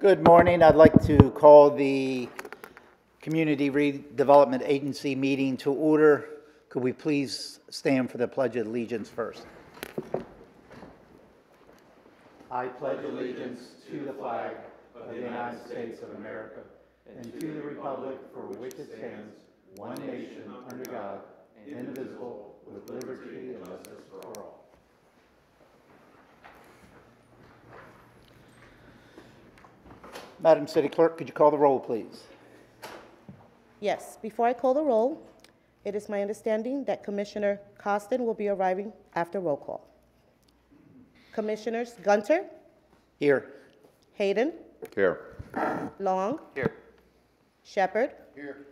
Good morning. I'd like to call the Community Redevelopment Agency meeting to order. Could we please stand for the Pledge of Allegiance first? I pledge allegiance to the flag of the United States of America and to the republic for which it stands, one nation under God, indivisible, with liberty and justice for all. Madam City Clerk, could you call the roll, please? Yes, before I call the roll, it is my understanding that Commissioner Costin will be arriving after roll call. Commissioners Gunter, Here. Hayden, Here. Long, Here. Shepherd, Here.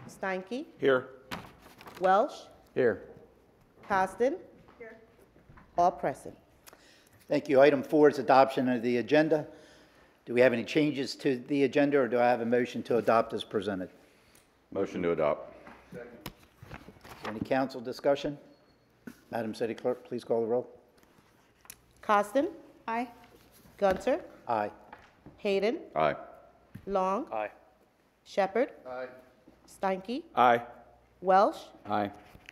Steinke, Here. Welsh, Here. Costin, all present. Thank you. Item 4 is adoption of the agenda. Do we have any changes to the agenda, or do I have a motion to adopt as presented? Motion to adopt. Any council discussion? Madam City Clerk, please call the roll. Costin, Aye. Gunter, Aye. Hayden, Aye. Long, Aye. Shepherd, Aye. Steinke, Aye. Welsh, Aye.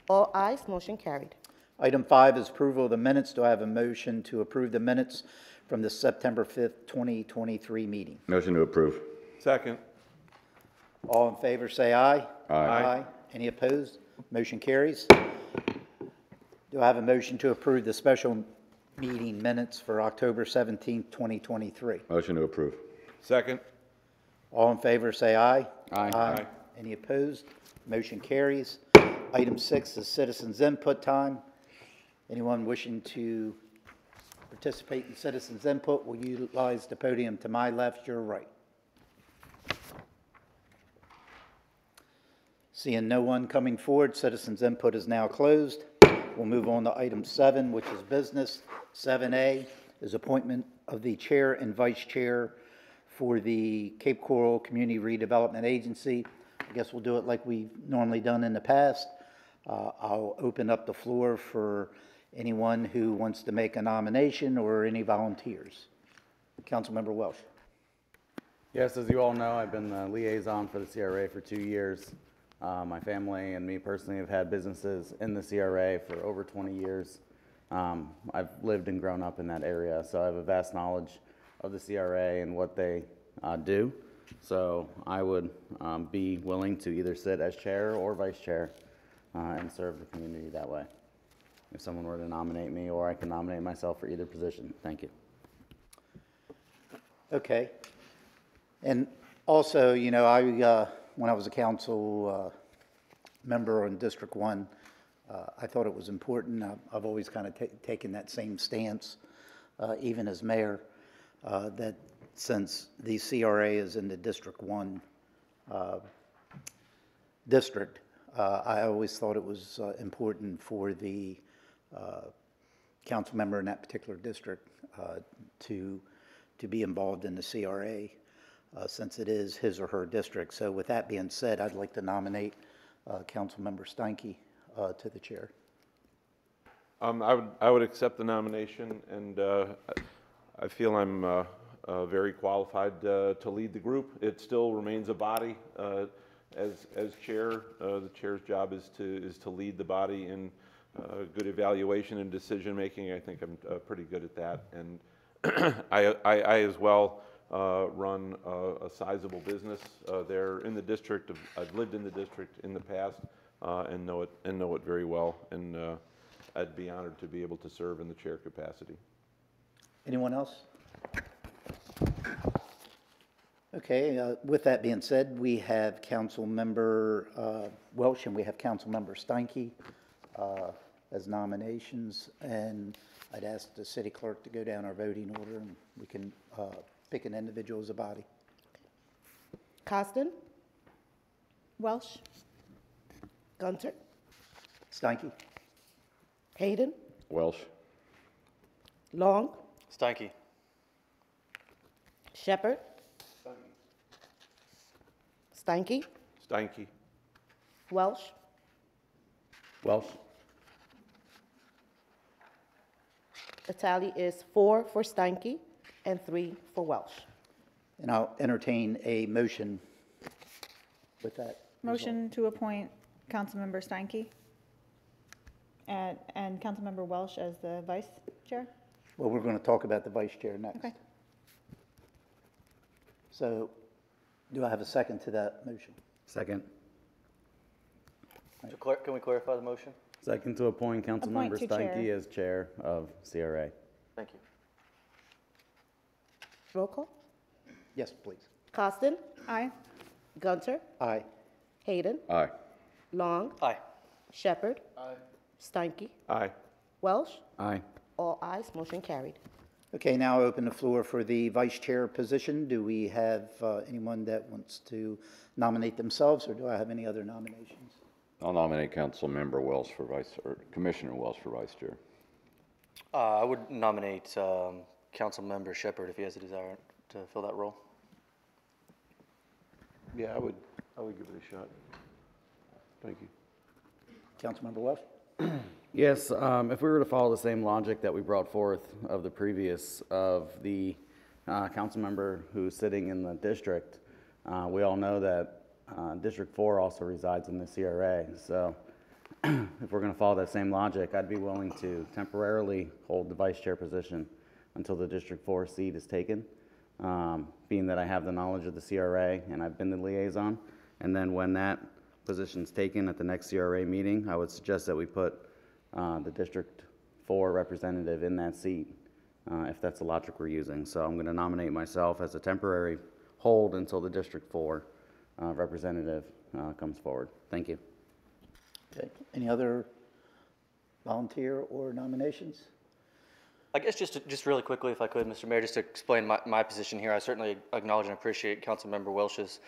all ayes, motion carried. Item 5 is approval of the minutes. Do I have a motion to approve the minutes from the September 5th, 2023 meeting? Motion to approve. Second. All in favor, say aye. Aye. Any opposed? Motion carries. Do I have a motion to approve the special meeting minutes for October 17th, 2023? Motion to approve. Second. All in favor, say aye. Aye. Aye. Any opposed? Motion carries. Item 6 is citizens' input time. Anyone wishing to participate in citizens' input will utilize the podium to my left, your right. Seeing no one coming forward, citizens' input is now closed. We'll move on to item 7, which is business. 7A is appointment of the chair and vice chair for the Cape Coral Community Redevelopment Agency. I guess we'll do it like we've normally done in the past. I'll open up the floor for anyone who wants to make a nomination or any volunteers. Councilmember Welsh. Yes, as you all know, I've been the liaison for the CRA for 2 years. My family and me personally have had businesses in the CRA for over 20 years. I've lived and grown up in that area, so I have a vast knowledge of the CRA and what they do. So I would be willing to either sit as chair or vice chair and serve the community that way. If someone were to nominate me, or I can nominate myself for either position. Thank you. Okay. And also, you know, when I was a council member on District 1, I thought it was important. I've always kind of taken that same stance, even as mayor, that since the CRA is in the District 1 district, I always thought it was important for the council member in that particular district to be involved in the CRA, since it is his or her district. So with that being said, I'd like to nominate Councilmember Steinke to the chair. I would accept the nomination, and I feel I'm very qualified to lead the group. It still remains a body. As chair, the chair's job is to lead the body in good evaluation and decision making. I think I'm pretty good at that, and I as well run a sizable business there in the district. I've lived in the district in the past and know it very well, and I'd be honored to be able to serve in the chair capacity. Anyone else? Okay, with that being said, we have Councilmember Welsh and we have Councilmember Steinke as nominations, and I'd ask the city clerk to go down our voting order, and we can pick an individual as a body. Costin, Welsh, Gunter, Steinke. Hayden, Welsh. Long, Steinke. Shepherd, Steinke, Steinke. Welsh. Welsh? The tally is 4 for Steinke and 3 for Welsh. And I'll entertain a motion with that. Motion to appoint Councilmember Steinke and Councilmember Welsh as the vice chair? Well, we're going to talk about the vice chair next. Okay. So do I have a second to that motion? Second. So can we clarify the motion? Second to appoint Councilmember to chair. Steinke as chair of CRA. Thank you. Roll call. Yes, please. Costin, Aye. Gunter, Aye. Hayden, Aye. Long, Aye. Shepherd, Steinke, Aye. Welsh. Aye. All ayes, motion carried. Okay, now I open the floor for the vice chair position. Do we have anyone that wants to nominate themselves, or do I have any other nominations? I'll nominate Councilmember Wells for or Commissioner Wells for vice chair. I would nominate Councilmember Shepherd if he has a desire to fill that role. Yeah, I would give it a shot. Thank you. Councilmember Welsh? Yes, if we were to follow the same logic that we brought forth of the previous, of the council member who's sitting in the district, we all know that District 4 also resides in the CRA. So if we're going to follow that same logic, I'd be willing to temporarily hold the vice chair position until the District 4 seat is taken, being that I have the knowledge of the CRA and I've been the liaison. And then when that position's taken at the next CRA meeting, I would suggest that we put the District 4 representative in that seat, if that's the logic we're using. So I'm going to nominate myself as a temporary hold until the District 4 representative comes forward. Thank you. Okay. Any other volunteer or nominations? I guess just really quickly, if I could, Mr. Mayor, just to explain my position here. I certainly acknowledge and appreciate Councilmember Welsh's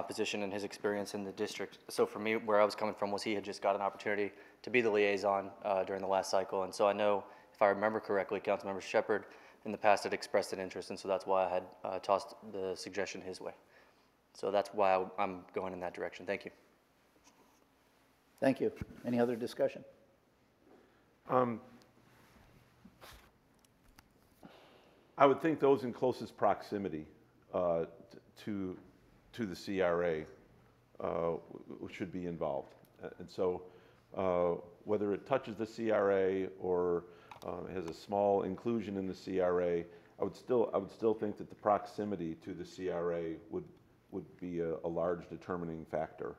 position and his experience in the district. So for me, where I was coming from was he had just got an opportunity to be the liaison during the last cycle. And so I know, if I remember correctly, Councilmember Shepherd in the past had expressed an interest, and so that's why I had tossed the suggestion his way. So that's why I'm going in that direction. Thank you. Thank you. Any other discussion? I would think those in closest proximity to the CRA should be involved. And so whether it touches the CRA or has a small inclusion in the CRA, I would still think that the proximity to the CRA would be a large determining factor.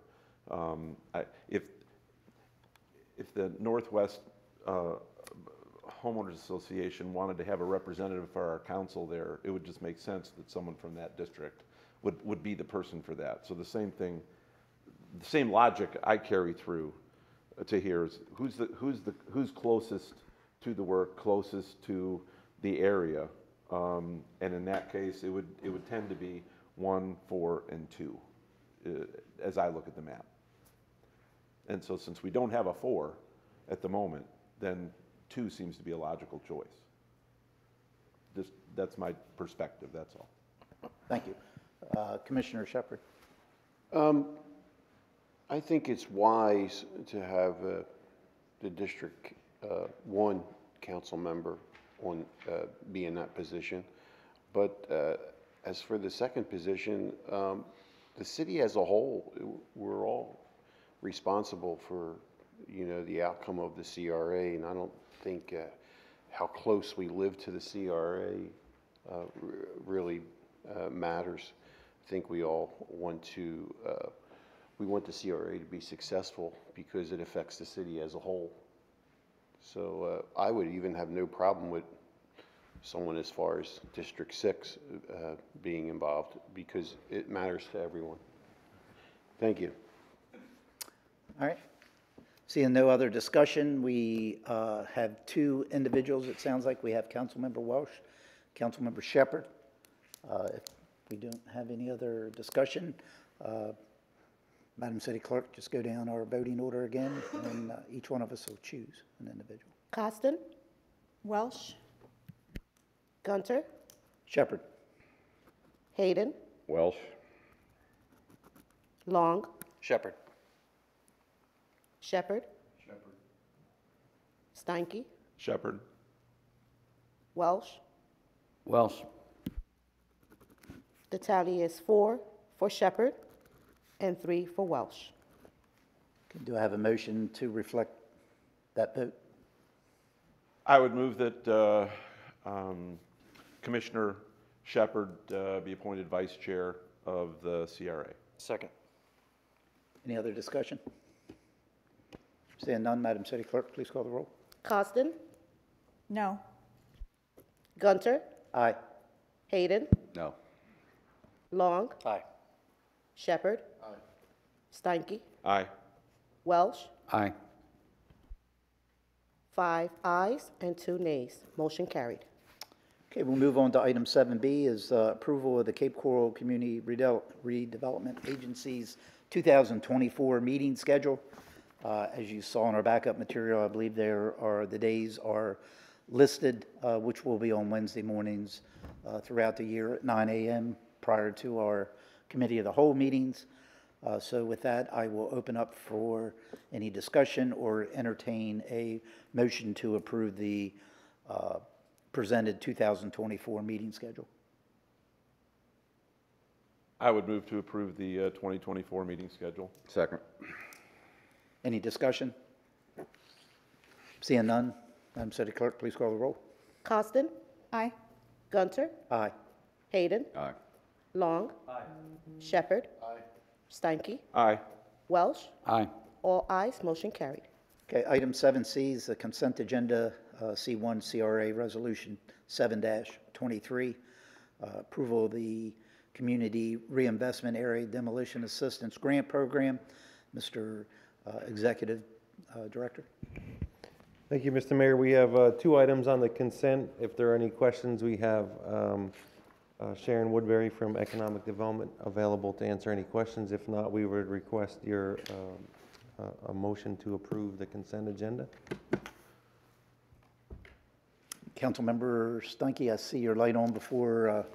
If the Northwest Homeowners Association wanted to have a representative for our council there, it would just make sense that someone from that district would be the person for that. So the same thing, the same logic I carry through to here is who's closest to the work, closest to the area, and in that case, it would tend to be 1, 4, and 2, as I look at the map. And so since we don't have a 4 at the moment, then 2 seems to be a logical choice. That's my perspective, that's all. Thank you. Commissioner Shepherd? I think it's wise to have the District 1 council member be in that position. But as for the second position, the city as a whole, we're all responsible for, the outcome of the CRA, and I don't think how close we live to the CRA really matters. I think we all want the CRA to be successful because it affects the city as a whole. So I would even have no problem with someone as far as District 6 being involved because it matters to everyone. Thank you. All right. Seeing no other discussion, we have 2 individuals, it sounds like. We have Councilmember Welsh, Councilmember Shepherd. If we don't have any other discussion, Madam City Clerk, just go down our voting order again, and each one of us will choose an individual. Costin, Welsh. Gunter, Shepherd? Hayden, Welsh? Long, Shepherd. Shepherd. Steinke. Shepherd. Welsh. Welsh. The tally is 4 for Shepherd and 3 for Welsh. Do I have a motion to reflect that vote? I would move that Commissioner Shepherd be appointed Vice Chair of the CRA. Second. Any other discussion? Seeing none, Madam City Clerk, please call the roll. Costin. No. Gunter. Aye. Hayden. No. Long. Aye. Shepherd. Steinke. Aye. Welsh. Aye. 5 ayes and 2 nays. Motion carried. Okay, we'll move on to item 7B is approval of the Cape Coral Community Redevelopment Agency's 2024 meeting schedule. As you saw in our backup material, I believe the days are listed, which will be on Wednesday mornings throughout the year at 9 a.m. prior to our Committee of the Whole meetings. So with that, I will open up for any discussion or entertain a motion to approve the presented 2024 meeting schedule. I would move to approve the 2024 meeting schedule. Second. Any discussion? Seeing none, Madam City Clerk, please call the roll. Costin. Aye. Gunter. Aye. Hayden. Aye. Long. Shepherd. Steinke. Aye. Welsh. Aye. All ayes. Motion carried. Okay, item 7C is the consent agenda, C1 CRA Resolution 7-23, approval of the Community Reinvestment Area Demolition Assistance Grant Program. Mr. Executive Director. Thank you, Mr. Mayor. We have 2 items on the consent. If there are any questions, we have Sharon Woodbury from Economic Development available to answer any questions. If not, we would request your a motion to approve the consent agenda. Councilmember Steinke, I see your light on before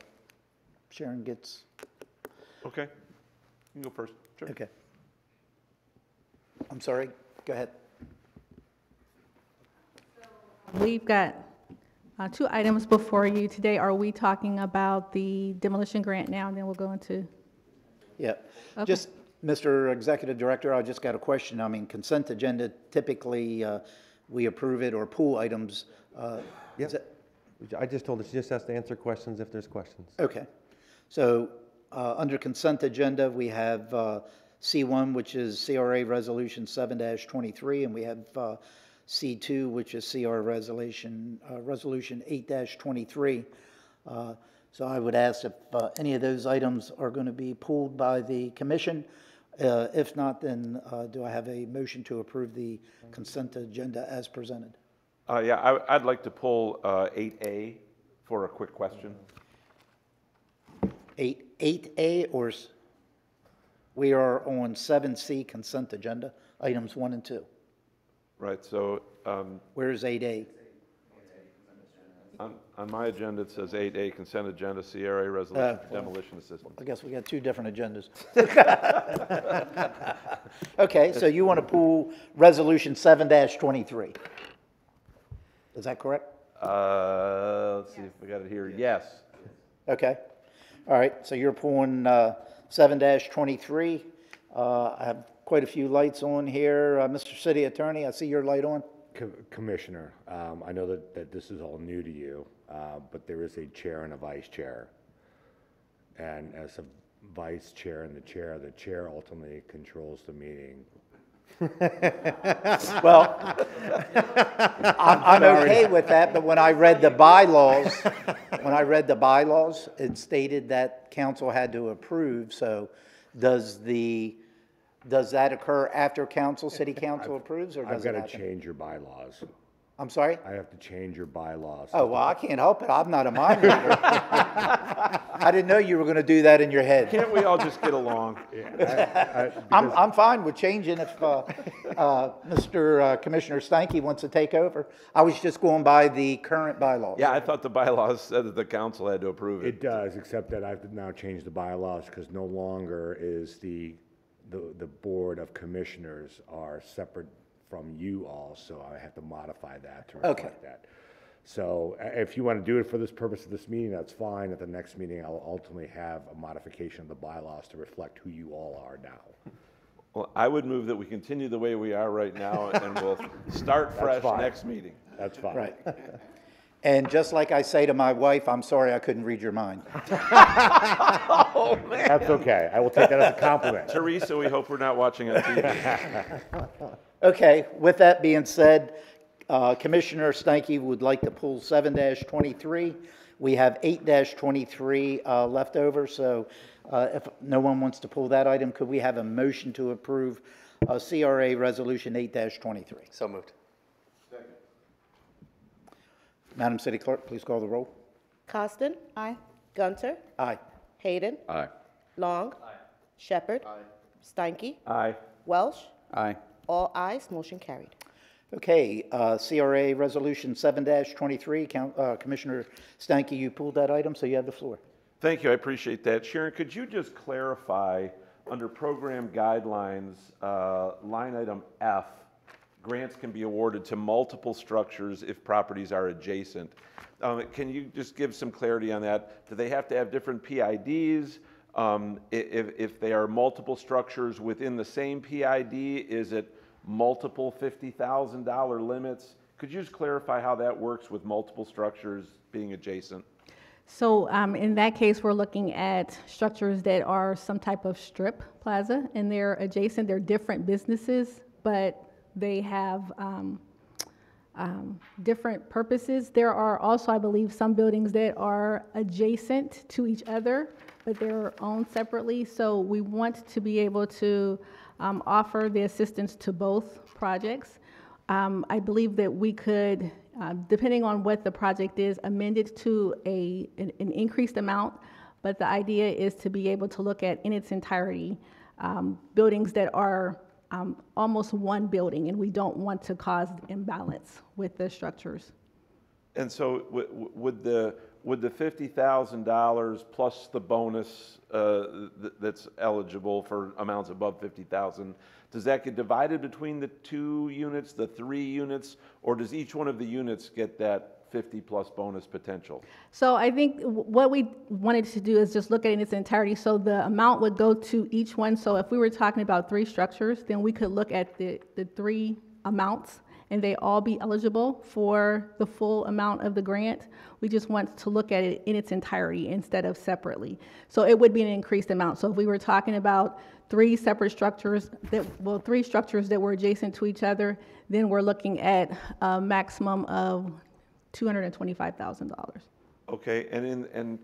Sharon gets. Okay. You can go first. Sure. Okay. I'm sorry. Go ahead. We've got 2 items before you today. Are we talking about the demolition grant now, and then we'll go into? Yeah. Okay. Just, Mr. Executive Director, I just got a question. I mean, consent agenda, typically, we approve it or pull items. Is it- I just told her she just has to answer questions if there's questions. Okay. So, under consent agenda, we have C1, which is CRA Resolution 7-23, and we have C2, which is CR Resolution 8-23. So I would ask if any of those items are going to be pulled by the commission. If not, then do I have a motion to approve the consent agenda as presented? Yeah, I'd like to pull 8A for a quick question. 8A, or we are on 7C consent agenda, items 1 and 2. Right, so Where is 8A? on my agenda, it says 8A, consent agenda, CRA resolution for demolition assistance. I guess we got 2 different agendas. Okay, so you want to pull Resolution 7-23. Is that correct? Let's see if we got it here. Yes. Okay. All right, so you're pulling 7-23. I have quite a few lights on here. Mr. City Attorney, I see your light on. Commissioner, I know that this is all new to you, but there is a chair and a vice chair. And as a vice chair and the chair ultimately controls the meeting. Well, I'm okay with that, but when I read the bylaws, it stated that council had to approve, so does that occur after city council approves, or does it I've got happen? to change your bylaws. I'm sorry? I have to change your bylaws. Oh, well, I can't help it. I'm not a mind reader. I didn't know you were going to do that in your head. Can't we all just get along? I'm fine with changing if Mr. Commissioner Steinke wants to take over. I was just going by the current bylaws. Yeah, I thought the bylaws said that the council had to approve it. It does, except that I have to now change the bylaws because no longer is the the Board of Commissioners are separate from you all, so I have to modify that to reflect that. So if you want to do it for this purpose of this meeting, that's fine. At the next meeting, I'll ultimately have a modification of the bylaws to reflect who you all are now. Well, I would move that we continue the way we are right now, and we'll start fresh fine. next meeting. That's fine. Right. And just like I say to my wife, I'm sorry I couldn't read your mind. Oh, man. That's okay. I will take that as a compliment. Teresa, we hope we're not watching on TV. Okay, with that being said, Commissioner Steinke would like to pull 7-23. We have 8-23 left over, so if no one wants to pull that item, could we have a motion to approve CRA Resolution 8-23? So moved. Madam City Clerk, please call the roll. Costin? Aye. Gunter? Aye. Hayden? Aye. Long? Shepherd? Steinke? Aye. Welsh? Aye. All ayes, motion carried. Okay, CRA Resolution 7-23, Commissioner Steinke, you pulled that item, so you have the floor. Thank you, I appreciate that. Sharon, could you just clarify, under program guidelines, line item F, grants can be awarded to multiple structures if properties are adjacent. Can you just give some clarity on that? Do they have to have different PIDs? If they are multiple structures within the same PID, is it multiple $50,000 limits? Could you just clarify how that works with multiple structures being adjacent? So in that case, we're looking at structures that are some type of strip plaza, and they're adjacent. They're different businesses, but they have different purposes. There are also, I believe, some buildings that are adjacent to each other, but they're owned separately. So we want to be able to offer the assistance to both projects. I believe that we could, depending on what the project is, amend it to an increased amount, but the idea is to be able to look at in its entirety buildings that are almost one building, and we don't want to cause imbalance with the structures. And so would the $50,000 plus the bonus that's eligible for amounts above $50,000, does that get divided between the 2 units, the 3 units, or does each one of the units get that 50 plus bonus potential? So I think what we wanted to do is just look at it in its entirety. So the amount would go to each one. So if we were talking about 3 structures, then we could look at the 3 amounts and they all be eligible for the full amount of the grant. We just want to look at it in its entirety instead of separately. So it would be an increased amount. So if we were talking about 3 separate structures, 3 structures that were adjacent to each other, then we're looking at a maximum of $225,000. Okay, and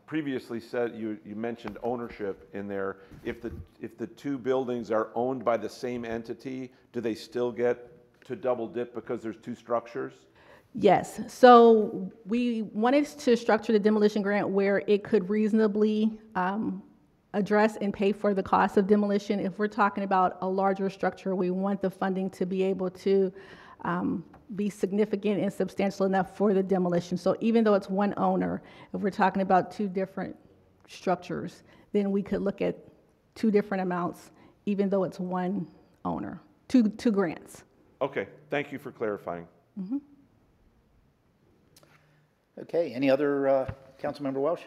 previously said, you mentioned ownership in there. If the 2 buildings are owned by the same entity, do they still get to double dip because there's 2 structures? Yes, so we wanted to structure the demolition grant where it could reasonably address and pay for the cost of demolition. If we're talking about a larger structure, we want the funding to be able to be significant and substantial enough for the demolition. So even though it's one owner, if we're talking about 2 different structures, then we could look at 2 different amounts, even though it's one owner, two grants. Okay, thank you for clarifying. Mm-hmm. Okay, any other, Councilmember Welsh?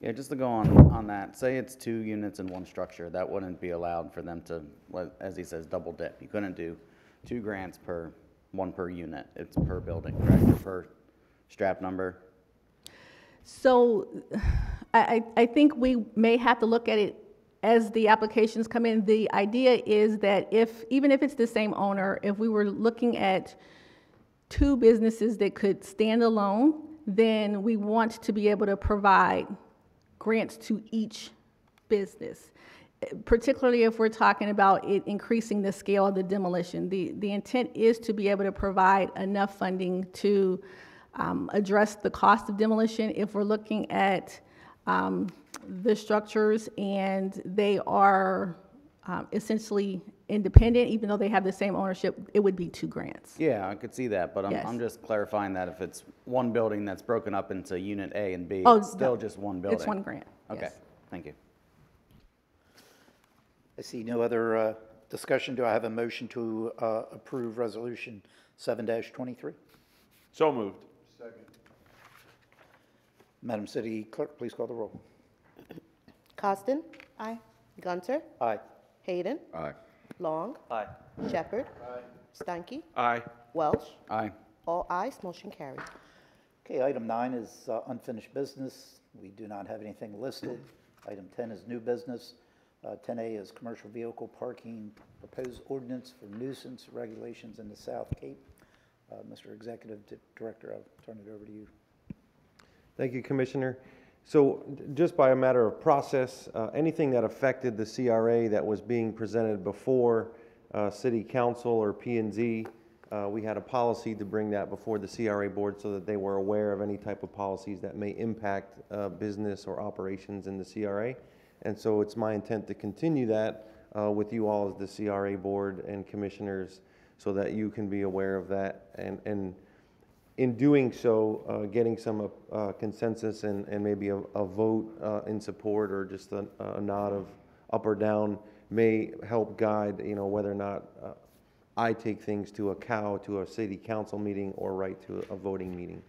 Yeah, just to go on that, say it's 2 units in one structure, that wouldn't be allowed for them to, as he says, double dip. You couldn't do 2 grants per, 1 per unit. It's per building, correct, or per strap number? So I think we may have to look at it as the applications come in. The idea is that even if it's the same owner, if we were looking at 2 businesses that could stand alone, then we want to be able to provide grants to each business, particularly if we're talking about it increasing the scale of the demolition. The intent is to be able to provide enough funding to address the cost of demolition. If we're looking at the structures and they are essentially independent, even though they have the same ownership, it would be 2 grants. Yeah, I could see that, but Yes. I'm just clarifying that if it's one building that's broken up into unit A and B, Oh, it's still no, just one building. It's 1 grant. Okay, Yes. thank you. I see no other discussion. Do I have a motion to approve Resolution 7-23? So moved. Madam City Clerk, please call the roll. Costin, Aye. Gunter, Aye. Hayden, Aye. Long, Aye. Shepherd, Steinke, Aye. Welsh. Aye. All ayes, motion carried. Okay, item 9 is unfinished business. We do not have anything listed. Item 10 is new business. 10A is commercial vehicle parking, proposed ordinance for nuisance regulations in the South Cape. Mr. Executive Director, I'll turn it over to you. Thank you, Commissioner. So just by a matter of process, anything that affected the CRA that was being presented before City Council or P&Z, we had a policy to bring that before the CRA board so that they were aware of any type of policies that may impact business or operations in the CRA. And so it's my intent to continue that with you all as the CRA board and commissioners so that you can be aware of that. And in doing so, getting some consensus and maybe a vote in support or just a nod of up or down may help guide, whether or not I take things to a city council meeting or right to a voting meeting.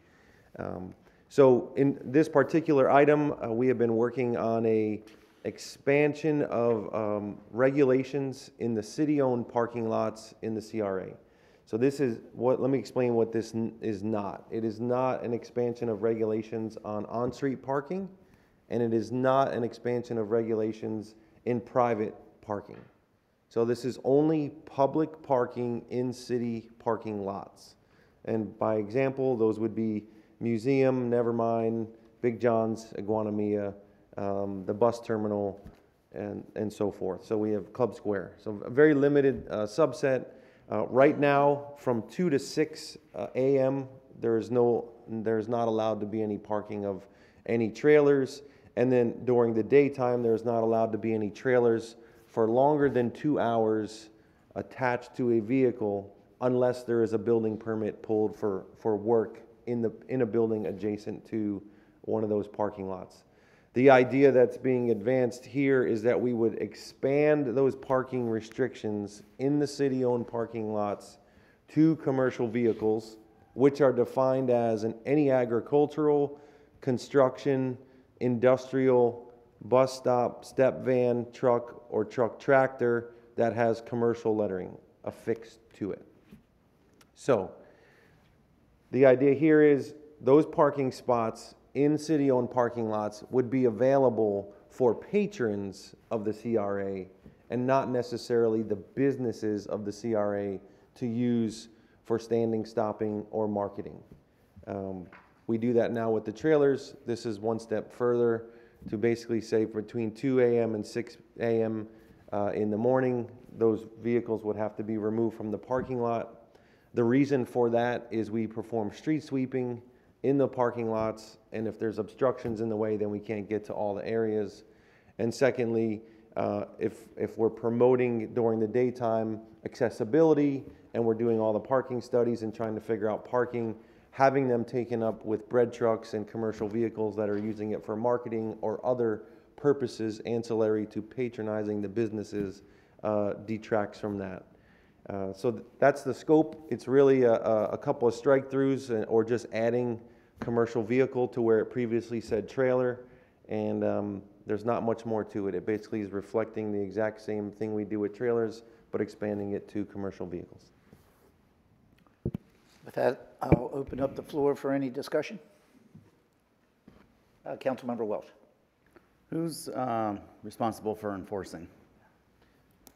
So in this particular item, we have been working on a expansion of regulations in the city-owned parking lots in the CRA. So this is let me explain what this is not. It is not an expansion of regulations on on-street parking, and it is not an expansion of regulations in private parking. So this is only public parking in city parking lots. And by example, those would be Museum, Nevermind, Big John's, Iguanamia, the bus terminal, and so forth. So we have Club Square. So a very limited subset. Right now, from 2 to 6 a.m., there's not allowed to be any parking of any trailers. And then during the daytime, there's not allowed to be any trailers for longer than 2 hours attached to a vehicle unless there is a building permit pulled for work in a building adjacent to one of those parking lots. The idea that's being advanced here is that we would expand those parking restrictions in the city-owned parking lots to commercial vehicles, which are defined as any agricultural, construction, industrial, bus stop, step van, truck, or truck tractor that has commercial lettering affixed to it. So the idea here is those parking spots in city-owned parking lots would be available for patrons of the CRA and not necessarily the businesses of the CRA to use for standing, stopping, or marketing. We do that now with the trailers. This is one step further to basically say between 2 a.m. and 6 a.m. In the morning, those vehicles would have to be removed from the parking lot. The reason for that is we perform street sweeping in the parking lots, and if there's obstructions in the way, then we can't get to all the areas. And secondly, if we're promoting during the daytime accessibility and we're doing all the parking studies and trying to figure out parking, having them taken up with bread trucks and commercial vehicles that are using it for marketing or other purposes ancillary to patronizing the businesses detracts from that. So that's the scope. It's really a couple of strike-throughs or just adding commercial vehicle to where it previously said trailer, and there's not much more to it. It basically is reflecting the exact same thing we do with trailers, but expanding it to commercial vehicles. With that, I'll open up the floor for any discussion. Councilmember Welsh. Who's responsible for enforcing?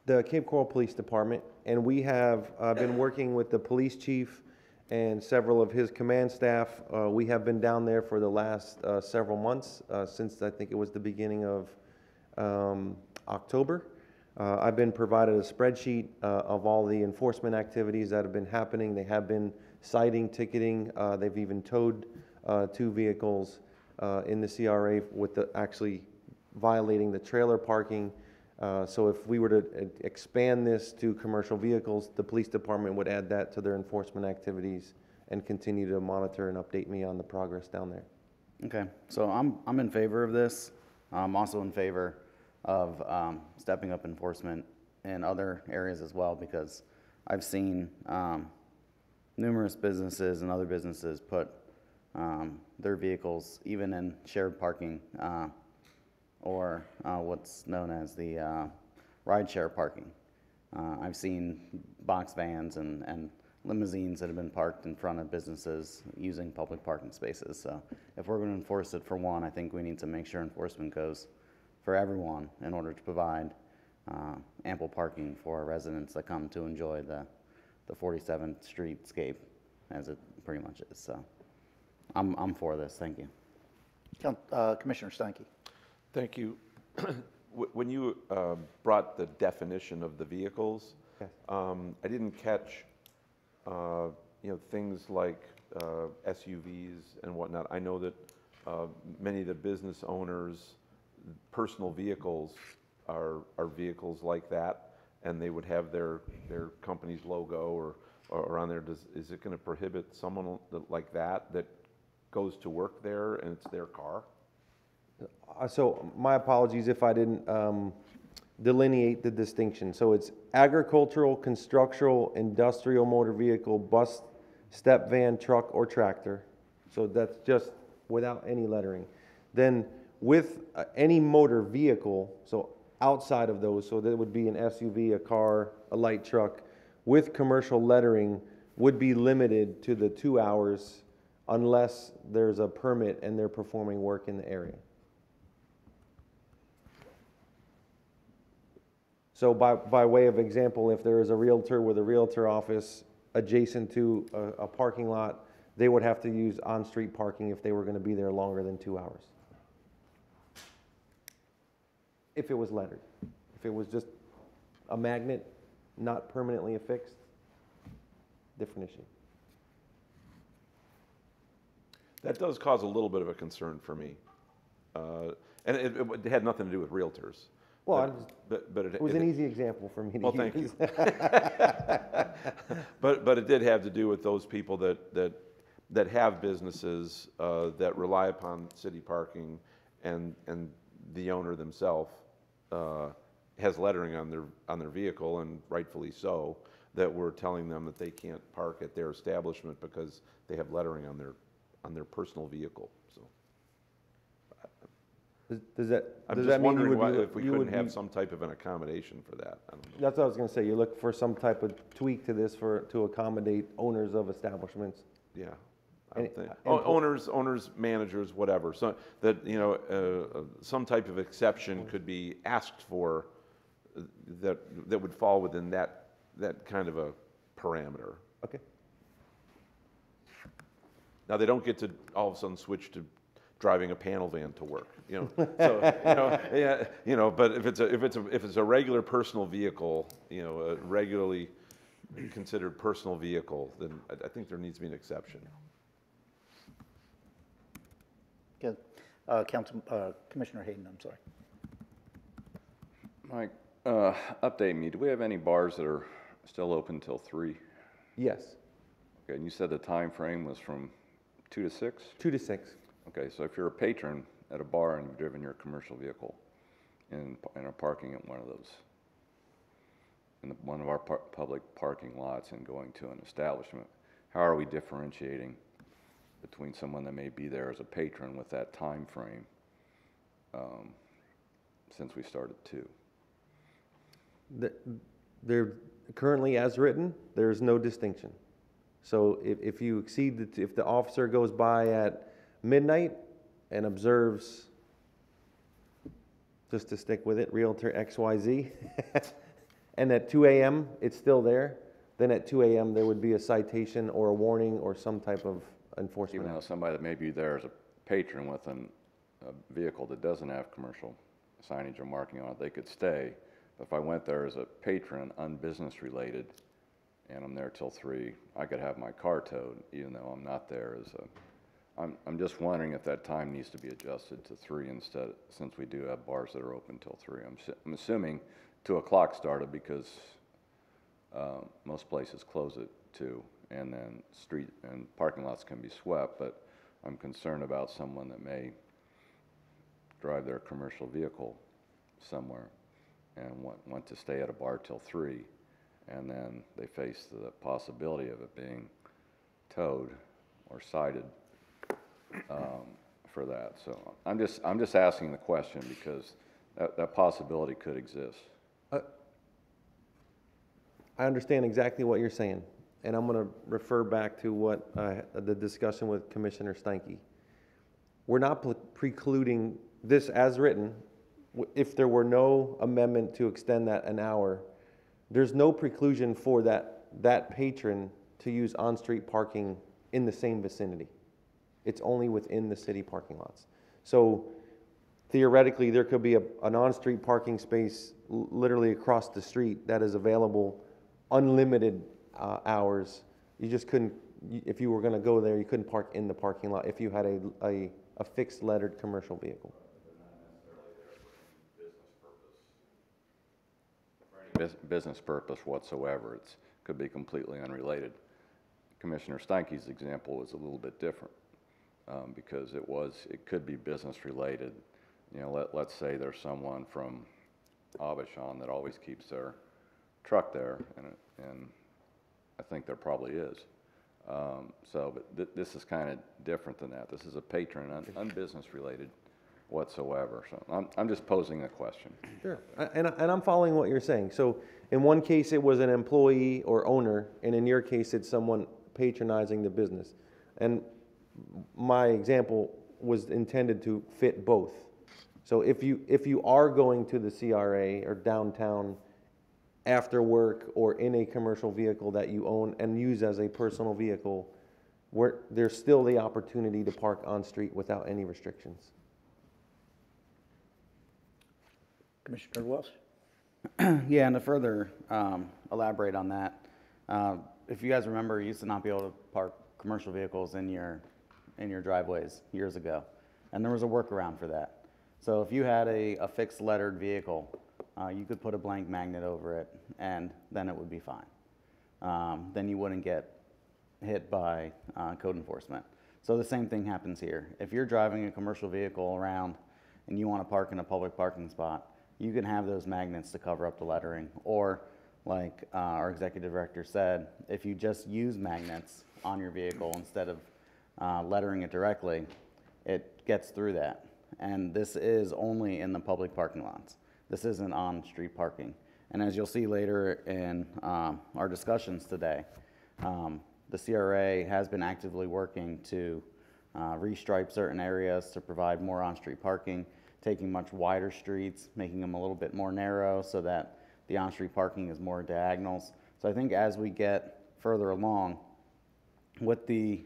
The Cape Coral Police Department, and we have been working with the police chief and several of his command staff. We have been down there for the last several months, since I think it was the beginning of October. I've been provided a spreadsheet of all the enforcement activities that have been happening. They have been citing, ticketing. They've even towed 2 vehicles in the CRA with actually violating the trailer parking. So if we were to expand this to commercial vehicles, the police department would add that to their enforcement activities and continue to monitor and update me on the progress down there. Okay, so I'm in favor of this. I'm also in favor of stepping up enforcement in other areas as well, because I've seen numerous businesses and other businesses put their vehicles even in shared parking or what's known as the ride share parking. I've seen box vans and limousines that have been parked in front of businesses using public parking spaces. So if we're going to enforce it for one, I think we need to make sure enforcement goes for everyone in order to provide ample parking for our residents that come to enjoy the 47th Streetscape, as it pretty much is. So I'm for this. Thank you. Commissioner Steinke. Thank you. When you brought the definition of the vehicles, Yes. I didn't catch, things like SUVs and whatnot. I know that many of the business owners' personal vehicles are vehicles like that, and they would have their company's logo or on there. Is it going to prohibit someone like that goes to work there and it's their car? So my apologies if I didn't delineate the distinction. So it's agricultural, constructional, industrial motor vehicle, bus, step van, truck, or tractor. So that's just without any lettering. Then with any motor vehicle, so outside of those, so that would be an SUV, a car, a light truck, with commercial lettering would be limited to the 2 hours unless there's a permit and they're performing work in the area. So by way of example, if there is a realtor with a realtor office adjacent to a parking lot, they would have to use on-street parking if they were going to be there longer than 2 hours. If it was lettered. If it was just a magnet, not permanently affixed, different issue. That does cause a little bit of a concern for me. And it had nothing to do with realtors. Well, but it was an easy example for me to use. Well, thank you. But it did have to do with those people that have businesses that rely upon city parking, and the owner themselves has lettering on their vehicle, and rightfully so, that we're telling them that they can't park at their establishment because they have lettering on their personal vehicle. So does that I'm does just that mean you wondering would be, if we you couldn't would have be, some type of an accommodation for that. I don't know. That's what I was going to say. You look for some type of tweak to this to accommodate owners of establishments. Yeah. I And- don't think. and- Owners, managers, whatever. So that, some type of exception could be asked for that would fall within that kind of a parameter. Okay. Now, they don't get to all of a sudden switch to driving a panel van to work, So, yeah, but if it's a regular personal vehicle, a regularly considered personal vehicle, then I think there needs to be an exception. Good. Commissioner Hayden, I'm sorry. Mike, update me. Do we have any bars that are still open till 3? Yes. Okay, and you said the time frame was from 2 to 6? 2 to 6. Okay, so if you're a patron at a bar and you've driven your commercial vehicle and are parking at one of those, in one of our public parking lots and going to an establishment, how are we differentiating between someone that may be there as a patron with that time frame since we started 2? They're currently, as written, there is no distinction. So if you exceed if the officer goes by at midnight and observes, just to stick with it, Realtor XYZ, and at 2 a.m. it's still there, then at 2 a.m. there would be a citation or a warning or some type of enforcement. Even though somebody that may be there as a patron with a vehicle that doesn't have commercial signage or marking on it, they could stay. But if I went there as a patron, unbusiness related, and I'm there till 3, I could have my car towed, even though I'm not there as a... I'm just wondering if that time needs to be adjusted to 3 instead, since we do have bars that are open till 3. I'm assuming 2 o'clock started because most places close at 2, and then street and parking lots can be swept, but I'm concerned about someone that may drive their commercial vehicle somewhere and went to stay at a bar till 3, and then they faced the possibility of it being towed or cited for that. So I'm just asking the question because that possibility could exist. I understand exactly what you're saying, and I'm going to refer back to what the discussion with Commissioner Steinke. We're not precluding this as written. If there were no amendment to extend that an hour, there's no preclusion for that patron to use on-street parking in the same vicinity. It's only within the city parking lots. So theoretically, there could be an on-street parking space literally across the street that is available unlimited hours. You just couldn't, if you were going to go there, you couldn't park in the parking lot if you had a fixed lettered commercial vehicle. Business purpose whatsoever. It could be completely unrelated. Commissioner Steinke's example was a little bit different because it could be business related. You know, let's say there's someone from Abishon that always keeps their truck there, and I think there probably is. But this is kind of different than that. This is a patron, unbusiness related whatsoever. So I'm just posing a question. Sure, and I'm following what you're saying. So in one case it was an employee or owner, and in your case it's someone patronizing the business. And my example was intended to fit both. So if you are going to the CRA or downtown after work or in a commercial vehicle that you own and use as a personal vehicle, there's still the opportunity to park on street without any restrictions. Commissioner Wells? Yeah, and to further elaborate on that, if you guys remember, you used to not be able to park commercial vehicles in your driveways years ago, and there was a workaround for that. So if you had a fixed lettered vehicle, you could put a blank magnet over it, and then it would be fine. Then you wouldn't get hit by code enforcement. So the same thing happens here. If you're driving a commercial vehicle around and you want to park in a public parking spot, you can have those magnets to cover up the lettering. Or like our executive director said, if you just use magnets on your vehicle instead of lettering it directly, it gets through that. And this is only in the public parking lots. This isn't on-street parking. And as you'll see later in our discussions today, the CRA has been actively working to restripe certain areas to provide more on-street parking, taking much wider streets, making them a little bit more narrow so that the on-street parking is more diagonals. So I think as we get further along with the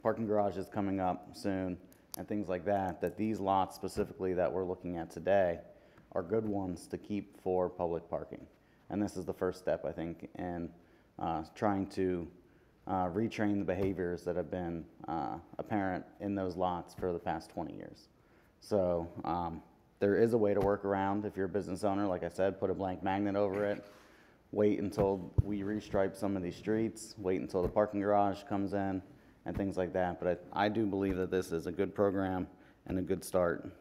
parking garages coming up soon and things like that, that these lots specifically that we're looking at today are good ones to keep for public parking. And this is the first step, I think, in trying to retrain the behaviors that have been apparent in those lots for the past 20 years. So there is a way to work around. If you're a business owner, like I said, put a blank magnet over it, wait until we restripe some of these streets, wait until the parking garage comes in, and things like that. But I do believe that this is a good program and a good start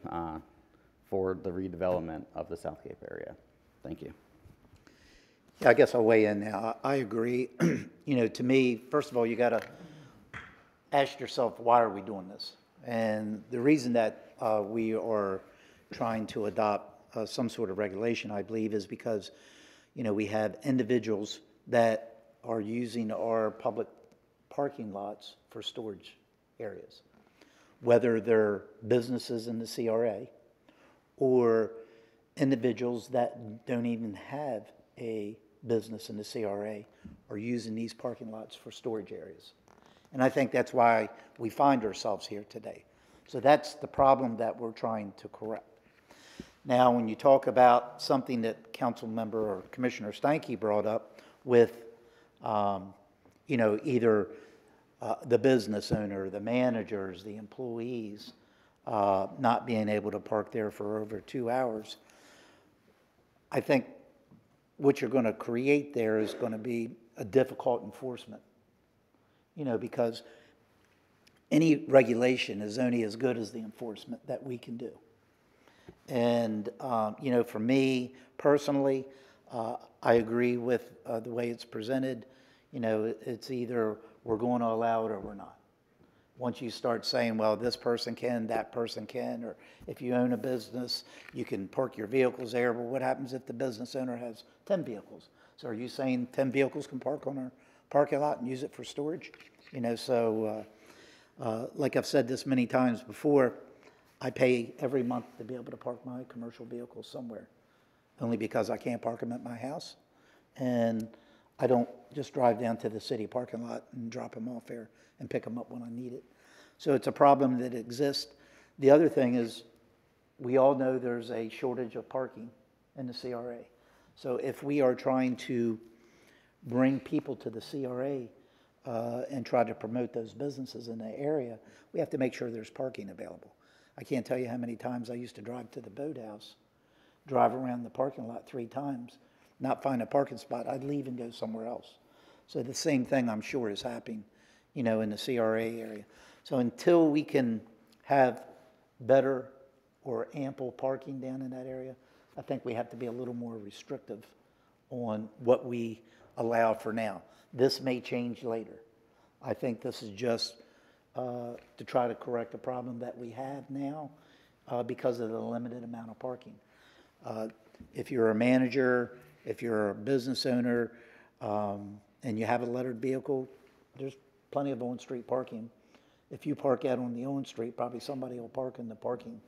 for the redevelopment of the South Cape area. Thank you. Yeah, I guess I'll weigh in now. I agree. You know, to me, first of all, you got to ask yourself, why are we doing this? And the reason that we are trying to adopt some sort of regulation, I believe, is because, you know, we have individuals that are using our public parking lots for storage areas, whether they're businesses in the CRA or individuals that don't even have a business in the CRA are using these parking lots for storage areas. And I think that's why we find ourselves here today. So that's the problem that we're trying to correct. Now, when you talk about something that Council Member or Commissioner Steinke brought up with, you know, either the business owner, the managers, the employees not being able to park there for over 2 hours, I think what you're going to create there is going to be a difficult enforcement, you know, because any regulation is only as good as the enforcement that we can do. And, you know, for me personally, I agree with the way it's presented. You know, it's either we're going to allow it or we're not. Once you start saying, well, this person can, that person can, or if you own a business, you can park your vehicles there. Well, what happens if the business owner has 10 vehicles? So are you saying 10 vehicles can park on our parking lot and use it for storage? You know, so like I've said this many times before, I pay every month to be able to park my commercial vehicles somewhere, only because I can't park them at my house. And I don't just drive down to the city parking lot and drop them off there and pick them up when I need it. So it's a problem that exists. The other thing is, we all know there's a shortage of parking in the CRA. So if we are trying to bring people to the CRA and try to promote those businesses in the area, we have to make sure there's parking available. I can't tell you how many times I used to drive to the boathouse, drive around the parking lot 3 times, not find a parking spot. I'd leave and go somewhere else. So the same thing, I'm sure, is happening, you know, in the CRA area. So until we can have better or ample parking down in that area, I think we have to be a little more restrictive on what we allow for now. This may change later. I think this is just to try to correct a problem that we have now because of the limited amount of parking. If you're a manager, if you're a business owner, and you have a lettered vehicle, there's plenty of on-street parking. If you park out on the on-street, probably somebody will park in the parking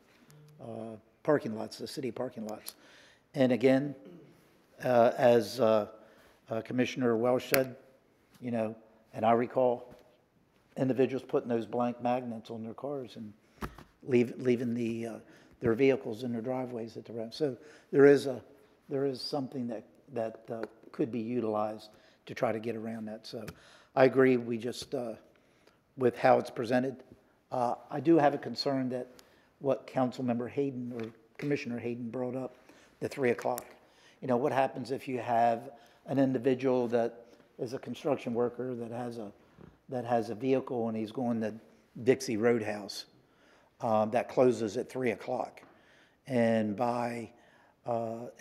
lots, the city parking lots. And again, as Commissioner Welsh said, you know, and I recall individuals putting those blank magnets on their cars and leaving their vehicles in their driveways at the rest. So there is something that could be utilized to try to get around that. So I agree. We just with how it's presented. I do have a concern that what Councilmember Hayden or Commissioner Hayden brought up, the 3 o'clock. You know, what happens if you have an individual that is a construction worker that has a vehicle and he's going to Dixie Roadhouse that closes at 3 o'clock, and by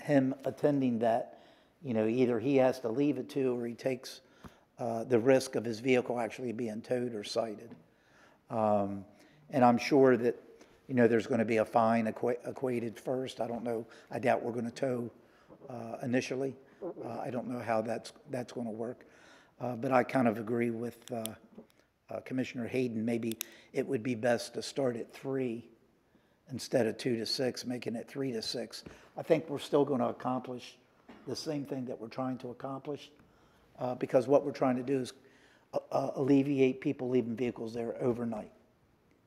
him attending that, you know, either he has to leave at 2 or he takes the risk of his vehicle actually being towed or cited. And I'm sure that, you know, there's going to be a fine equated first. I don't know. I doubt we're going to tow initially. I don't know how that's going to work. But I kind of agree with Commissioner Hayden. Maybe it would be best to start at 3 instead of 2 to 6, making it 3 to 6. I think we're still going to accomplish the same thing that we're trying to accomplish because what we're trying to do is alleviate people leaving vehicles there overnight.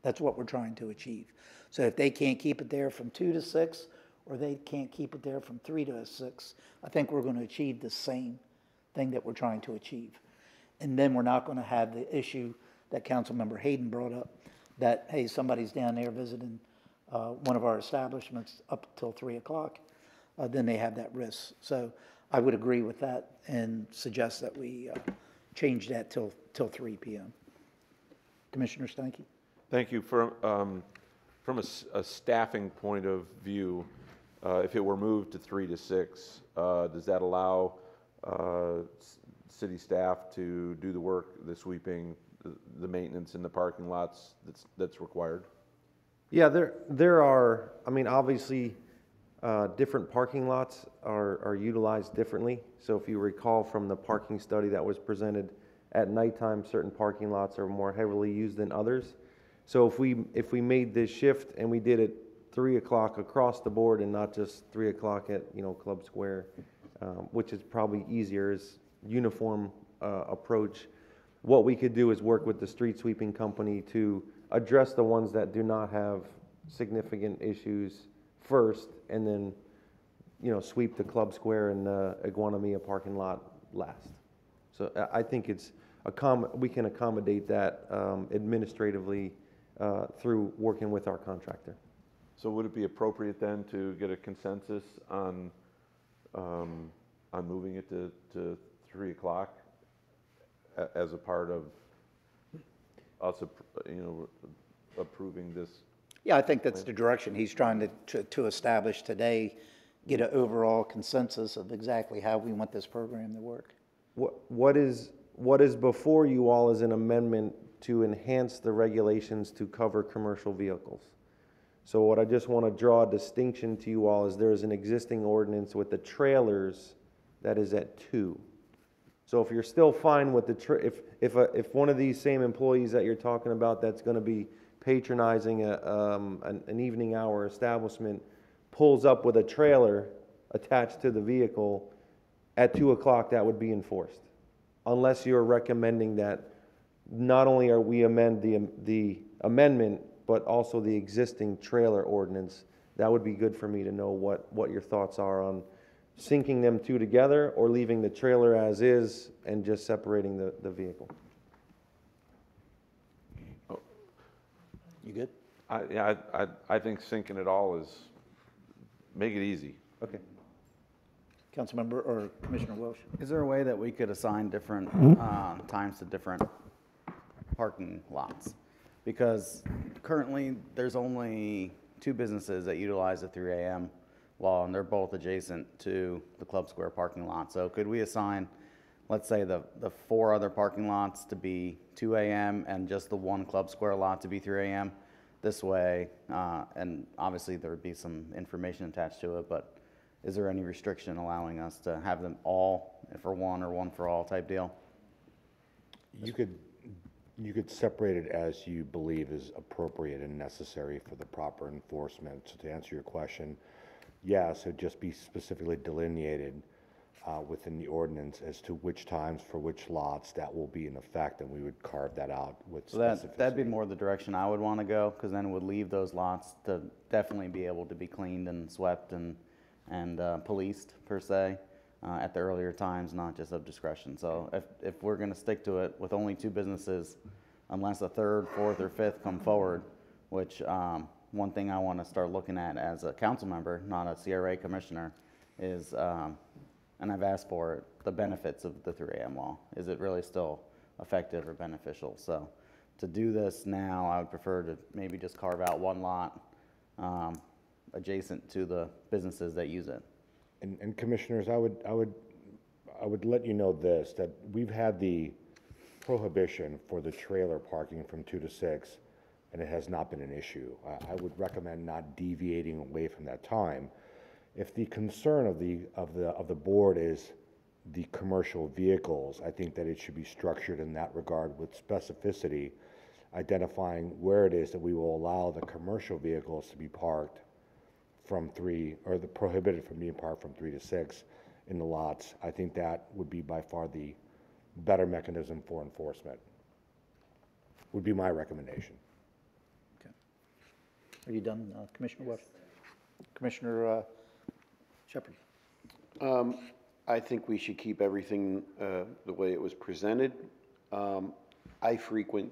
That's what we're trying to achieve. So if they can't keep it there from 2 to 6, or they can't keep it there from 3 to 6, I think we're going to achieve the same thing that we're trying to achieve. And then we're not going to have the issue that Councilmember Hayden brought up, that, hey, somebody's down there visiting one of our establishments up till 3 o'clock, then they have that risk. So I would agree with that and suggest that we change that till 3 p.m. Commissioner Steinke? Thank you. From a staffing point of view, if it were moved to 3 to 6, does that allow city staff to do the work, the sweeping, the maintenance in the parking lots that's required? Yeah, there are, I mean, obviously, different parking lots are utilized differently. So if you recall from the parking study that was presented, at nighttime, certain parking lots are more heavily used than others. So if we made this shift and we did it 3 o'clock across the board and not just 3 o'clock at, you know, Club Square, which is probably easier, is uniform approach. What we could do is work with the street sweeping company to address the ones that do not have significant issues first, and then, you know, sweep the Club Square and the Iguana Mia parking lot last. So I think we can accommodate that administratively through working with our contractor. So would it be appropriate then to get a consensus on moving it to 3 o'clock as a part of us, you know, approving this? Yeah, I think that's the direction he's trying to establish today, get an overall consensus of exactly how we want this program to work. What is before you all is an amendment to enhance the regulations to cover commercial vehicles. So what I just want to draw a distinction to you all is there is an existing ordinance with the trailers that is at 2. So if you're still fine with if one of these same employees that you're talking about that's going to be patronizing an evening hour establishment pulls up with a trailer attached to the vehicle at 2 o'clock, that would be enforced. Unless you're recommending that not only are we amend the amendment, but also the existing trailer ordinance, that would be good for me to know what your thoughts are on syncing them two together or leaving the trailer as is and just separating the vehicle. You good? I think syncing it all is, make it easy. Okay. Councilmember or Commissioner Welsh? Is there a way that we could assign different times to different parking lots? Because currently, there's only 2 businesses that utilize the 3 a.m. law, and they're both adjacent to the Club Square parking lot. So could we assign, let's say, the 4 other parking lots to be 2 a.m. and just the 1 Club Square lot to be 3 a.m.? This way, and obviously there would be some information attached to it, but is there any restriction allowing us to have them all for one or one for all type deal? You could separate it as you believe is appropriate and necessary for the proper enforcement. So to answer your question, yes, it'd just be specifically delineated within the ordinance as to which times for which lots that will be in effect, and we would carve that out with specificity. That'd be more the direction I would want to go, because then it would leave those lots to definitely be able to be cleaned and swept and policed per se at the earlier times, not just of discretion. So if we're going to stick to it with only 2 businesses, unless a 3rd, 4th, or 5th come forward, which one thing I want to start looking at as a council member, not a CRA commissioner, is, and I've asked for it, the benefits of the 3 a.m. law. Is it really still effective or beneficial? So to do this now, I would prefer to maybe just carve out 1 lot adjacent to the businesses that use it. And commissioners, I would let you know this, that we've had the prohibition for the trailer parking from 2 to 6, and it has not been an issue. I would recommend not deviating away from that time. If the concern of the board is the commercial vehicles, I think that it should be structured in that regard with specificity, identifying where it is that we will allow the commercial vehicles to be parked from 3, or the prohibited from being parked from 3 to 6 in the lots. I think that would be by far the better mechanism for enforcement, would be my recommendation. Okay. Are you done, Commissioner Welsh? Commissioner Shepherd? I think we should keep everything the way it was presented. I frequent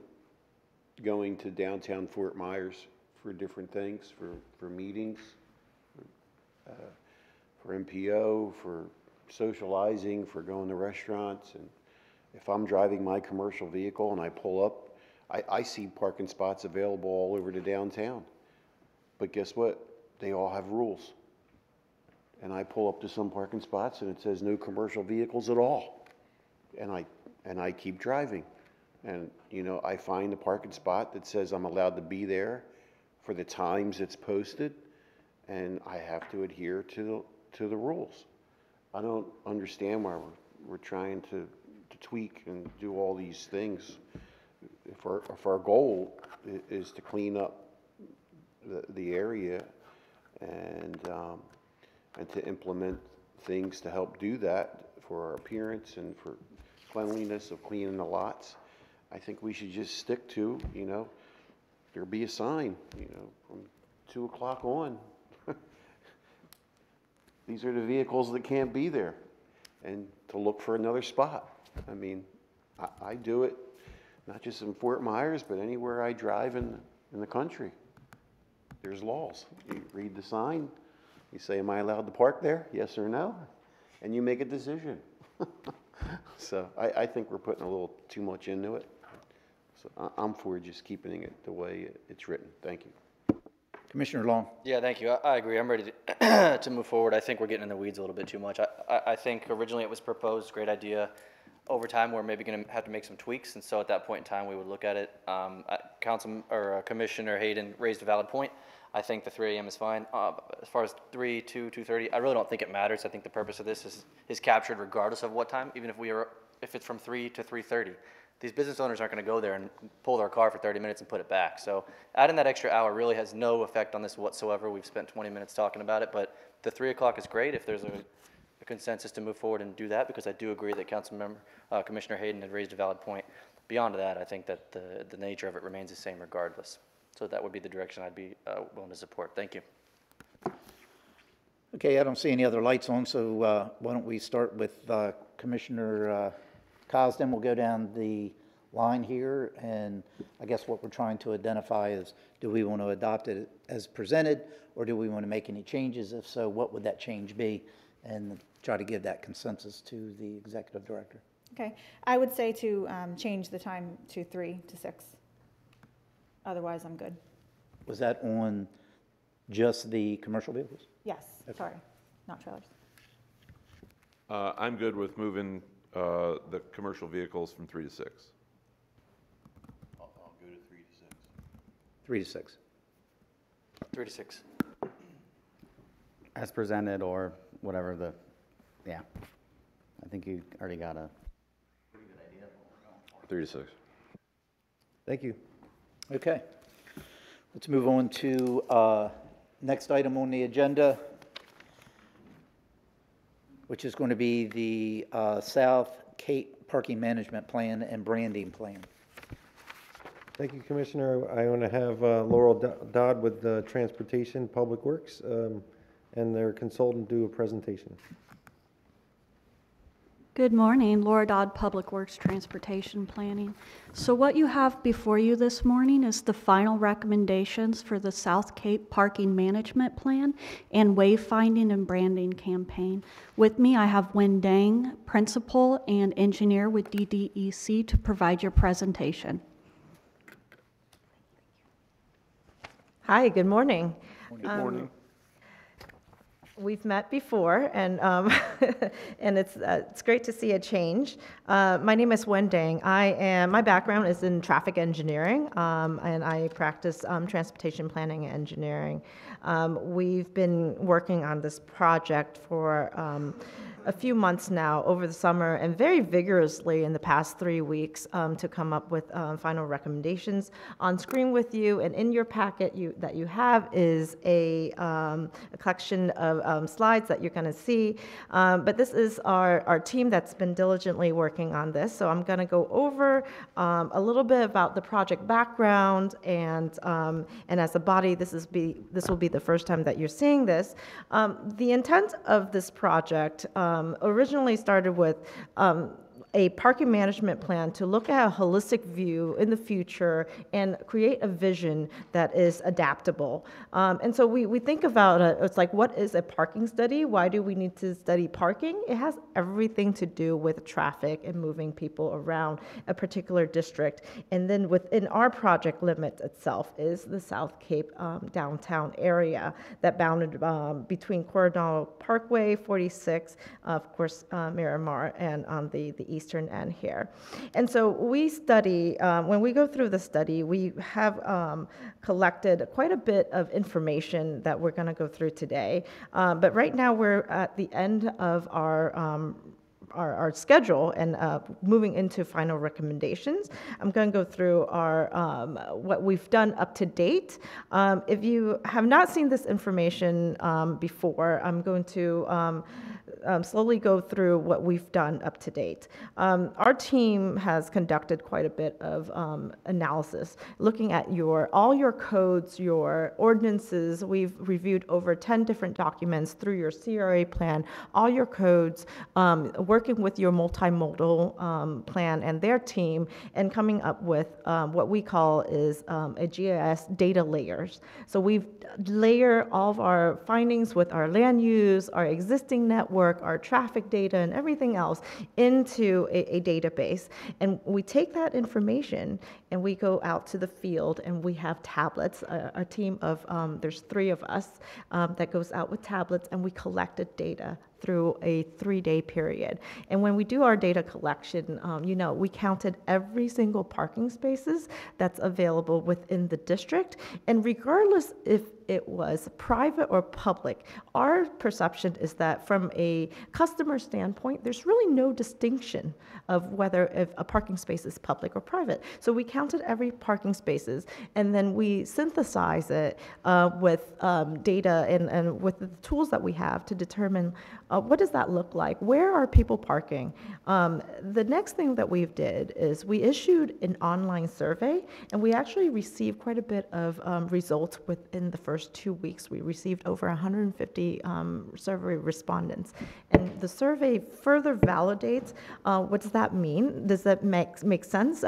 going to downtown Fort Myers for different things, for meetings, for MPO, for socializing, for going to restaurants. And if I'm driving my commercial vehicle and I pull up, I see parking spots available all over the downtown. But guess what? They all have rules. And I pull up to some parking spots and it says no commercial vehicles at all. And I keep driving. And, you know, I find a parking spot that says I'm allowed to be there for the times it's posted, and I have to adhere to the rules. I don't understand why we're trying to tweak and do all these things. If our goal is to clean up the area and to implement things to help do that for our appearance and for cleanliness of cleaning the lots, I think we should just stick to, you know, there'll be a sign, you know, from 2 o'clock on. These are the vehicles that can't be there, and to look for another spot. I mean, I do it not just in Fort Myers, but anywhere I drive in the country. There's laws. You read the sign, you say, am I allowed to park there? Yes or no? And you make a decision. So I think we're putting a little too much into it. So I'm for just keeping it the way it's written. Thank you. Commissioner Long? Yeah, thank you. I agree. I'm ready to, to move forward. I think we're getting in the weeds a little bit too much. I think originally it was proposed, great idea. Over time, we're maybe going to have to make some tweaks, and so at that point in time, we would look at it. Commissioner Hayden raised a valid point. I think the 3 a.m. is fine. As far as 3, 2, 2:30, I really don't think it matters. I think the purpose of this is captured regardless of what time, even if it's from 3 to 3:30. These business owners aren't going to go there and pull their car for 30 minutes and put it back. So adding that extra hour really has no effect on this whatsoever. We've spent 20 minutes talking about it, but the 3 o'clock is great if there's a consensus to move forward and do that, because I do agree that Commissioner Hayden had raised a valid point. Beyond that, I think that the nature of it remains the same regardless. So that would be the direction I'd be willing to support. Thank you. Okay, I don't see any other lights on, so why don't we start with Commissioner Cosden. We'll go down the line here, and I guess what we're trying to identify is, do we want to adopt it as presented, or do we want to make any changes? If so, what would that change be? And try to give that consensus to the executive director. Okay, I would say to change the time to 3 to 6. Otherwise, I'm good. Was that on just the commercial vehicles? Yes, Okay. sorry, not trailers. I'm good with moving the commercial vehicles from 3 to 6. I'll go to 3 to 6. 3 to 6. 3 to 6. As presented, or whatever yeah. I think you already got a. 3 to 6. Thank you. Okay. Let's move on to next item on the agenda, which is going to be the South Cape Parking Management Plan and Branding Plan. Thank you, Commissioner. I want to have Laurel Dodd with Transportation Public Works and their consultant do a presentation. Good morning, Laura Dodd, Public Works Transportation Planning. So what you have before you this morning is the final recommendations for the South Cape Parking Management Plan and Wayfinding and Branding Campaign. With me, I have Wen Dang, Principal and Engineer with DDEC, to provide your presentation. Hi, good morning. Good morning. We've met before, and and it's great to see a change. My name is Wen Dang. My background is in traffic engineering, and I practice transportation planning and engineering. We've been working on this project for a few months now over the summer, and very vigorously in the past 3 weeks to come up with final recommendations. On screen with you and in your packet that you have is a collection of slides that you're going to see. But this is our team that's been diligently working on this. So I'm going to go over a little bit about the project background, and as a body, this will be the first time that you're seeing this. The intent of this project originally started with a parking management plan to look at a holistic view in the future and create a vision that is adaptable. And so we think about it's like, what is a parking study? Why do we need to study parking? It has everything to do with traffic and moving people around a particular district. And then within our project limit itself is the South Cape downtown area that bounded between Coronado Parkway, 46, of course, Miramar, and on the eastern end here. And so we study, when we go through the study, we have collected quite a bit of information that we're going to go through today. But right now we're at the end of our schedule and moving into final recommendations. I'm going to go through what we've done up to date. If you have not seen this information before, I'm going to slowly go through what we've done up to date. Our team has conducted quite a bit of analysis, looking at all your codes, your ordinances. We've reviewed over 10 different documents through your CRA plan, all your codes, working with your multimodal plan and their team, and coming up with what we call is a GIS data layers. So we've layered all of our findings with our land use, our existing network, park, our traffic data, and everything else into a database. And we take that information and we go out to the field and we have tablets. A team of, there's 3 of us that goes out with tablets, and we collected data through a 3-day period. And when we do our data collection, we counted every single parking spaces that's available within the district. And regardless if it was private or public, our perception is that from a customer standpoint, there's really no distinction of whether if a parking space is public or private. So we counted every parking spaces, and then we synthesize it with data and with the tools that we have to determine what does that look like? Where are people parking? The next thing that we did is we issued an online survey, and we actually received quite a bit of results within the first 2 weeks. We received over 150 survey respondents. And the survey further validates what does that mean? Does that make sense?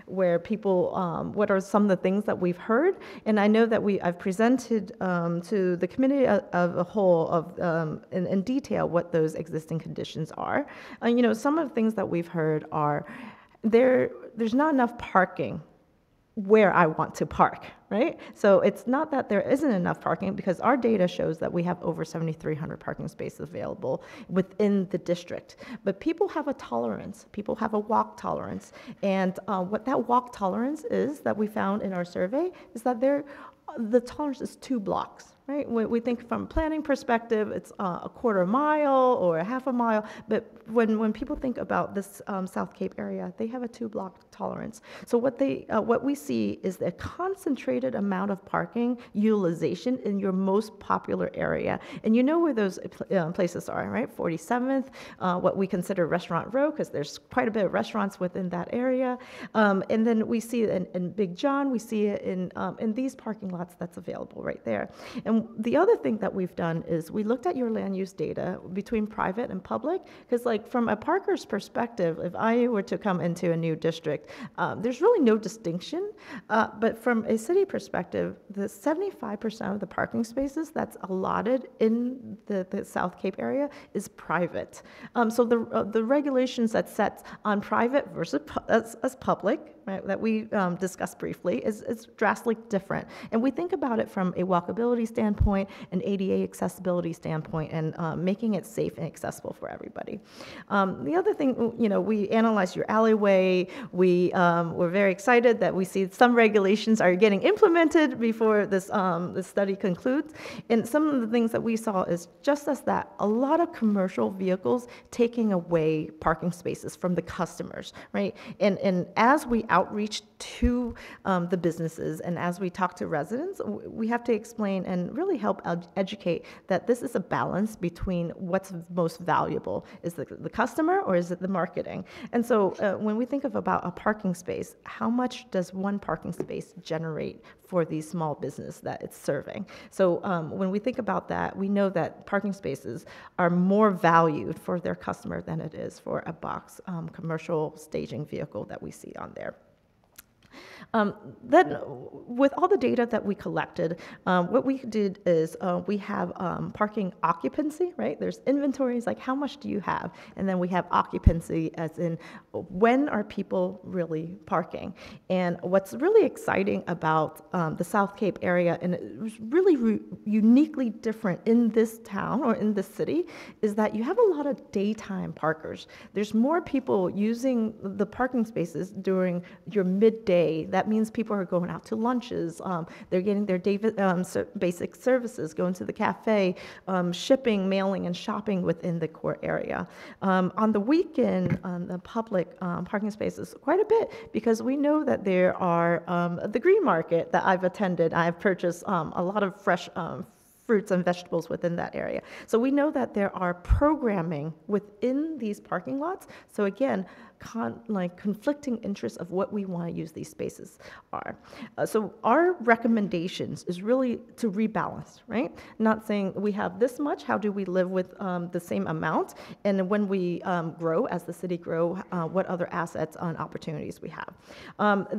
Where people, what are some of the things that we've heard? And I know that I've presented to the committee of a whole of in detail what those existing conditions are. Some of the things that we've heard are there's not enough parking where I want to park, right? So it's not that there isn't enough parking, because our data shows that we have over 7,300 parking spaces available within the district. But people have a tolerance. People have a walk tolerance. And what that walk tolerance is that we found in our survey is that the tolerance is 2 blocks. Right? We think from a planning perspective, it's a quarter mile or a half a mile, but when people think about this South Cape area, they have a 2-block tolerance. So what we see is a concentrated amount of parking utilization in your most popular area. And you know where those places are, right? 47th, what we consider Restaurant Row, because there's quite a bit of restaurants within that area. And then we see it in Big John, we see it in these parking lots that's available right there. And the other thing that we've done is we looked at your land use data between private and public, because from a parker's perspective, if I were to come into a new district, there's really no distinction. But from a city perspective, the 75% of the parking spaces that's allotted in the South Cape area is private. So the regulations that set on private versus as public, right, that we discussed briefly, is drastically different. And we think about it from a walkability standpoint, an ADA accessibility standpoint, and making it safe and accessible for everybody. The other thing, we analyzed your alleyway. We're very excited that we see some regulations are getting implemented before this study concludes. And some of the things that we saw is just as that, a lot of commercial vehicles taking away parking spaces from the customers, right? And as we outreach to the businesses and as we talk to residents, we have to explain and really help educate that this is a balance between what's most valuable. Is it the customer or is it the marketing? And so when we think about a parking space, how much does one parking space generate for these small business that it's serving? So when we think about that, we know that parking spaces are more valued for their customer than it is for a box commercial staging vehicle that we see on there. Then, with all the data that we collected, what we did is we have parking occupancy, right? There's inventories, like how much do you have? And then we have occupancy as in when are people really parking? And what's really exciting about the South Cape area, and it was really uniquely different in this town or in this city, is that you have a lot of daytime parkers. There's more people using the parking spaces during your midday. That means people are going out to lunches, they're getting their basic services, going to the cafe, shipping, mailing, and shopping within the core area. On the weekend, the public parking spaces, quite a bit, because we know that there are the green market that I've attended. I've purchased a lot of fresh fruits and vegetables within that area. So we know that there are programming within these parking lots. So again, conflicting interests of what we want to use these spaces are. So our recommendations is really to rebalance, right? Not saying we have this much, how do we live with the same amount? And when we grow, as the city grow, what other assets and opportunities we have.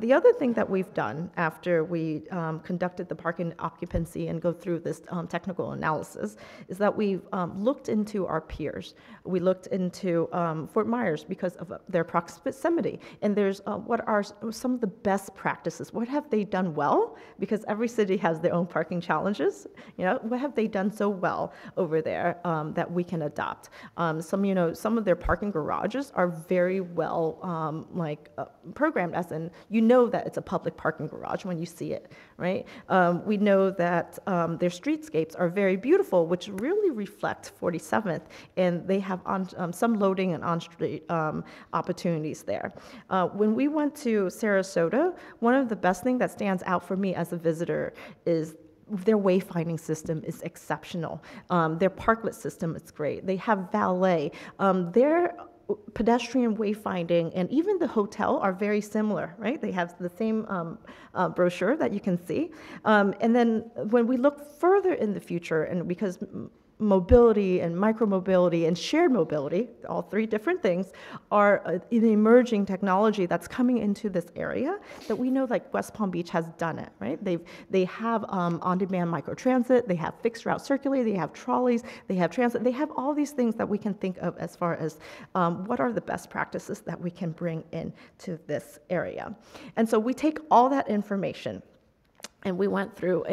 The other thing that we've done after we conducted the parking occupancy and go through this technical analysis, is that we've looked into our peers. We looked into Fort Myers because of their proximity, and there's what are some of the best practices. What have they done well? Because every city has their own parking challenges. What have they done so well over there that we can adopt? Some of their parking garages are very well programmed, as in that it's a public parking garage when you see it, right? We know that their streetscapes are very beautiful, which really reflect 47th, and they have some loading and on-street opportunities there. When we went to Sarasota, one of the best things that stands out for me as a visitor is their wayfinding system is exceptional. Their parklet system is great. They have valet. Their pedestrian wayfinding and even the hotel are very similar, right? They have the same brochure that you can see. And then when we look further in the future, and because mobility and micromobility and shared mobility, all three different things, are an emerging technology that's coming into this area that we know like West Palm Beach has done it, right? They have on-demand microtransit, they have fixed route circulator, they have trolleys, they have transit, they have all these things that we can think of as far as what are the best practices that we can bring into this area. And so we take all that information, and we went through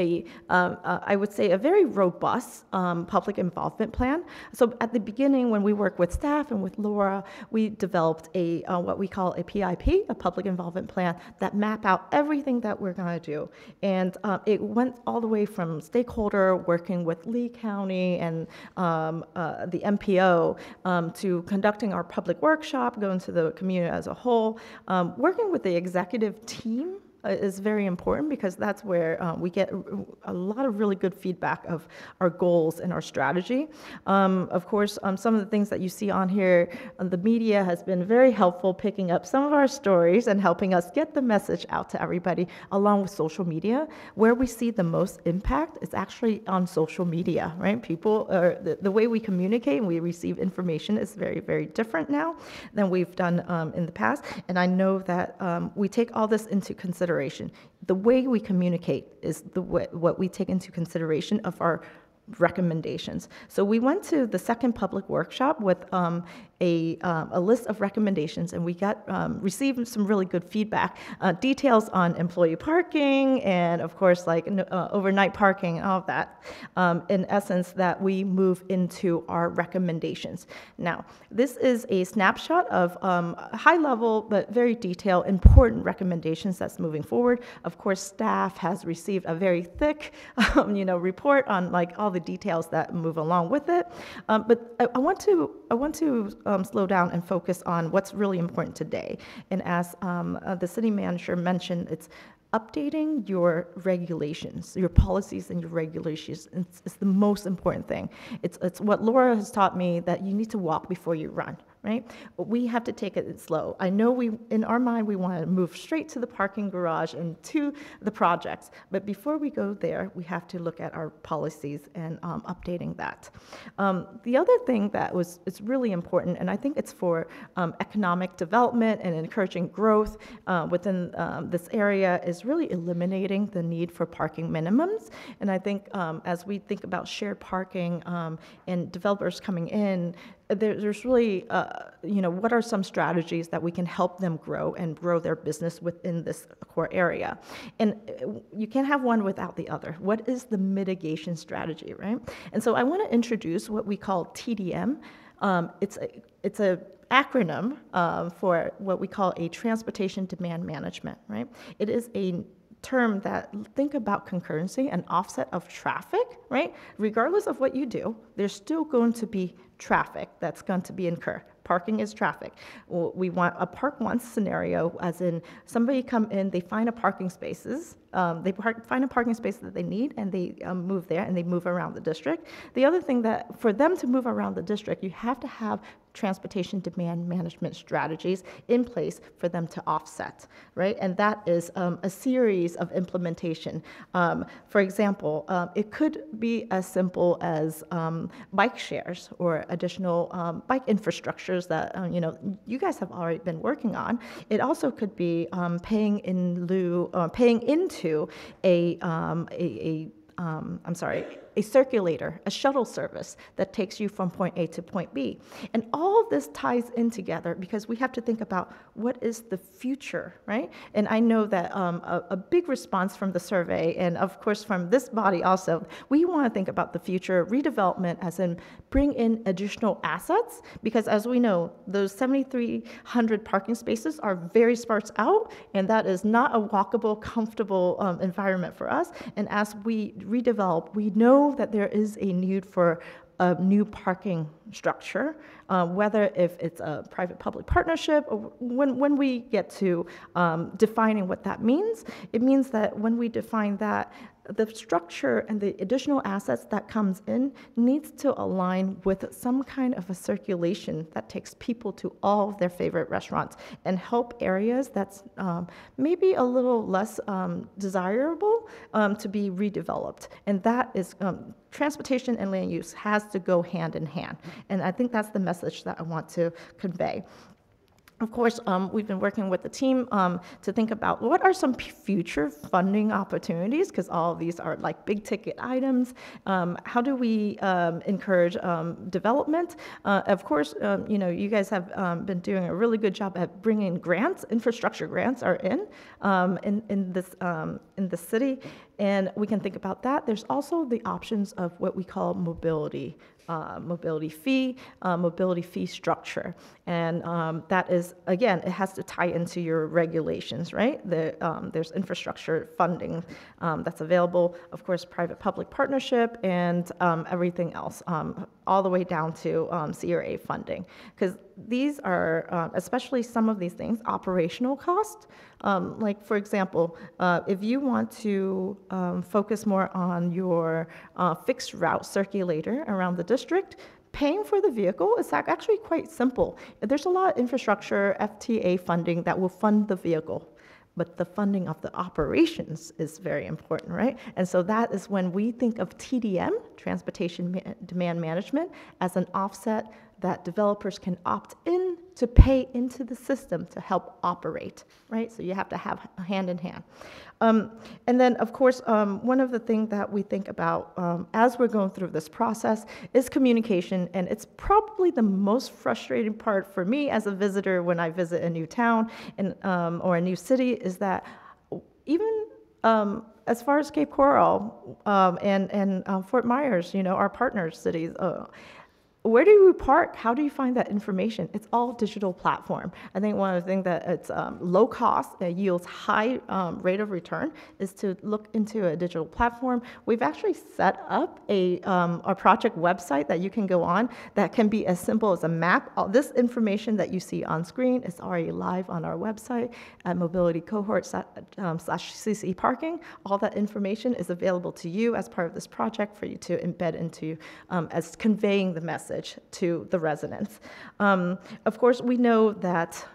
I would say, a very robust public involvement plan. So at the beginning, when we worked with staff and with Laura, we developed what we call a PIP, a public involvement plan, that map out everything that we're going to do. And it went all the way from stakeholder working with Lee County and the MPO to conducting our public workshop, going to the community as a whole, working with the executive team is very important, because that's where we get a lot of really good feedback of our goals and our strategy. Of course, some of the things that you see on here, the media has been very helpful picking up some of our stories and helping us get the message out to everybody, along with social media. Where we see the most impact is actually on social media, right? People, the way we communicate and we receive information is very, very different now than we've done in the past. And I know that we take all this into consideration. The way we communicate is what we take into consideration of our recommendations. So we went to the second public workshop with a list of recommendations, and we received some really good feedback, details on employee parking, and of course, like overnight parking and all of that. In essence, that we move into our recommendations. Now, this is a snapshot of high level but very detailed, important recommendations that's moving forward. Of course, staff has received a very thick, report on like all the details that move along with it. But I want to slow down and focus on what's really important today. And as the city manager mentioned, it's updating your regulations, your policies and your regulations. It's the most important thing. It's what Laura has taught me, that you need to walk before you run, right? But we have to take it slow. I know in our mind, we want to move straight to the parking garage and to the projects, but before we go there, we have to look at our policies and updating that. The other thing that is really important, and I think it's for economic development and encouraging growth within this area, is really eliminating the need for parking minimums. And I think as we think about shared parking and developers coming in, there's really, what are some strategies that we can help them grow and grow their business within this core area? And you can't have one without the other. What is the mitigation strategy, right? And so I want to introduce what we call TDM. It's a acronym for what we call a transportation demand management, right? It is a term that think about concurrency and offset of traffic, right? Regardless of what you do, there's still going to be traffic that's going to be incurred. Parking is traffic. We want a park once scenario, as in somebody come in, they find a parking spaces, find a parking space that they need, and they move there, and they move around the district. The other thing that for them to move around the district, you have to have transportation demand management strategies in place for them to offset, right? And that is a series of implementation. For example, it could be as simple as bike shares or additional bike infrastructures that you guys have already been working on. It also could be paying into a circulator, a shuttle service that takes you from point A to point B. And all of this ties in together because we have to think about what is the future, right? And I know that a big response from the survey, and of course from this body also, we want to think about the future redevelopment as in bring in additional assets, because as we know, those 7,300 parking spaces are very sparse out, and that is not a walkable, comfortable environment for us. And as we redevelop, we know that there is a need for a new parking structure, whether if it's a private-public partnership, or when we get to defining what that means, it means that when we define that, the structure and the additional assets that comes in needs to align with some kind of a circulation that takes people to all of their favorite restaurants and help areas that's maybe a little less desirable to be redeveloped. And that is transportation and land use has to go hand in hand. And I think that's the message that I want to convey. Of course, we've been working with the team to think about what are some future funding opportunities, because all of these are like big ticket items. How do we encourage development? Of course, you know, you guys have been doing a really good job at bringing grants. Infrastructure grants are in the city, and we can think about that. There's also the options of what we call mobility fee structure. And that is, again, it has to tie into your regulations, right? There's infrastructure funding that's available, of course, private-public partnership, and everything else, all the way down to CRA funding. Because these are, especially some of these things, operational cost. Like, for example, if you want to focus more on your fixed route circulator around the district, paying for the vehicle is actually quite simple. There's a lot of infrastructure, FTA funding that will fund the vehicle, but the funding of the operations is very important, right? And so that is when we think of TDM, Transportation Demand Management, as an offset that developers can opt in to pay into the system to help operate, right? So you have to have a hand in hand. And then, of course, one of the things that we think about as we're going through this process is communication, and it's probably the most frustrating part for me as a visitor when I visit a new town and, or a new city, is that even as far as Cape Coral and Fort Myers, you know, our partner cities, where do you park? How do you find that information? It's all digital platform. I think one of the things that it's low cost, it yields high rate of return, is to look into a digital platform. We've actually set up a project website that you can go on that can be as simple as a map. All this information that you see on screen is already live on our website at mobilitycohort/CC Parking. All that information is available to you as part of this project for you to embed into as conveying the message to the residents. Of course, we know that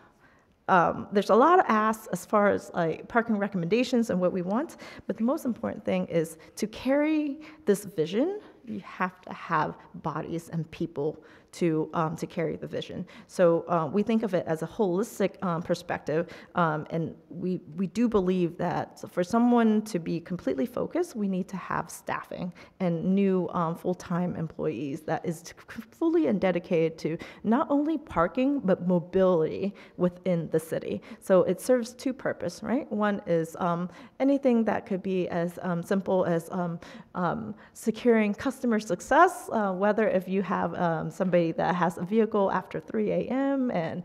there's a lot of asks as far as like parking recommendations and what we want, but the most important thing is to carry this vision. You have to have bodies and people to carry the vision. So we think of it as a holistic perspective, and we do believe that for someone to be completely focused, we need to have staffing and new full-time employees that is fully and dedicated to not only parking, but mobility within the city. So it serves two purposes, right? One is anything that could be as simple as securing customer success, whether if you have somebody that has a vehicle after 3 a.m. and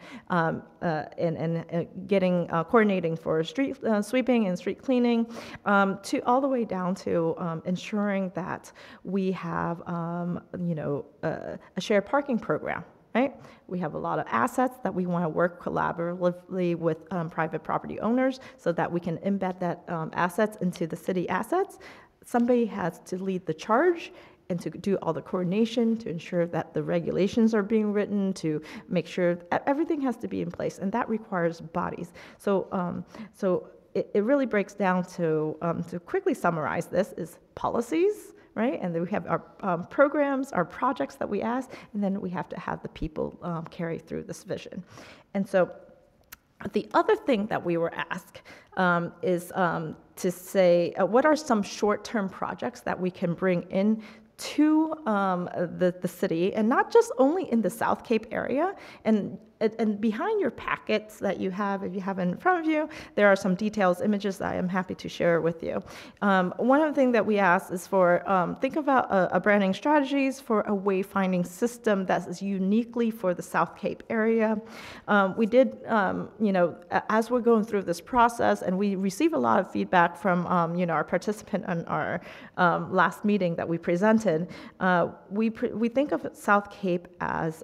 getting coordinating for street sweeping and street cleaning, to all the way down to ensuring that we have a shared parking program. Right? We have a lot of assets that we want to work collaboratively with private property owners so that we can embed that assets into the city assets. Somebody has to lead the charge and to do all the coordination to ensure that the regulations are being written, to make sure everything has to be in place, and that requires bodies. So, it really breaks down to quickly summarize this, is policies, right? And then we have our programs, our projects that we ask, and then we have to have the people carry through this vision. And so the other thing that we were asked is to say, what are some short-term projects that we can bring in to the city, and not just only in the South Cape area. And behind your packets that you have, if you have it in front of you, there are some details, images that I am happy to share with you. One of the things that we asked is for, think about a branding strategies for a wayfinding system that is uniquely for the South Cape area. We did, as we're going through this process, and we receive a lot of feedback from, our participant on our last meeting that we presented, we think of South Cape as,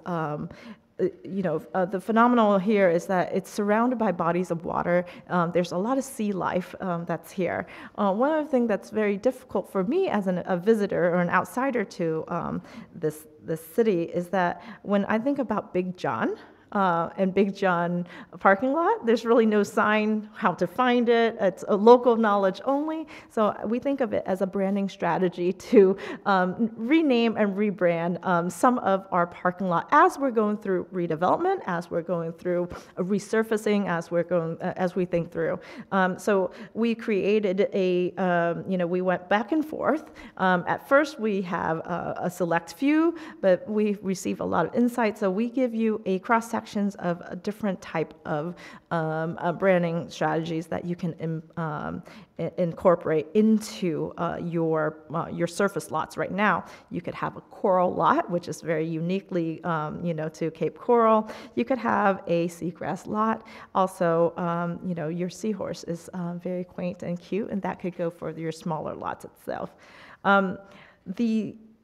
the phenomenal here is that it's surrounded by bodies of water. There's a lot of sea life that's here. One of the things that's very difficult for me as a visitor or an outsider to this city is that when I think about Big John, and Big John parking lot, there's really no sign how to find it. It's a local knowledge only. So we think of it as a branding strategy to rename and rebrand some of our parking lot as we're going through redevelopment, as we're going through resurfacing, as we think through. So we created we went back and forth. At first, we have a select few, but we receive a lot of insight. So we give you a cross-section of a different type of branding strategies that you can incorporate into your surface lots. Right now, you could have a coral lot, which is very uniquely, to Cape Coral. You could have a seagrass lot. Also, your seahorse is very quaint and cute, and that could go for your smaller lots itself.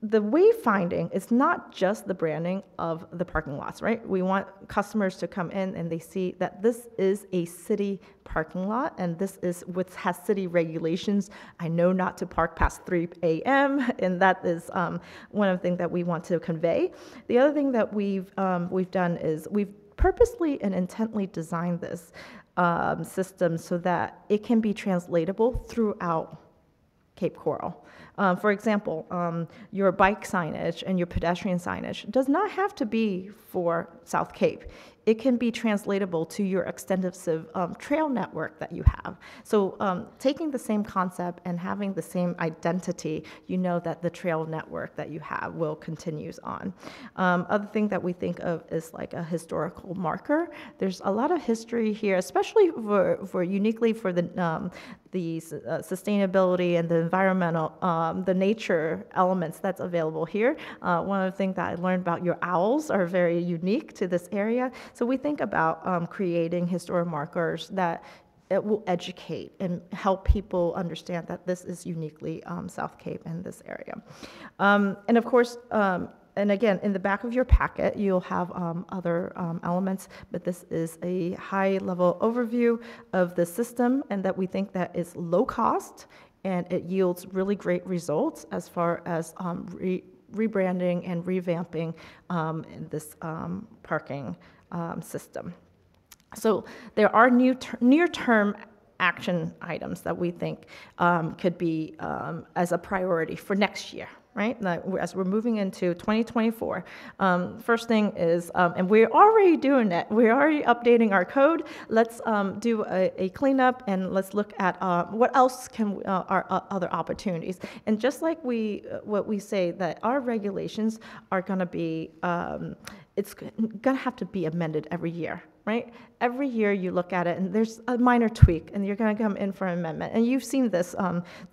The wayfinding is not just the branding of the parking lots, right? We want customers to come in and they see that this is a city parking lot, and this is what has city regulations. I know not to park past 3 a.m., and that is one of the things that we want to convey. The other thing that we've done is we've purposely and intently designed this system so that it can be translatable throughout Cape Coral. For example, your bike signage and your pedestrian signage does not have to be for South Cape. It can be translatable to your extensive trail network that you have. So taking the same concept and having the same identity, you know that the trail network that you have will continue on. Other thing that we think of is like a historical marker. There's a lot of history here, especially for uniquely for the sustainability and the environmental, the nature elements that's available here. One of the things that I learned about your owls are very unique to this area. So we think about creating historic markers that it will educate and help people understand that this is uniquely South Cape in this area. And of course, and again, in the back of your packet, you'll have other elements, but this is a high-level overview of the system, and that we think that is low cost, and it yields really great results as far as rebranding and revamping this parking system. So there are near-term action items that we think could be as a priority for next year. Right? As we're moving into 2024, first thing is, and we're already doing it, we're already updating our code. Let's do a cleanup, and let's look at what else are other opportunities. And just like what we say, that our regulations are going to be, it's going to have to be amended every year. Right? Every year you look at it and there's a minor tweak and you're going to come in for an amendment. And you've seen this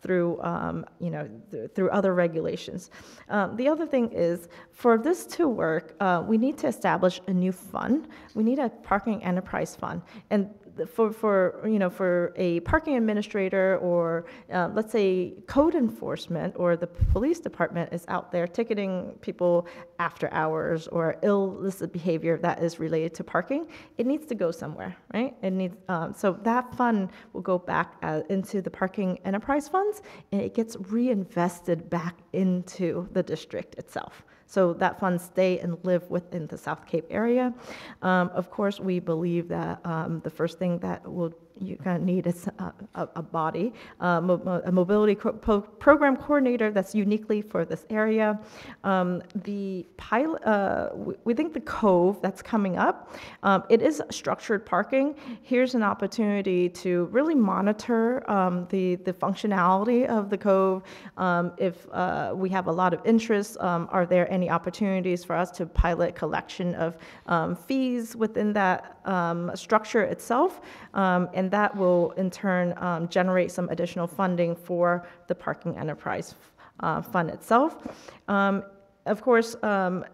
through other regulations. The other thing is, for this to work, we need to establish a new fund. We need a parking enterprise fund. And for a parking administrator, or let's say code enforcement, or the police department is out there ticketing people after hours or illicit behavior that is related to parking, it needs to go somewhere, right? It needs so that fund will go back into the parking enterprise funds, and it gets reinvested back into the district itself. So that funds stay and live within the South Cape area. Of course, we believe that the first thing that will you're going to need is a body, a mobility program coordinator that's uniquely for this area. The pilot, we think the Cove that's coming up, it is structured parking. Here's an opportunity to really monitor the functionality of the Cove. If we have a lot of interest, are there any opportunities for us to pilot collection of fees within that structure itself? And that will in turn generate some additional funding for the parking enterprise fund itself. Of course,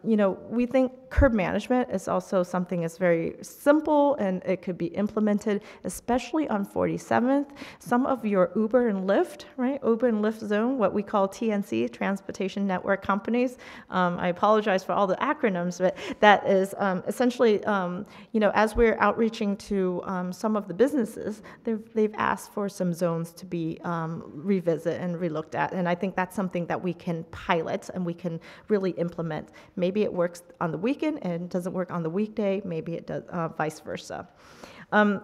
we think curb management is also something that's very simple and it could be implemented, especially on 47th. Some of your Uber and Lyft, right? Uber and Lyft zone, what we call TNC, Transportation Network Companies. I apologize for all the acronyms, but that is essentially, as we're outreaching to some of the businesses, they've asked for some zones to be revisited and relooked at. And I think that's something that we can pilot and we can really implement. Maybe it works on the weekend and doesn't work on the weekday. Maybe it does vice versa.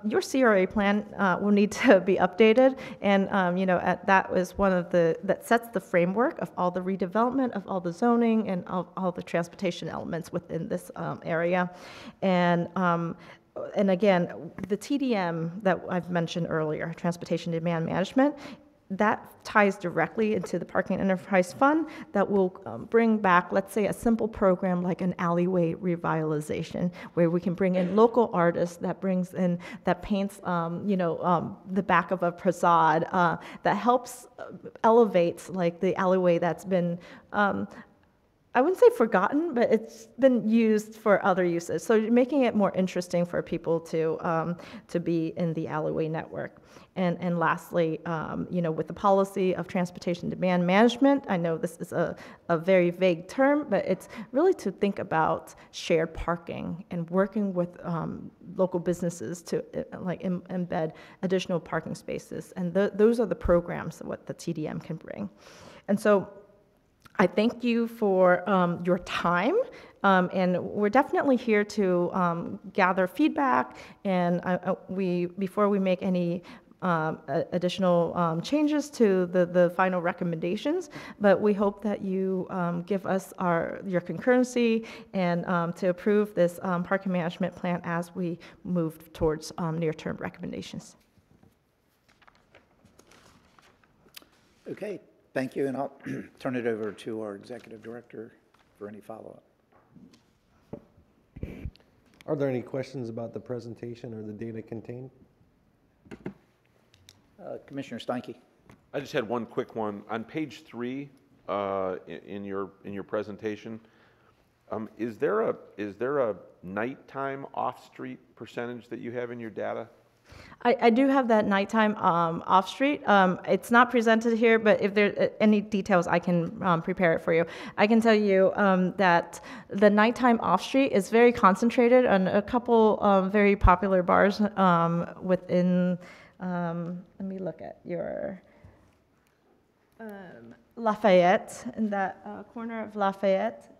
Your CRA plan will need to be updated, and that was one of that sets the framework of all the redevelopment, of all the zoning, and all the transportation elements within this area. And again, the TDM that I've mentioned earlier, Transportation Demand Management, that ties directly into the Parking Enterprise Fund that will bring back, let's say, a simple program like an alleyway revitalization, where we can bring in local artists that paints, the back of a facade that helps elevate, like, the alleyway that's been, I wouldn't say forgotten, but it's been used for other uses. So making it more interesting for people to be in the alleyway network. And lastly, with the policy of transportation demand management, I know this is a very vague term, but it's really to think about shared parking and working with local businesses to embed additional parking spaces. And those are the programs that what the TDM can bring. And so I thank you for your time. And we're definitely here to gather feedback. And before we make any additional changes to the final recommendations, but we hope that you give us your concurrency and to approve this parking management plan as we move towards near-term recommendations. Okay, thank you, and I'll turn it over to our executive director for any follow-up. Are there any questions about the presentation or the data contained? Commissioner Steinke. I just had one quick one. On page 3 in your presentation, is there a nighttime off-street percentage that you have in your data? I do have that nighttime off-street. It's not presented here, but if there are any details, I can prepare it for you. I can tell you that the nighttime off-street is very concentrated on a couple very popular bars within, let me look at your Lafayette, in that corner of Lafayette,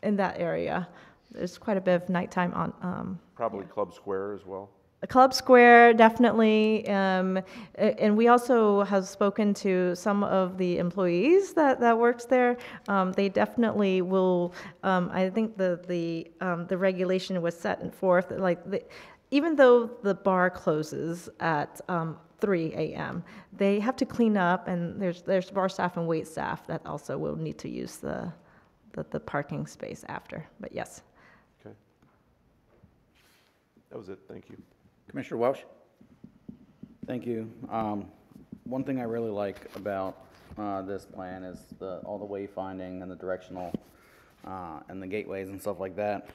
in that area. There's quite a bit of nighttime on. Probably Club Square as well. Club Square, definitely, and we also have spoken to some of the employees that works there. They definitely will. I think the regulation was set forth even though the bar closes at 3 a.m., they have to clean up, and there's bar staff and wait staff that also will need to use the parking space after. But yes. Okay. That was it. Thank you. Commissioner Welsh. Thank you. One thing I really like about this plan is all the wayfinding and the directional and the gateways and stuff like that.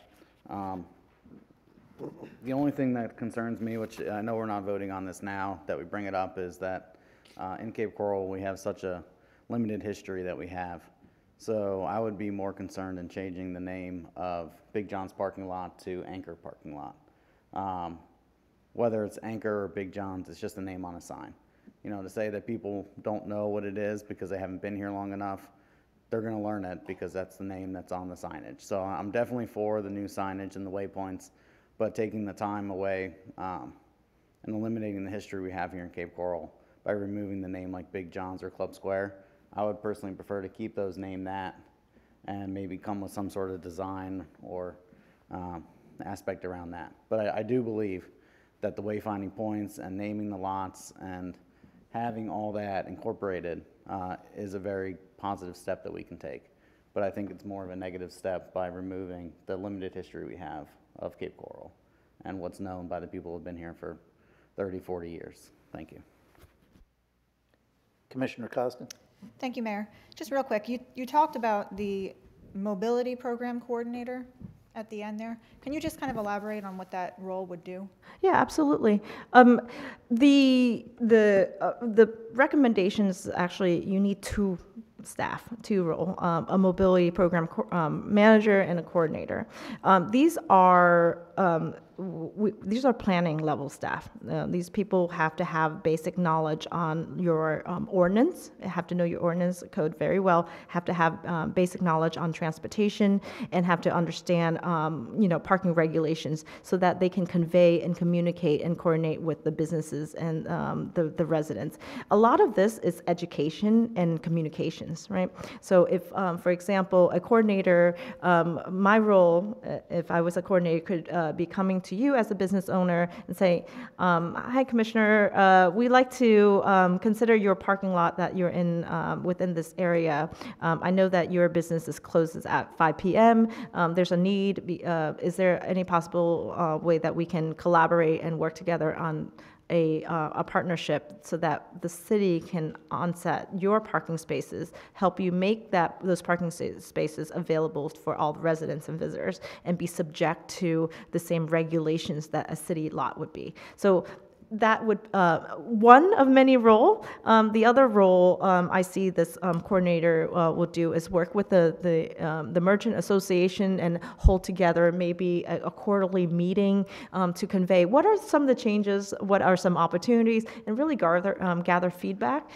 The only thing that concerns me, which I know we're not voting on this now, that we bring it up, is that in Cape Coral we have such a limited history that we have. So I would be more concerned in changing the name of Big John's parking lot to Anchor parking lot. Whether it's Anchor or Big John's, it's just a name on a sign. To say that people don't know what it is because they haven't been here long enough, they're going to learn it because that's the name that's on the signage. So I'm definitely for the new signage and the waypoints, but taking the time away and eliminating the history we have here in Cape Coral by removing the name like Big John's or Club Square. I would personally prefer to keep those named that and maybe come with some sort of design or aspect around that. But I do believe that the wayfinding points and naming the lots and having all that incorporated is a very positive step that we can take. But I think it's more of a negative step by removing the limited history we have of Cape Coral and what's known by the people who have been here for 30, 40 years. Thank you. Commissioner Costin? Thank you, Mayor. Just real quick, you talked about the mobility program coordinator at the end there. Can you just kind of elaborate on what that role would do? Yeah, absolutely. The recommendations, actually, you need two role, a mobility program manager and a coordinator. These are planning level staff. These people have to have basic knowledge on your ordinance, have to know your ordinance code very well, have to have basic knowledge on transportation, and have to understand parking regulations so that they can convey and communicate and coordinate with the businesses and the residents. A lot of this is education and communications, right? So if, for example, a coordinator, my role, if I was a coordinator, could be coming to you as a business owner and say, hi, Commissioner, we'd like to consider your parking lot that you're in within this area. I know that your business is closes at 5 p.m. There's a need. Is there any possible way that we can collaborate and work together on a partnership so that the city can onset your parking spaces, help you make those parking spaces available for all the residents and visitors, and be subject to the same regulations that a city lot would be. So that would, one of many role. The other role I see this coordinator will do is work with the merchant association and hold together maybe a quarterly meeting to convey what are some of the changes, what are some opportunities, and really gather feedback,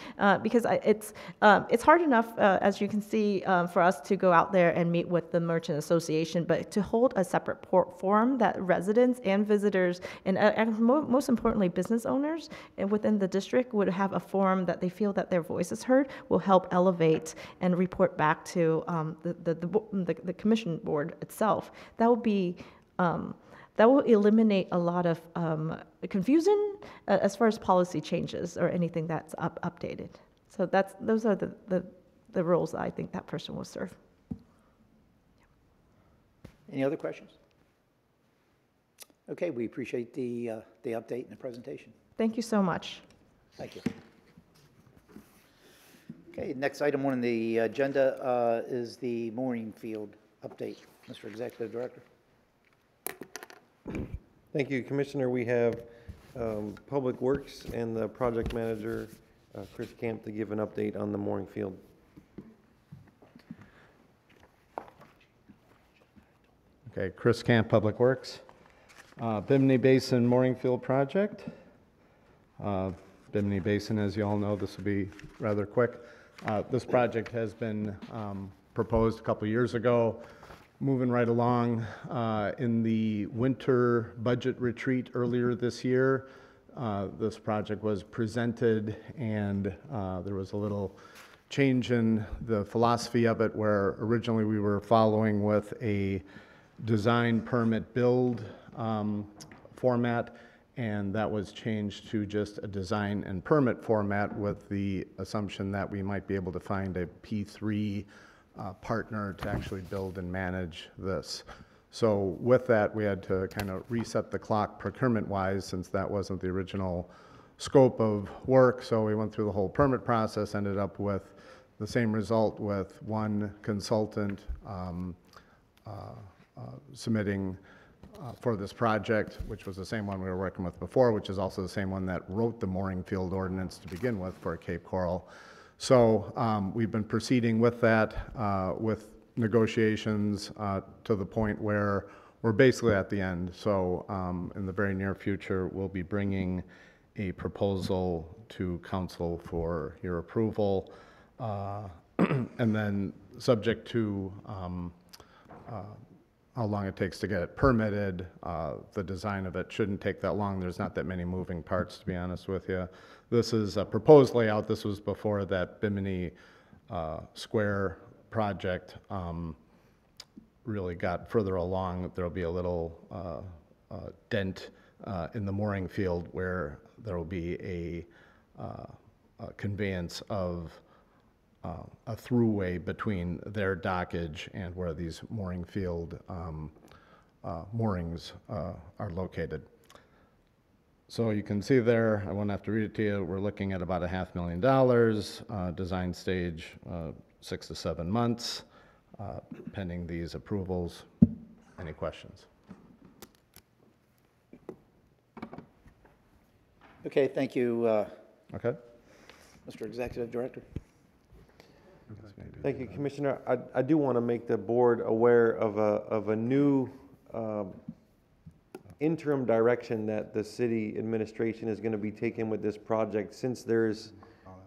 because it's hard enough, as you can see, for us to go out there and meet with the merchant association, but to hold a separate forum that residents and visitors and most importantly business owners within the district would have a forum that they feel that their voice is heard, will help elevate and report back to the commission board itself. That will be that will eliminate a lot of confusion as far as policy changes or anything that's updated. So those are the roles I think that person will serve. Any other questions? Okay, we appreciate the update and the presentation. Thank you so much. Thank you. Okay, next item on the agenda is the mooring field update. Mr. Executive Director. Thank you, Commissioner. We have Public Works and the project manager, Chris Camp, to give an update on the mooring field. Okay, Chris Camp, Public Works. Bimini Basin Mooring Field Project. Bimini Basin, as you all know, this will be rather quick. This project has been proposed a couple years ago, moving right along. In the winter budget retreat earlier this year, this project was presented, and there was a little change in the philosophy of it, where originally we were following with a design permit build format, and that was changed to just a design and permit format with the assumption that we might be able to find a P3 partner to actually build and manage this. So with that, we had to kind of reset the clock procurement-wise, since that wasn't the original scope of work. So we went through the whole permit process, ended up with the same result with one consultant submitting for this project, which was the same one we were working with before, which is also the same one that wrote the mooring field ordinance to begin with for Cape Coral. So we've been proceeding with that, with negotiations to the point where we're basically at the end. So in the very near future, we'll be bringing a proposal to council for your approval, and then subject to how long it takes to get it permitted. The design of it shouldn't take that long. There's not that many moving parts, to be honest with you. This is a proposed layout. This was before that Bimini Square project really got further along. There'll be a little dent in the mooring field where there will be a conveyance of a throughway between their dockage and where these mooring field moorings are located. So you can see there, I won't have to read it to you, we're looking at about $500,000, design stage 6 to 7 months, pending these approvals. Any questions? Okay, thank you, Okay. Mr. Executive Director. Thank you, Commissioner. I do want to make the board aware of a new interim direction that the city administration is going to be taking with this project, since they're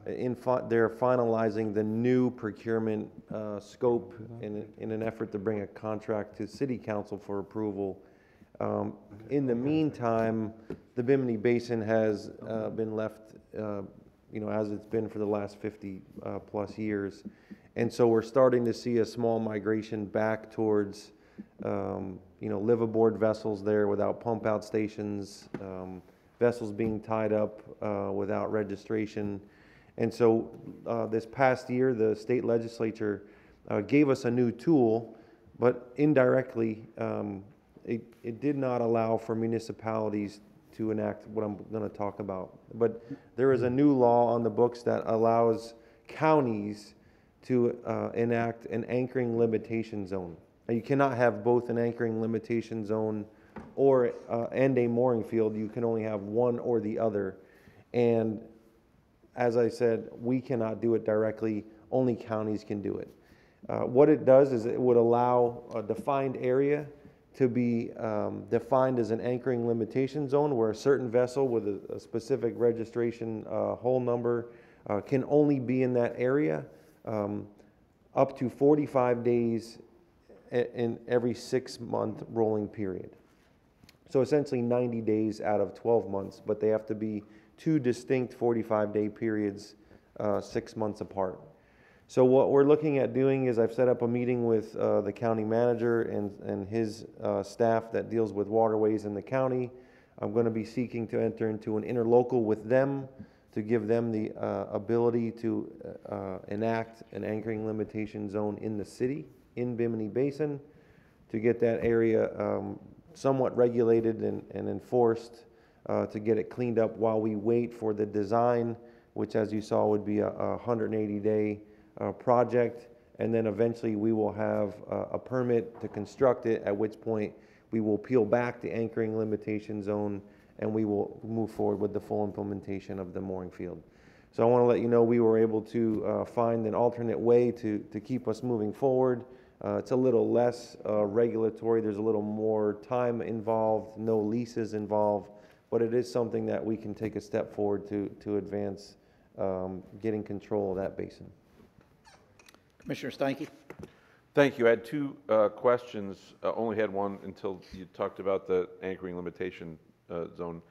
finalizing the new procurement scope in an effort to bring a contract to city council for approval. In the meantime, the Bimini Basin has been left, as it's been for the last 50 plus years. And so we're starting to see a small migration back towards, liveaboard vessels there without pump out stations, vessels being tied up without registration. And so this past year, the state legislature gave us a new tool, but indirectly, it did not allow for municipalities to enact what I'm going to talk about. But there is a new law on the books that allows counties to enact an anchoring limitation zone. Now, you cannot have both an anchoring limitation zone and a mooring field. You can only have one or the other. And as I said, we cannot do it directly. Only counties can do it. What it does is it would allow a defined area to be defined as an anchoring limitation zone, where a certain vessel with a specific registration hull number can only be in that area up to 45 days in every 6-month rolling period. So essentially 90 days out of 12 months, but they have to be 2 distinct 45-day periods 6 months apart. So what we're looking at doing is I've set up a meeting with the county manager and his staff that deals with waterways in the county. I'm going to be seeking to enter into an interlocal with them to give them the ability to enact an anchoring limitation zone in the city, in Bimini Basin, to get that area somewhat regulated and enforced, to get it cleaned up while we wait for the design, which, as you saw, would be a 180-day project, and then eventually we will have a permit to construct it, at which point we will peel back the anchoring limitation zone and we will move forward with the full implementation of the mooring field. So I want to let you know we were able to find an alternate way to keep us moving forward. It's a little less regulatory, there's a little more time involved, no leases involved, but it is something that we can take a step forward to advance getting control of that basin. Commissioner Steinke? Thank you. I had 2 questions. Only had one until you talked about the anchoring limitation zone.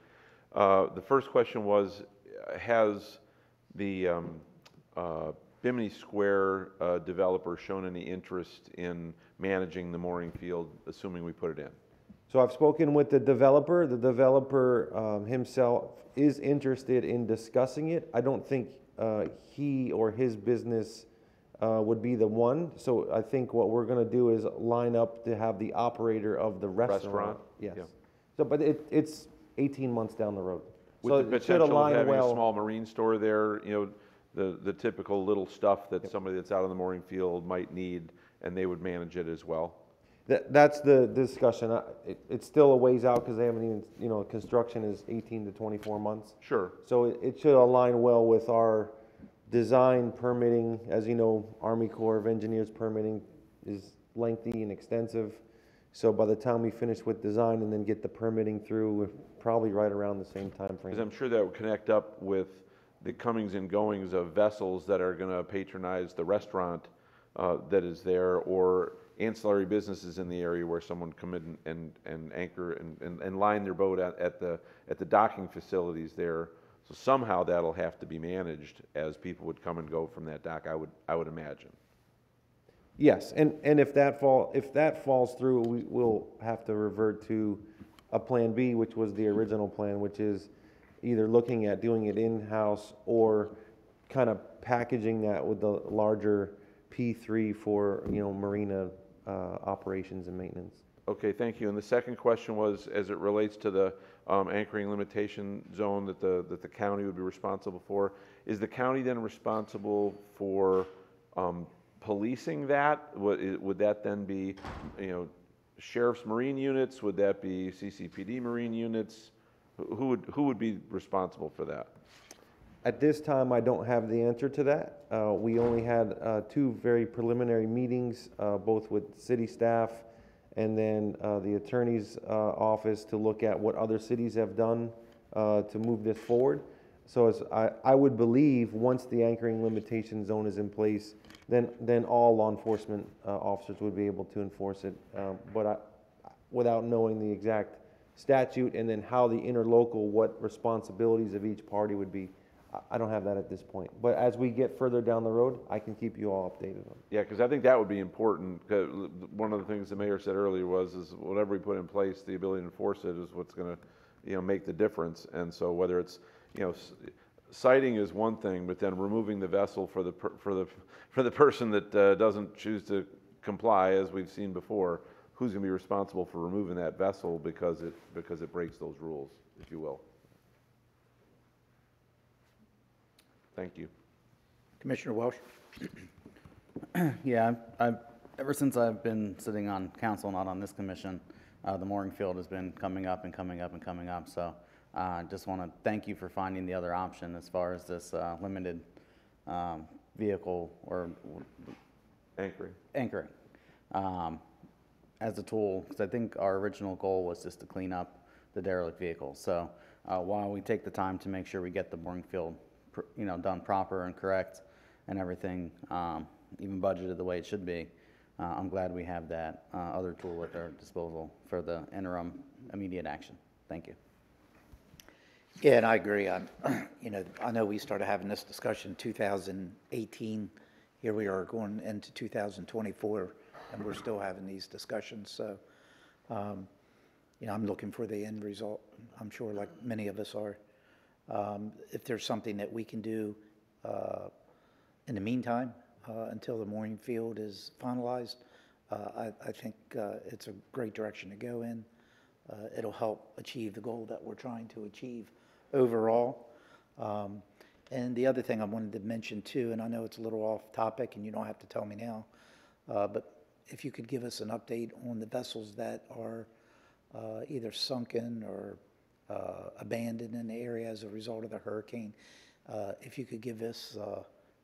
The first question was, has the Bimini Square developer shown any interest in managing the mooring field, assuming we put it in? So I've spoken with the developer. The developer himself is interested in discussing it. I don't think he or his business would be the one. So I think what we're going to do is line up to have the operator of the restaurant. Yes. Yeah. So, but it's 18 months down the road. With so the it should potential align of having well. a small marine store there, the typical little stuff that somebody that's out on the mooring field might need, and they would manage it as well. That's the discussion. It's still a ways out because they haven't even, construction is 18 to 24 months. Sure. So it should align well with our design permitting. As you know, Army Corps of Engineers permitting is lengthy and extensive. So by the time we finish with design and then get the permitting through, we're probably right around the same time frame. Because I'm sure that would connect up with the comings and goings of vessels that are going to patronize the restaurant that is there, or ancillary businesses in the area where someone come in and anchor and line their boat at the docking facilities there. So somehow that'll have to be managed as people would come and go from that dock, I would imagine. Yes, and if that falls through, we will have to revert to a Plan B, which was the original plan, which is either looking at doing it in-house or kind of packaging that with the larger P3 for, marina operations and maintenance. Okay, thank you. And the second question was, as it relates to the anchoring limitation zone that the county would be responsible for, is the county then responsible for policing that? Would that then be, sheriff's marine units? Would that be CCPD marine units? Who would be responsible for that? At this time, I don't have the answer to that. We only had 2 very preliminary meetings, both with city staff and then the attorney's office, to look at what other cities have done to move this forward. So as I would believe, once the anchoring limitation zone is in place, then all law enforcement officers would be able to enforce it. But without knowing the exact statute and then how the interlocal, what responsibilities of each party would be, I don't have that at this point. But as we get further down the road, I can keep you all updated on it. Yeah, because I think that would be important. One of the things the mayor said earlier is whatever we put in place, the ability to enforce it is what's going to, make the difference. And so whether it's, citing is one thing, but then removing the vessel for the person that doesn't choose to comply, as we've seen before, who's going to be responsible for removing that vessel because it breaks those rules, if you will. Thank you. Commissioner Welsh? Yeah, ever since I've been sitting on council, not on this commission, the mooring field has been coming up and coming up and coming up. So I just want to thank you for finding the other option as far as this limited vehicle or anchoring as a tool, because I think our original goal was just to clean up the derelict vehicles. So while we take the time to make sure we get the mooring field done proper and correct and everything, even budgeted the way it should be, I'm glad we have that other tool at our disposal for the interim immediate action. Thank you. Yeah, and I agree. I know we started having this discussion in 2018. Here we are going into 2024, and we're still having these discussions. So, I'm looking for the end result. I'm sure, like many of us are. If there's something that we can do in the meantime, until the mooring field is finalized, I think it's a great direction to go in. It'll help achieve the goal that we're trying to achieve overall. And the other thing I wanted to mention too, and I know it's a little off topic and you don't have to tell me now, but if you could give us an update on the vessels that are either sunken or abandoned in the area as a result of the hurricane. If you could give us,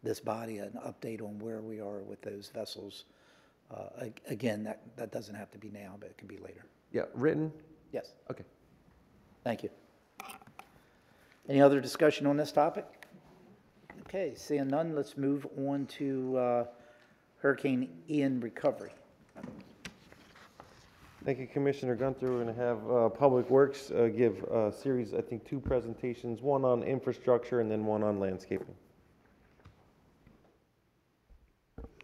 this body, an update on where we are with those vessels. Again, that doesn't have to be now, but it can be later. Yeah, written? Yes. Okay. Thank you. Any other discussion on this topic? Okay, seeing none, let's move on to Hurricane Ian recovery. Thank you, Commissioner Gunther. We're going to have Public Works give a series, I think, 2 presentations, one on infrastructure and then one on landscaping.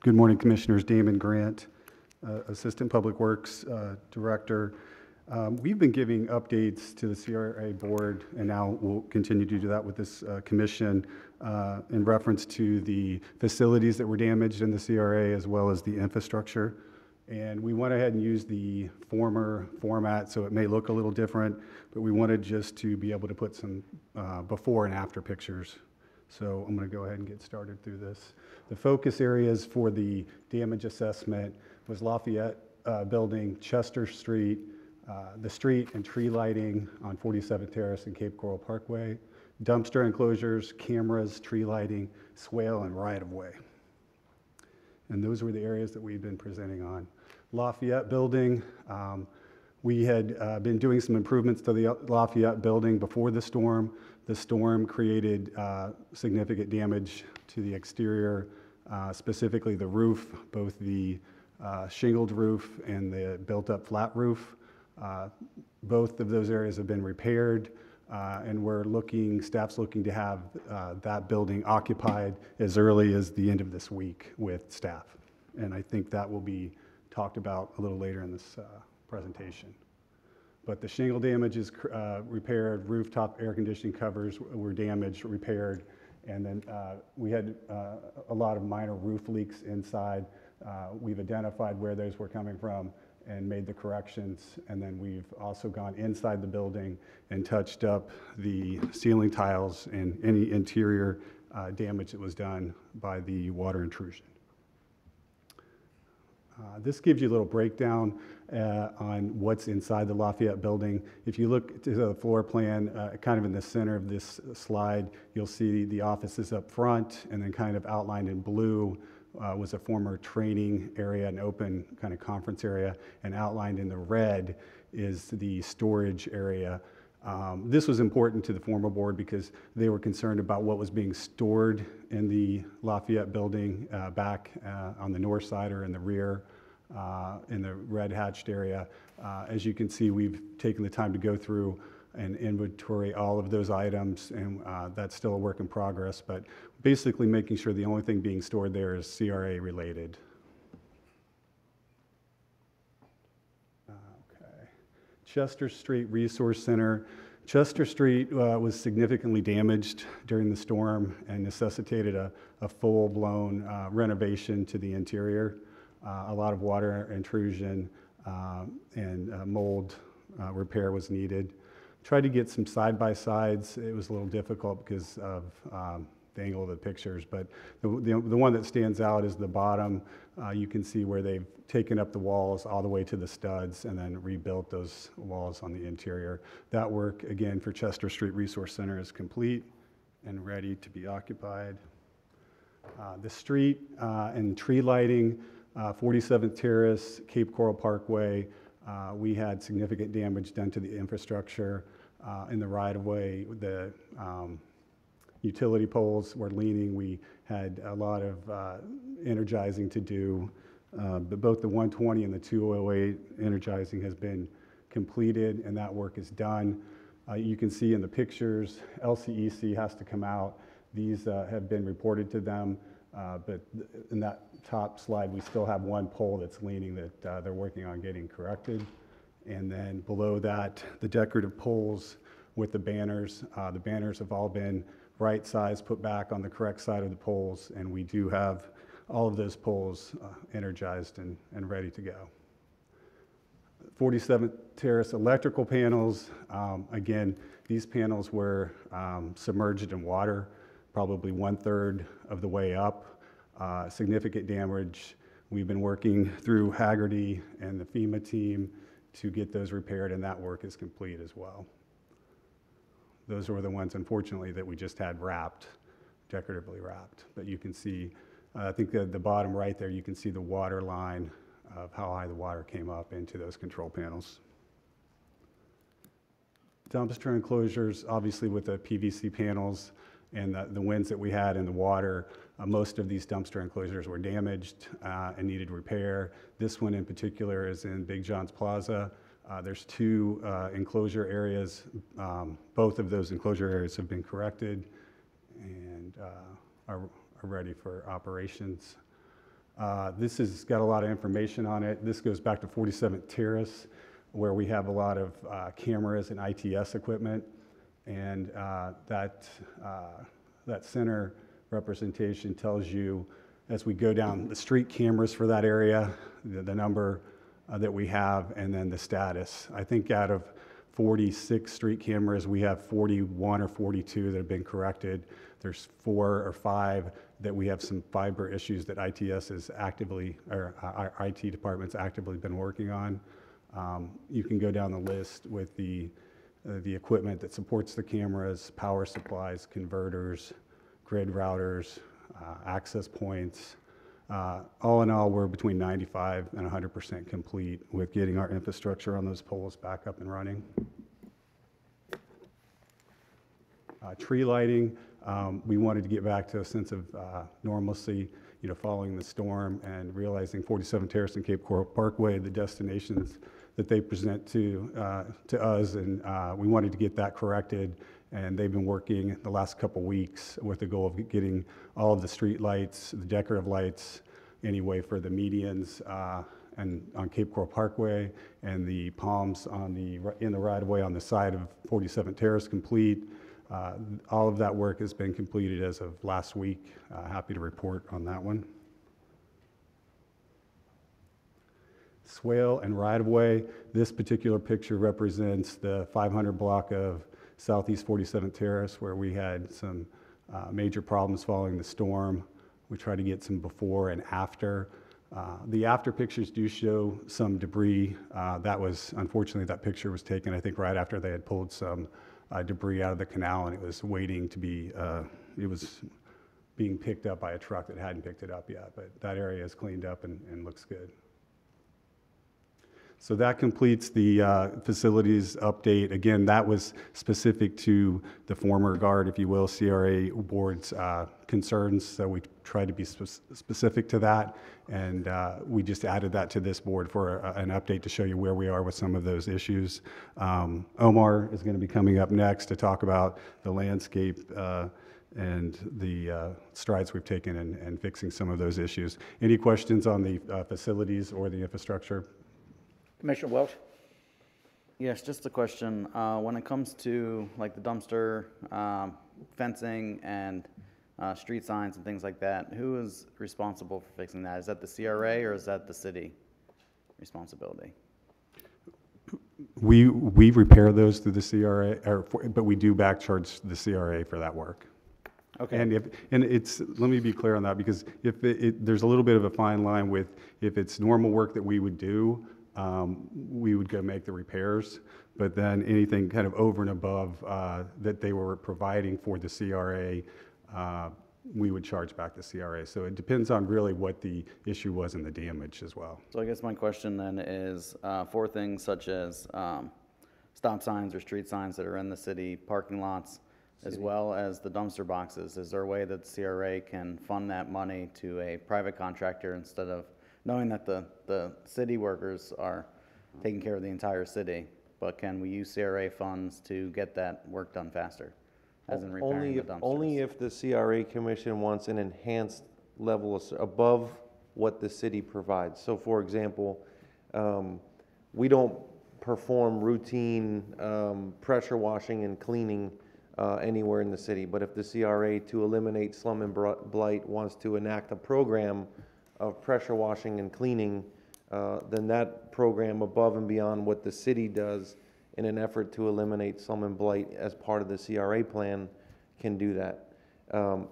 Good morning, Commissioners. Damon Grant, Assistant Public Works Director. We've been giving updates to the CRA board, and now we'll continue to do that with this commission in reference to the facilities that were damaged in the CRA as well as the infrastructure. And we went ahead and used the former format, so it may look a little different, but we wanted just to be able to put some before and after pictures. So I'm going to go ahead and get started through this. The focus areas for the damage assessment was Lafayette Building, Chester Street, the street and tree lighting on 47th Terrace and Cape Coral Parkway, dumpster enclosures, cameras, tree lighting, swale, and right-of-way. And those were the areas that we've been presenting on. Lafayette Building, we had been doing some improvements to the Lafayette Building before the storm. The storm created significant damage to the exterior, specifically the roof, both the shingled roof and the built-up flat roof. Both of those areas have been repaired, and staff's looking to have that building occupied as early as the end of this week with staff. And I think that will be talked about a little later in this presentation. But the shingle damage is repaired, rooftop air conditioning covers were damaged, repaired, and then we had a lot of minor roof leaks inside. We've identified where those were coming from and made the corrections, and then we've also gone inside the building and touched up the ceiling tiles and any interior damage that was done by the water intrusion. This gives you a little breakdown on what's inside the Lafayette building. If you look to the floor plan, kind of in the center of this slide, you'll see the offices up front, and then kind of outlined in blue was a former training area, an open kind of conference area, and outlined in the red is the storage area. This was important to the former board because they were concerned about what was being stored in the Lafayette building back on the north side or in the rear in the red hatched area. As you can see, we've taken the time to go through and inventory all of those items, and that's still a work in progress, but basically making sure the only thing being stored there is CRA related. Chester Street Resource Center. Chester Street was significantly damaged during the storm and necessitated a full-blown renovation to the interior. A lot of water intrusion and mold repair was needed. Tried to get some side-by-sides. It was a little difficult because of the angle of the pictures, but the one that stands out is the bottom. You can see where they've taken up the walls all the way to the studs and then rebuilt those walls on the interior. That work, again, for Chester Street Resource Center is complete and ready to be occupied. The street and tree lighting, 47th Terrace, Cape Coral Parkway, we had significant damage done to the infrastructure in the right-of-way. The utility poles were leaning. We had a lot of energizing to do, but both the 120 and the 208 energizing has been completed, and that work is done. You can see in the pictures, LCEC has to come out. These have been reported to them, but in that top slide, we still have one pole that's leaning that they're working on getting corrected. And then below that, the decorative poles with the banners. The banners have all been right size, put back on the correct side of the poles, and we do have all of those poles energized and ready to go. 47th Terrace electrical panels, again, these panels were submerged in water, probably 1/3 of the way up. Significant damage. We've been working through Haggerty and the FEMA team to get those repaired, and that work is complete as well. Those were the ones, unfortunately, that we just had wrapped, decoratively wrapped. But you can see, I think the bottom right there, you can see the water line of how high the water came up into those control panels. Dumpster enclosures, obviously with the PVC panels and the winds that we had in the water, most of these dumpster enclosures were damaged and needed repair. This one in particular is in Big John's Plaza. There's two enclosure areas. Both of those enclosure areas have been corrected and are ready for operations. This has got a lot of information on it. This goes back to 47th Terrace, where we have a lot of cameras and ITS equipment. And that center representation tells you, as we go down the street cameras for that area, the number that we have, and then the status. I think out of 46 street cameras, we have 41 or 42 that have been corrected. There's 4 or 5 that we have some fiber issues that ITS is actively, or our IT department's actively been working on. You can go down the list with the equipment that supports the cameras, power supplies, converters, grid routers, access points. All in all, we're between 95 and 100% complete with getting our infrastructure on those poles back up and running. Tree lighting, we wanted to get back to a sense of normalcy. following the storm and realizing 47 Terrace and Cape Coral Parkway, the destinations that they present to us, and we wanted to get that corrected. And they've been working the last couple weeks with the goal of getting all of the street lights, the decorative lights, anyway, for the medians and on Cape Coral Parkway, and the palms in the right-of-way on the side of 47 Terrace complete. All of that work has been completed as of last week. Happy to report on that one. Swale and right-of-way. This particular picture represents the 500 block of Southeast 47th Terrace, where we had some major problems following the storm. We tried to get some before and after. The after pictures do show some debris. Unfortunately, that picture was taken, I think, right after they had pulled some debris out of the canal, and it was waiting to be, it was being picked up by a truck that hadn't picked it up yet, but that area is cleaned up and looks good. So that completes the facilities update. Again, that was specific to the former GUARD, if you will, CRA board's concerns. So we tried to be specific to that, and we just added that to this board for an update to show you where we are with some of those issues. Omar is going to be coming up next to talk about the landscape and the strides we've taken in fixing some of those issues. Any questions on the facilities or the infrastructure? Commissioner Welch? Yes, just a question. When it comes to like the dumpster, fencing, and street signs and things like that, who is responsible for fixing that? Is that the CRA or is that the city responsibility? We repair those through the CRA, but we do back charge the CRA for that work. Okay. And let me be clear on that, because if there's a little bit of a fine line with if it's normal work that we would do, we would go make the repairs, but then anything kind of over and above that they were providing for the CRA, we would charge back the CRA. So it depends on really what the issue was in the damage as well. So I guess my question then is for things such as stop signs or street signs that are in the city parking lots, as well as the dumpster boxes, is there a way that the CRA can fund that money to a private contractor instead of knowing that the city workers are taking care of the entire city, but can we use CRA funds to get that work done faster, as in repairing the dumpsters? Only if the CRA commission wants an enhanced level above what the city provides. So for example, we don't perform routine pressure washing and cleaning anywhere in the city, but if the CRA, to eliminate slum and blight, wants to enact a program of pressure washing and cleaning, then that program, above and beyond what the city does in an effort to eliminate slum and blight as part of the CRA plan, can do that.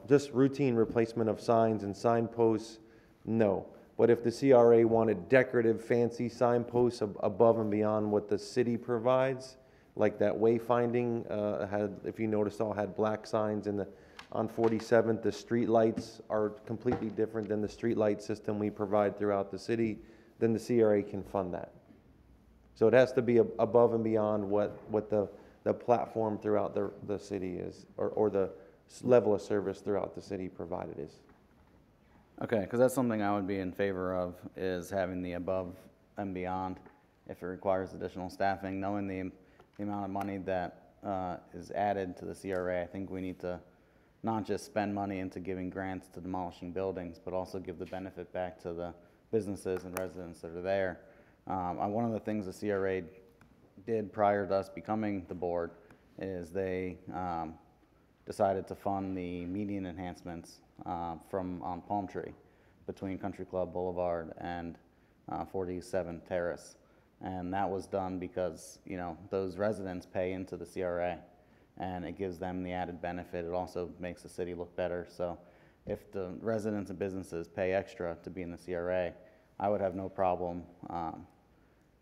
Just routine replacement of signs and signposts, no. But if the CRA wanted decorative, fancy signposts above and beyond what the city provides, like that wayfinding if you noticed, all had black signs on 47th, the street lights are completely different than the street light system we provide throughout the city, then the CRA can fund that. So it has to be above and beyond what the platform throughout the city is, or the level of service throughout the city provided is. Okay, because that's something I would be in favor of, is having the above and beyond if it requires additional staffing. Knowing the amount of money that is added to the CRA, I think we need to not just spend money into giving grants to demolishing buildings, but also give the benefit back to the businesses and residents that are there. One of the things the CRA did prior to us becoming the board is they decided to fund the median enhancements on Palm Tree between Country Club Boulevard and 47th Terrace. And that was done because, those residents pay into the CRA, and it gives them the added benefit. It also makes the city look better. So if the residents and businesses pay extra to be in the CRA, I would have no problem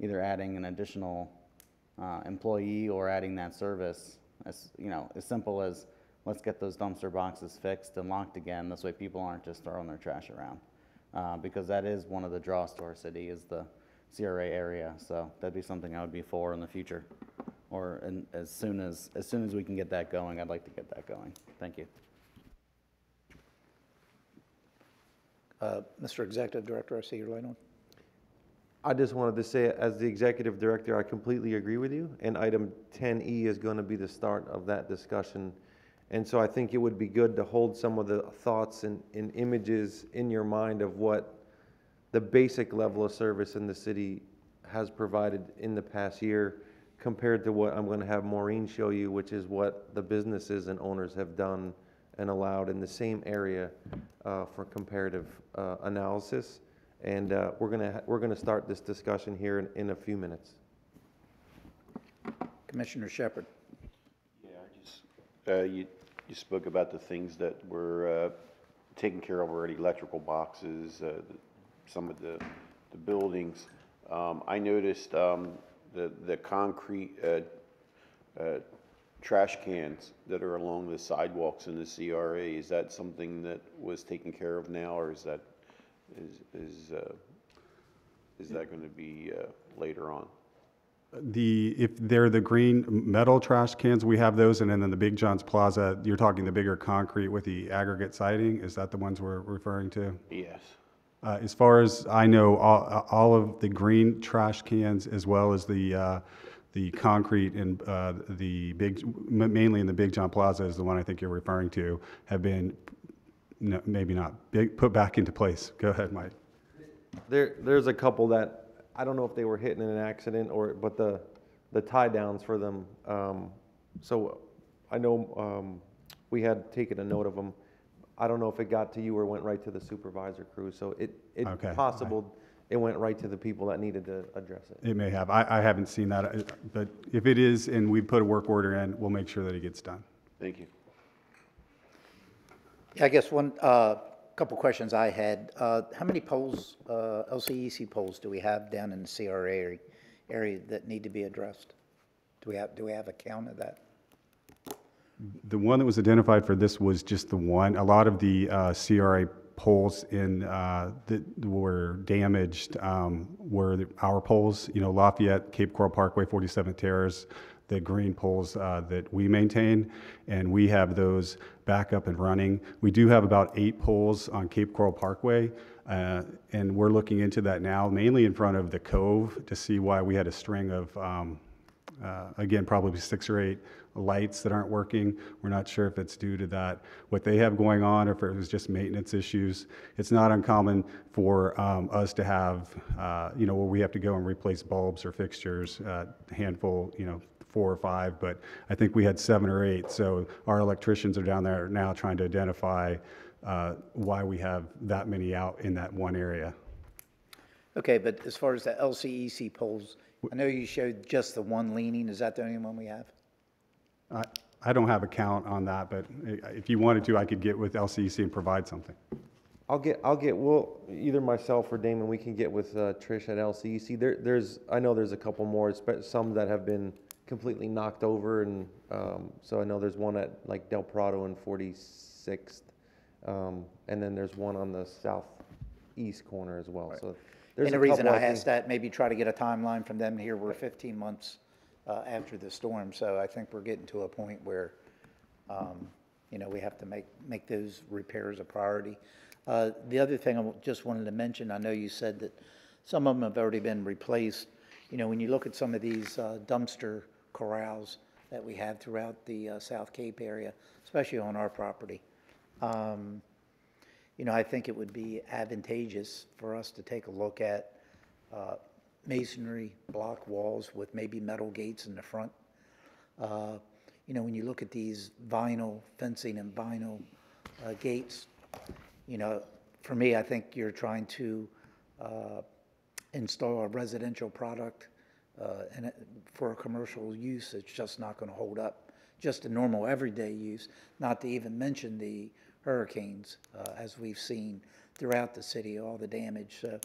either adding an additional employee or adding that service. As simple as, let's get those dumpster boxes fixed and locked again. This way people aren't just throwing their trash around. Because that is one of the draws to our city, is the CRA area. So that'd be something I would be for in the future. Or as soon as we can get that going, I'd like to get that going. Thank you. Mr. Executive Director, I see your light on. I just wanted to say, as the executive director, I completely agree with you, and item 10E is going to be the start of that discussion. And so I think it would be good to hold some of the thoughts and images in your mind of what the basic level of service in the city has provided in the past year compared to what I'm going to have Maureen show you, which is what the businesses and owners have done and allowed in the same area for comparative analysis. And we're gonna start this discussion here in a few minutes. Commissioner Shepard. Yeah, you spoke about the things that were taken care of already, electrical boxes, some of the buildings. I noticed the concrete trash cans that are along the sidewalks in the CRA. Is that something that was taken care of now, or is that going to be later on? If they're the green metal trash cans, we have those, and then in the Big John's Plaza, you're talking the bigger concrete with the aggregate siding. Is that the ones we're referring to? Yes. As far as I know, all of the green trash cans, as well as the concrete and mainly in the Big John Plaza is the one I think you're referring to, have been maybe not put back into place. Go ahead, Mike. There's a couple that I don't know if they were hit in an accident but the tie downs for them. So I know we had taken a note of them. I don't know if it got to you or went right to the supervisor crew. So it's okay. Possible it went right to the people that needed to address it. It may have. I haven't seen that, but if it is and we put a work order in, we'll make sure that it gets done. Thank you. I guess one couple questions I had. How many poles, LCEC poles, do we have down in the CRA area that need to be addressed? Do we have a count of that? The one that was identified for this was just the one. A lot of the CRA poles that were damaged were our poles. You know, Lafayette, Cape Coral Parkway, 47th Terrace, the green poles that we maintain, and we have those back up and running. We do have about 8 poles on Cape Coral Parkway, and we're looking into that now, mainly in front of the Cove, to see why we had a string of, again, probably 6 or 8 lights that aren't working. We're not sure if it's due to that, what they have going on, or if it was just maintenance issues. It's not uncommon for us to have, where we have to go and replace bulbs or fixtures, a handful, 4 or 5, but I think we had 7 or 8. So our electricians are down there now trying to identify why we have that many out in that one area. Okay, but as far as the LCEC poles, I know you showed just the one leaning. Is that the only one we have? I don't have a count on that, but if you wanted to, I could get with LCEC and provide something. Well, either myself or Damon, we can get with Trish at LCEC. I know there's a couple more, some that have been completely knocked over, and so I know there's one at like Del Prado and 46th, and then there's one on the southeast corner as well. Right. So there's and the reason I asked that, maybe try to get a timeline from them here. We're 15 months after the storm, so I think we're getting to a point where we have to make those repairs a priority. The other thing I just wanted to mention, I know you said that some of them have already been replaced. When you look at some of these dumpster corrals that we have throughout the South Cape area, especially on our property, I think it would be advantageous for us to take a look at masonry block walls with maybe metal gates in the front. When you look at these vinyl fencing and vinyl gates, for me, I think you're trying to install a residential product and for a commercial use, it's just not going to hold up. Just a normal everyday use, not to even mention the hurricanes, as we've seen throughout the city, all the damage. So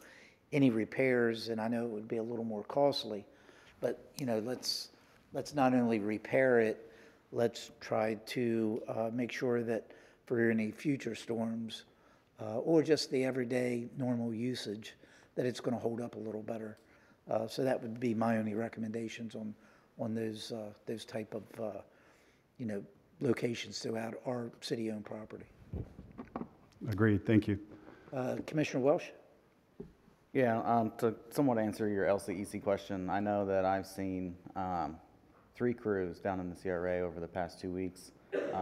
any repairs, and I know it would be a little more costly, but let's not only repair it, let's try to make sure that for any future storms or just the everyday normal usage, that it's going to hold up a little better. So that would be my only recommendations on those type of locations throughout our city-owned property. Agreed. Thank you. Commissioner Welsh? Yeah, to somewhat answer your LCEC question, I know that I've seen 3 crews down in the CRA over the past 2 weeks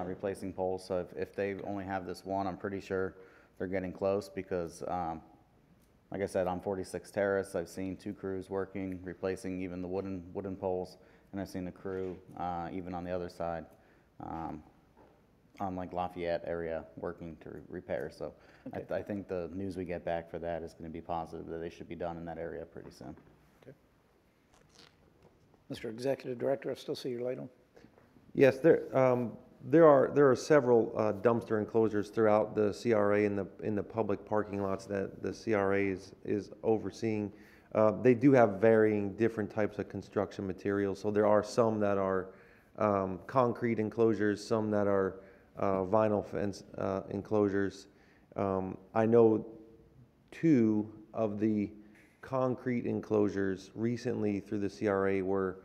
replacing poles. So if they only have this one, I'm pretty sure they're getting close because, like I said, on 46 Terrace, I've seen 2 crews working, replacing even the wooden poles, and I've seen a crew even on the other side, on like Lafayette area, working to repair. So Okay. I think the news we get back for that is going to be positive, that they should be done in that area pretty soon. Mr. Executive Director, I still see your light on. Yes, there are several dumpster enclosures throughout the CRA in the public parking lots that the CRA is overseeing. They do have varying different types of construction materials. So there are some that are concrete enclosures, some that are vinyl fence enclosures. I know 2 of the concrete enclosures recently through the CRA were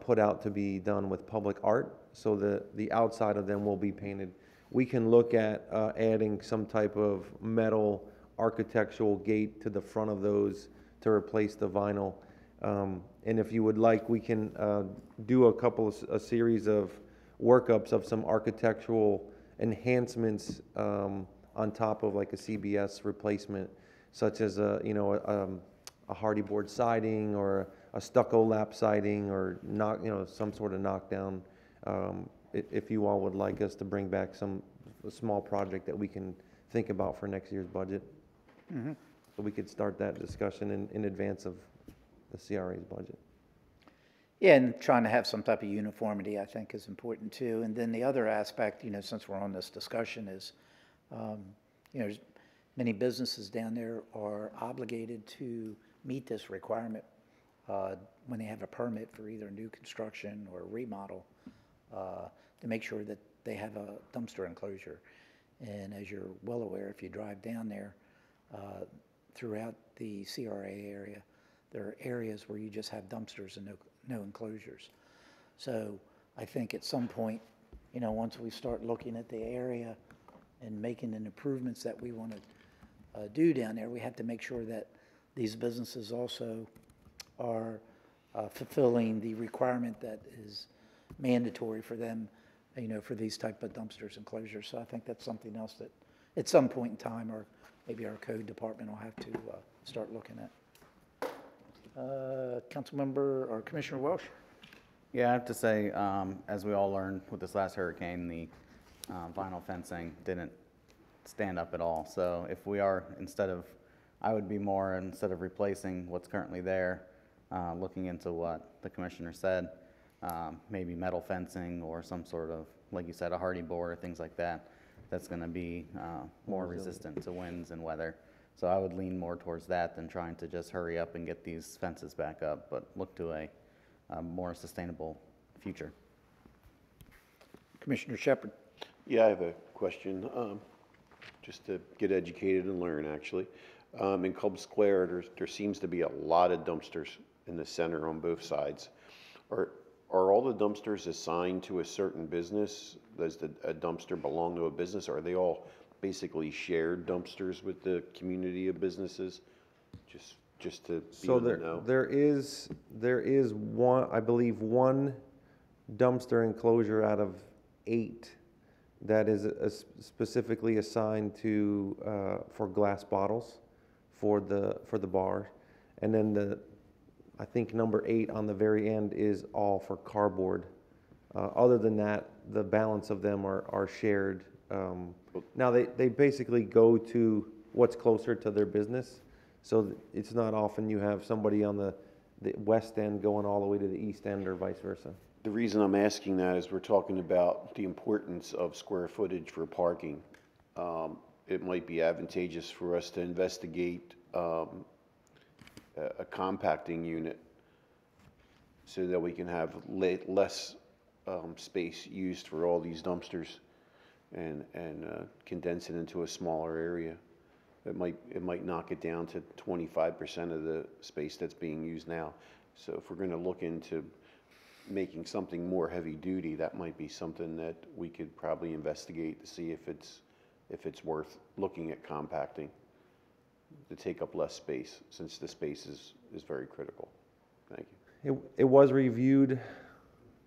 put out to be done with public art, so the outside of them will be painted. We can look at adding some type of metal architectural gate to the front of those to replace the vinyl. And if you would like, we can do a series of workups of some architectural enhancements on top of like a CBS replacement, such as a hardy board siding or a stucco lap siding or some sort of knockdown. If you all would like us to bring back a small project that we can think about for next year's budget. Mm-hmm. So we could start that discussion in advance of the CRA's budget. Yeah, and trying to have some type of uniformity, I think, is important too. And then the other aspect, since we're on this discussion, is, many businesses down there are obligated to meet this requirement when they have a permit for either new construction or remodel, to make sure that they have a dumpster enclosure. And as you're well aware, if you drive down there, throughout the CRA area, there are areas where you just have dumpsters and no enclosures. So I think at some point, once we start looking at the area and making the improvements that we want to do down there, we have to make sure that these businesses also are fulfilling the requirement that is mandatory for them, for these type of dumpsters and closures. So I think that's something else that at some point in time, or maybe our code department will have to start looking at. Councilmember or Commissioner Welsh? Yeah, I have to say, as we all learned with this last hurricane, the vinyl fencing didn't stand up at all. So if we are, instead of replacing what's currently there, looking into what the commissioner said, maybe metal fencing or some sort of, like you said, a hardy board or things like that, that's going to be more resistant to winds and weather. So I would lean more towards that than trying to just hurry up and get these fences back up, but look to a more sustainable future. Commissioner Shepard. Yeah, I have a question, just to get educated and learn, actually. In Cub Square, there seems to be a lot of dumpsters in the center on both sides. Are all the dumpsters assigned to a certain business? Does a dumpster belong to a business? Or are they all basically shared dumpsters with the community of businesses? Just to be in the know. There is one, I believe, one dumpster enclosure out of 8 that is specifically assigned to for glass bottles for the bar, and then I think number 8 on the very end is all for cardboard. Other than that, the balance of them are shared. Now they basically go to what's closer to their business, so it's not often you have somebody on the west end going all the way to the east end or vice versa. The reason I'm asking that is we're talking about the importance of square footage for parking. It might be advantageous for us to investigate a compacting unit so that we can have less space used for all these dumpsters and condense it into a smaller area. It might knock it down to 25% of the space that's being used now. So if we're going to look into making something more heavy duty, that might be something that we could probably investigate to see if it's worth looking at compacting. to take up less space, since the space is very critical. Thank you. It was reviewed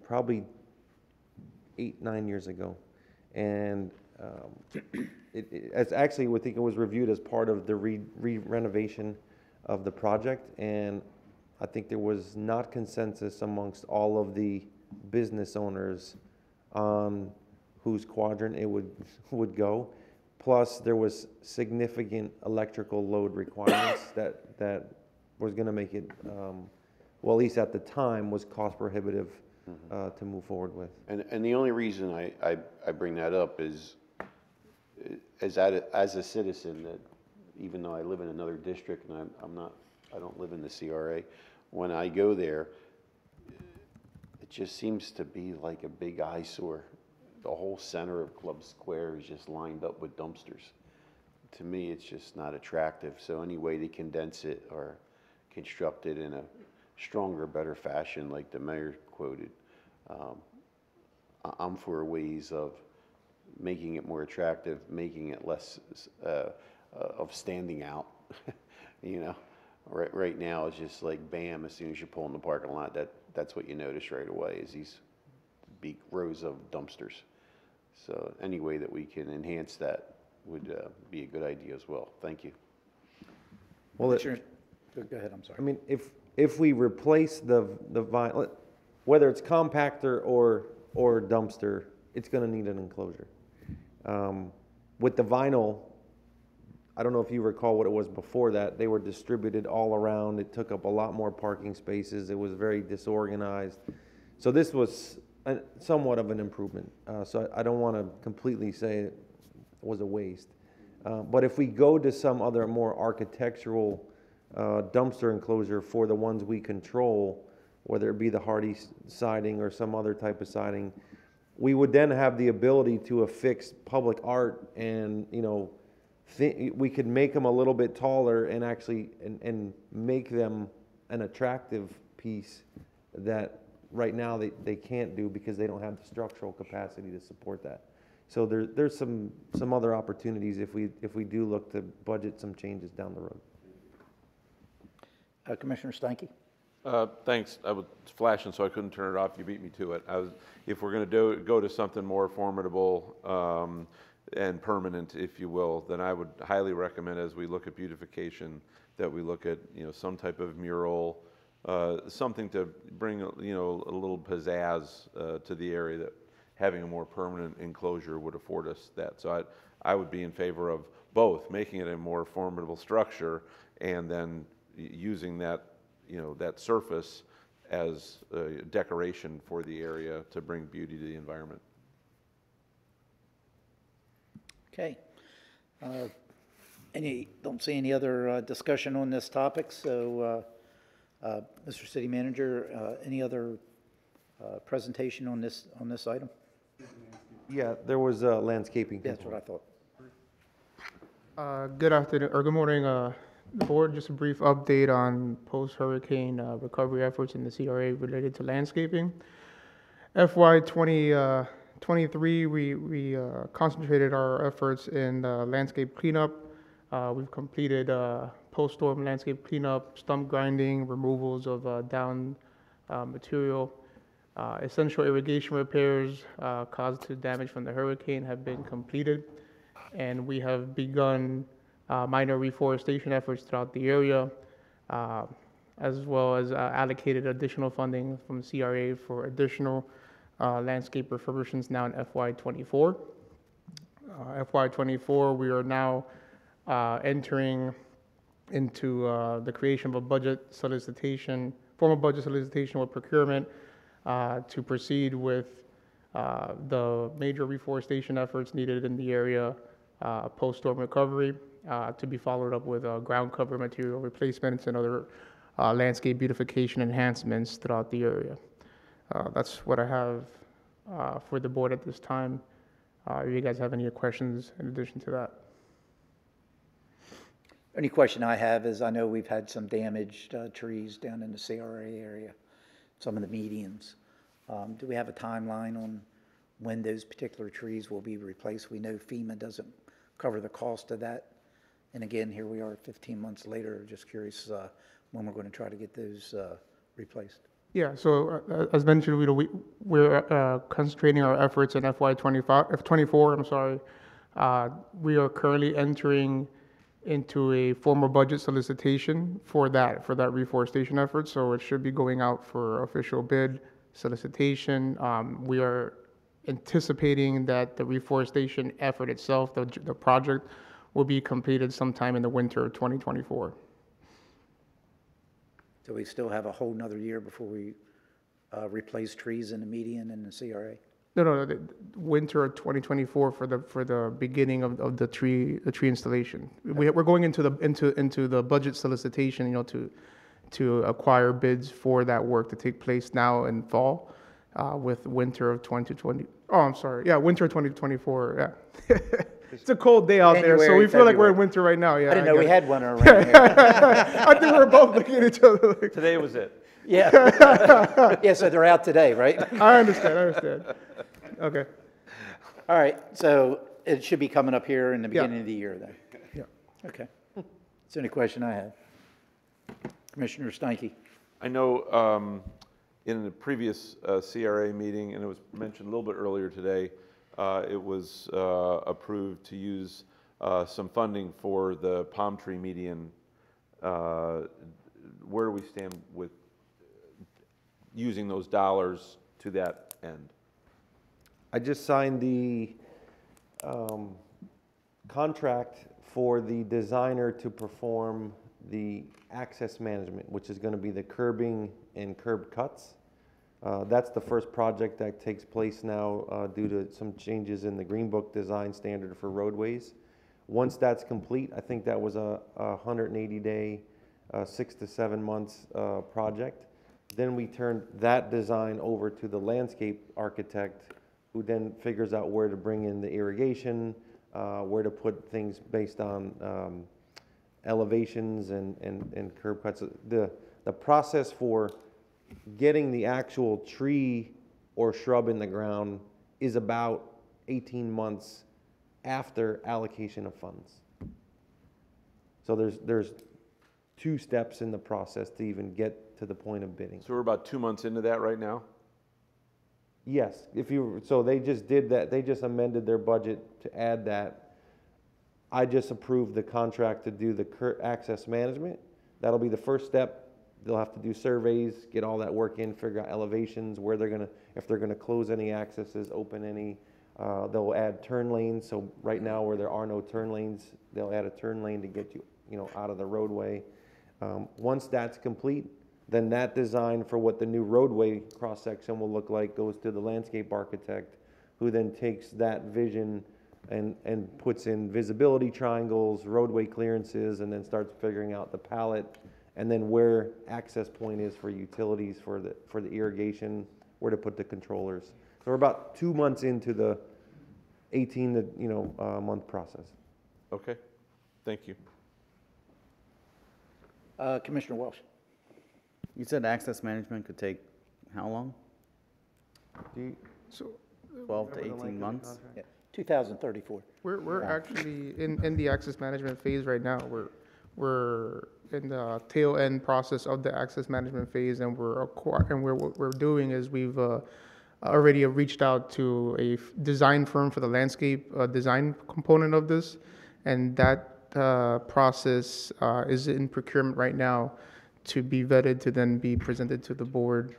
probably 8, 9 years ago. And it's actually, I think it was reviewed as part of the renovation of the project. And I think there was not consensus amongst all of the business owners on whose quadrant it would go. Plus, there was significant electrical load requirements that was going to make it, well, at least at the time, was cost prohibitive to move forward with. And the only reason I bring that up is as a citizen, that even though I live in another district and I don't live in the CRA, when I go there, it just seems to be like a big eyesore. The whole center of Club Square is just lined up with dumpsters. To me, it's just not attractive. So any way to condense it or construct it in a stronger, better fashion, like the mayor quoted, I'm for ways of making it more attractive, making it less of standing out. You know, right now it's just like bam, as soon as you pull in the parking lot, that's what you notice right away is these big rows of dumpsters. So any way that we can enhance that would be a good idea as well. Thank you. Well, go ahead, I'm sorry. I mean, if we replace the vinyl, whether it's compactor or dumpster, it's going to need an enclosure. With the vinyl, I don't know if you recall what it was before that. They were distributed all around. It took up a lot more parking spaces. It was very disorganized. So this was somewhat of an improvement. So I don't want to completely say it was a waste. But if we go to some other more architectural dumpster enclosure for the ones we control, whether it be the hardy siding or some other type of siding, we would then have the ability to affix public art, and we could make them a little bit taller and actually and make them an attractive piece that right now they can't do because they don't have the structural capacity to support that. So there's some other opportunities if we do look to budget some changes down the road. Commissioner Steinke? Thanks. I was flashing, so I couldn't turn it off. You beat me to it. If we're going to go to something more formidable and permanent, if you will, then I would highly recommend, as we look at beautification, that we look at some type of mural, something to bring a little pizzazz to the area that having a more permanent enclosure would afford us that. So I would be in favor of both, making it a more formidable structure and then using that that surface as a decoration for the area to bring beauty to the environment. Okay. Don't see any other discussion on this topic, so Mr. City Manager, any other presentation on this item? Yeah, there was landscaping. That's what I thought. Good afternoon, or good morning, the board. Just a brief update on post-hurricane recovery efforts in the CRA related to landscaping. FY 2023, we concentrated our efforts in landscape cleanup. We've completed post-storm landscape cleanup, stump grinding, removals of down material. Essential irrigation repairs caused to damage from the hurricane have been completed, and we have begun minor reforestation efforts throughout the area, as well as allocated additional funding from CRA for additional landscape refurbishments now in FY24. FY24, we are now entering into the creation of a formal budget solicitation with procurement to proceed with the major reforestation efforts needed in the area post-storm recovery, to be followed up with ground cover material replacements and other landscape beautification enhancements throughout the area. That's what I have for the board at this time. If you guys have any questions in addition to that. Any question I have is, I know we've had some damaged trees down in the CRA area, some of the medians. Do we have a timeline on when those particular trees will be replaced? We know FEMA doesn't cover the cost of that And again, here we are 15 months later, just curious when we're going to try to get those replaced. Yeah, so as mentioned, we're concentrating our efforts in FY24, I'm sorry. We are currently entering into a formal budget solicitation for that reforestation effort, so it should be going out for official bid solicitation. We are anticipating that the reforestation effort itself, the project, will be completed sometime in the winter of 2024. So we still have a whole nother year before we replace trees in the median and the CRA? No, the winter of 2024 for the beginning of the tree installation. We're going into the budget solicitation, you know, to acquire bids for that work to take place now in fall, with winter of 2020. Oh, I'm sorry. Yeah, winter of 2024. Yeah. It's a cold day out there, so we feel like we're in winter right now. Yeah, I didn't know we had one around here. I think we're both looking at each other. Like, Today was it. Yeah. Yeah, so they're out today, right? I understand. Okay. All right, so it should be coming up here in the beginning of the year then? Yeah. Okay. That's the only question I have. Commissioner Steinke. I know in the previous CRA meeting, and it was mentioned a little bit earlier today, it was approved to use some funding for the palm tree median. Where do we stand with using those dollars to that end? I just signed the contract for the designer to perform the access management, which is going to be the curbing and curb cuts. That's the first project that takes place now due to some changes in the Green Book design standard for roadways. Once that's complete, I think that was a 180-day, 6 to 7 months project. Then we turned that design over to the landscape architect, who then figures out where to bring in the irrigation, where to put things based on elevations and curb cuts. The process for getting the actual tree or shrub in the ground is about 18 months after allocation of funds. So there's 2 steps in the process to even get to the point of bidding. So we're about 2 months into that right now? Yes, so they just did that, they just amended their budget to add that. I just approved the contract to do the access management. That'll be the first step. They'll have to do surveys, get all that work in, figure out elevations, where they're gonna, if they're gonna close any accesses, open any. They'll add turn lanes, so right now where there are no turn lanes, they'll add a turn lane to get you out of the roadway. Once that's complete, then that design for what the new roadway cross-section will look like goes to the landscape architect, who then takes that vision and puts in visibility triangles, roadway clearances, and then starts figuring out the palette, and then where access point is for utilities, for the irrigation, where to put the controllers. So we're about 2 months into the 18 to month process. Okay, thank you. Commissioner Welsh. You said access management could take how long? 12 to 18 months? Yeah, 2034. We're actually in the access management phase right now. We're in the tail end process of the access management phase, and what we're doing is we've already reached out to a design firm for the landscape design component of this, and that process is in procurement right now to be vetted to then be presented to the board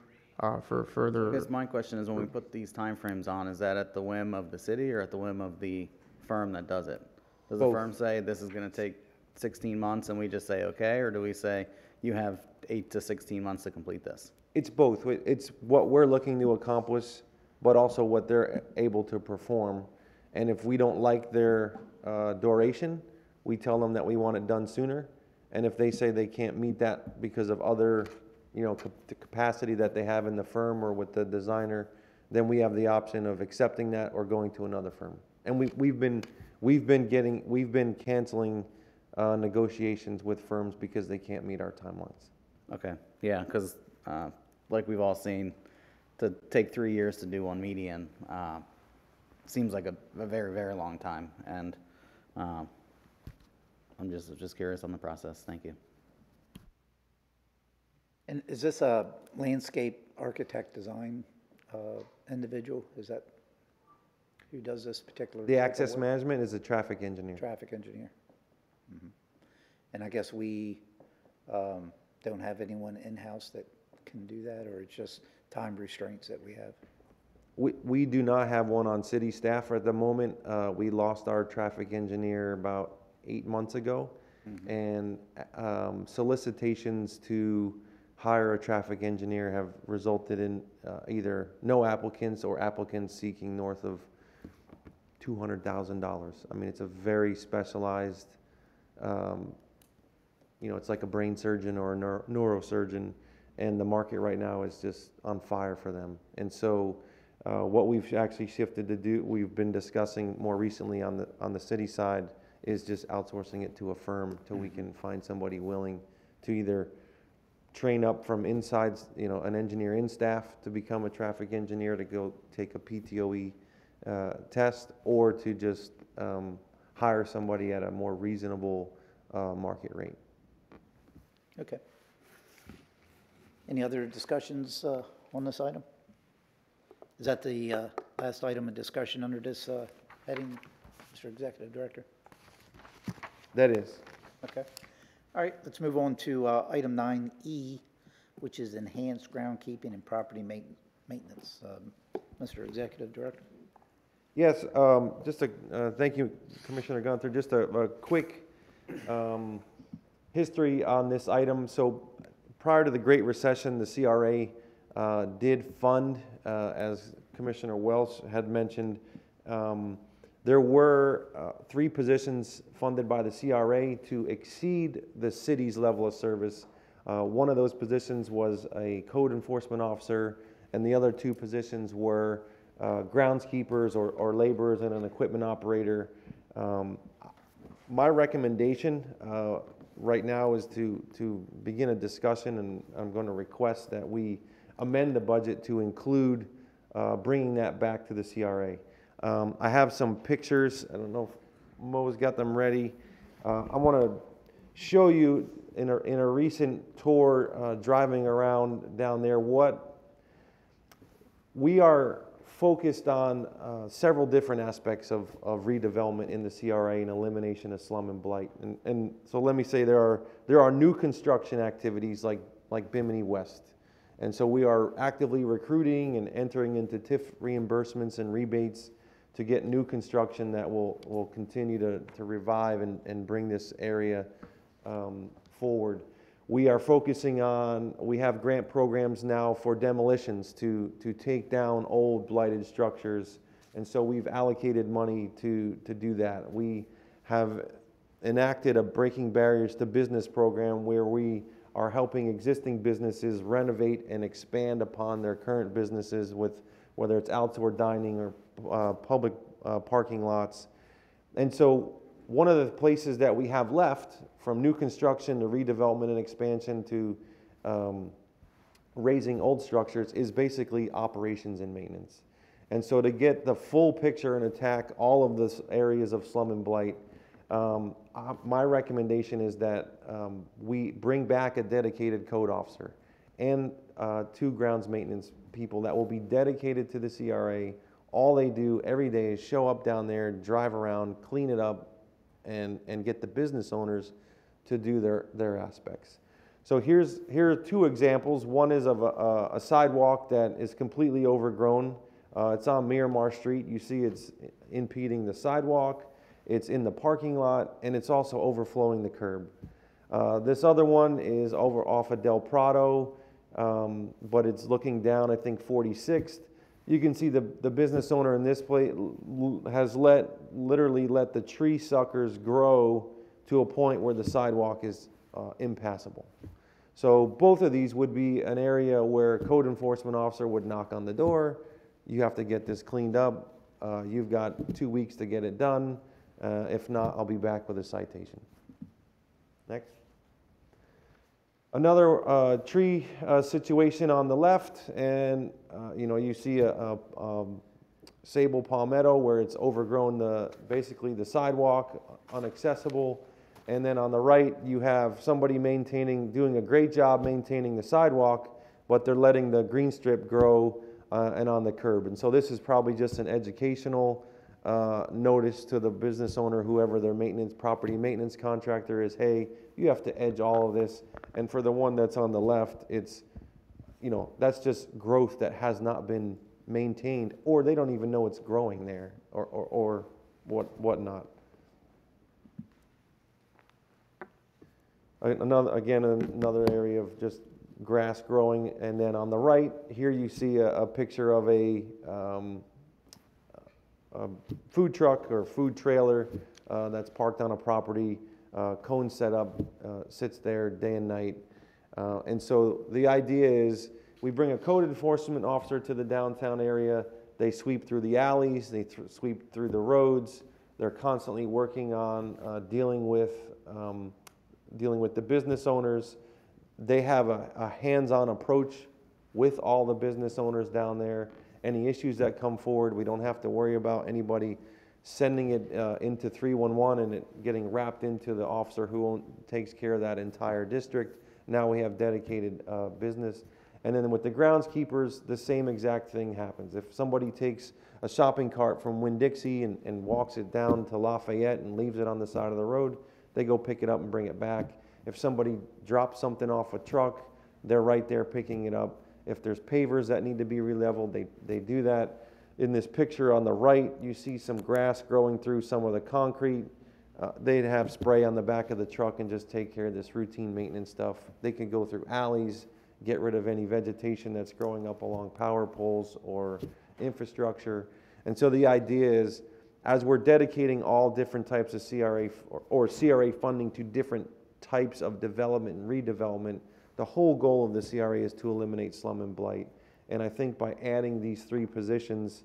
for further. I guess my question is, when we put these timeframes on, is that at the whim of the city or at the whim of the firm that does it? Does the firm say this is going to take 16 months and we just say okay, or do we say you have 8 to 16 months to complete this? It's both. It's what we're looking to accomplish, but also what they're able to perform. And if we don't like their duration, we tell them that we want it done sooner. And if they say they can't meet that because of other, the capacity that they have in the firm or with the designer, then we have the option of accepting that or going to another firm. And we've been canceling negotiations with firms because they can't meet our timelines. Okay, yeah, because like we've all seen, to take 3 years to do one median seems like a very, very long time. And I'm just curious on the process. Thank you. And is this a landscape architect design individual? Is that who does this particular? The type of access work? management is a traffic engineer. Traffic engineer. Mhm. And I guess we don't have anyone in-house that can do that, or it's just time restraints that we have? We do not have one on city staff at the moment. We lost our traffic engineer about 8 months ago. And solicitations to hire a traffic engineer have resulted in either no applicants or applicants seeking north of $200,000. I mean, it's a very specialized, it's like a brain surgeon or a neurosurgeon, and the market right now is just on fire for them. And so what we've actually shifted to do, we've been discussing more recently on the city side, is just outsourcing it to a firm till we can find somebody willing to either train up from inside, an engineer in staff to become a traffic engineer to go take a PTOE test, or to just hire somebody at a more reasonable market rate. Okay. Any other discussions on this item? Is that the last item of discussion under this heading, Mr. Executive Director? That is. Okay. All right, let's move on to item 9E, which is enhanced groundkeeping and property maintenance. Mr. Executive Director? Yes, just thank you, Commissioner Gunther. Just a quick history on this item. So prior to the Great Recession, the CRA did fund, as Commissioner Welch had mentioned, there were 3 positions funded by the CRA to exceed the city's level of service. One of those positions was a code enforcement officer, and the other 2 positions were groundskeepers or laborers and an equipment operator. My recommendation right now is to begin a discussion, and I'm going to request that we amend the budget to include bringing that back to the CRA. I have some pictures. I don't know if Mo's got them ready. I want to show you in a recent tour driving around down there what we are focused on several different aspects of redevelopment in the CRA and elimination of slum and blight. And so let me say there are new construction activities like Bimini West. And so we are actively recruiting and entering into TIF reimbursements and rebates to get new construction that will continue to revive and bring this area forward. We are focusing on, we have grant programs now for demolitions to take down old blighted structures, and so we've allocated money to do that. We have enacted a Breaking Barriers to Business program where we are helping existing businesses renovate and expand upon their current businesses with whether it's outdoor dining or public parking lots. And so one of the places that we have left, from new construction to redevelopment and expansion to raising old structures, is basically operations and maintenance. And so to get the full picture and attack all of the areas of slum and blight, my recommendation is that we bring back a dedicated code officer and 2 grounds maintenance people that will be dedicated to the CRA. All they do every day is show up down there, drive around, clean it up, and get the business owners to do their aspects. So here are 2 examples. One is of a sidewalk that is completely overgrown. It's on Miramar Street. You see it's impeding the sidewalk. It's in the parking lot, and it's also overflowing the curb. This other one is over off of Del Prado, but it's looking down, I think, 46th. You can see the business owner in this place has literally let the tree suckers grow to a point where the sidewalk is impassable. So both of these would be an area where a code enforcement officer would knock on the door. You have to get this cleaned up. You've got 2 weeks to get it done. If not, I'll be back with a citation. Next. Another tree situation on the left, and you see a sable palmetto where it's overgrown basically the sidewalk, inaccessible, And then on the right, you have somebody doing a great job maintaining the sidewalk, but they're letting the green strip grow and on the curb. And so this is probably just an educational notice to the business owner, whoever their property maintenance contractor is, hey, you have to edge all of this. And for the one that's on the left, it's, that's just growth that has not been maintained, or they don't even know it's growing there, or whatnot. Another area of just grass growing. And then on the right here, you see a picture of a food truck or food trailer that's parked on a property, cone set up, sits there day and night. And so the idea is we bring a code enforcement officer to the downtown area. They sweep through the alleys, they sweep through the roads. They're constantly working on dealing with the business owners. They have a hands-on approach with all the business owners down there. Any issues that come forward, we don't have to worry about anybody sending it into 311 and it getting wrapped into the officer who takes care of that entire district. Now we have dedicated business. And then with the groundskeepers, the same exact thing happens. If somebody takes a shopping cart from Winn-Dixie and walks it down to Lafayette and leaves it on the side of the road, they go pick it up and bring it back. If somebody drops something off a truck, they're right there picking it up. If there's pavers that need to be re-leveled, they do that. In this picture on the right, you see some grass growing through some of the concrete. They'd have spray on the back of the truck and just take care of this routine maintenance stuff. They can go through alleys, get rid of any vegetation that's growing up along power poles or infrastructure. And so the idea is, as we're dedicating all different types of CRA or CRA funding to different types of development and redevelopment, the whole goal of the CRA is to eliminate slum and blight. And I think by adding these 3 positions,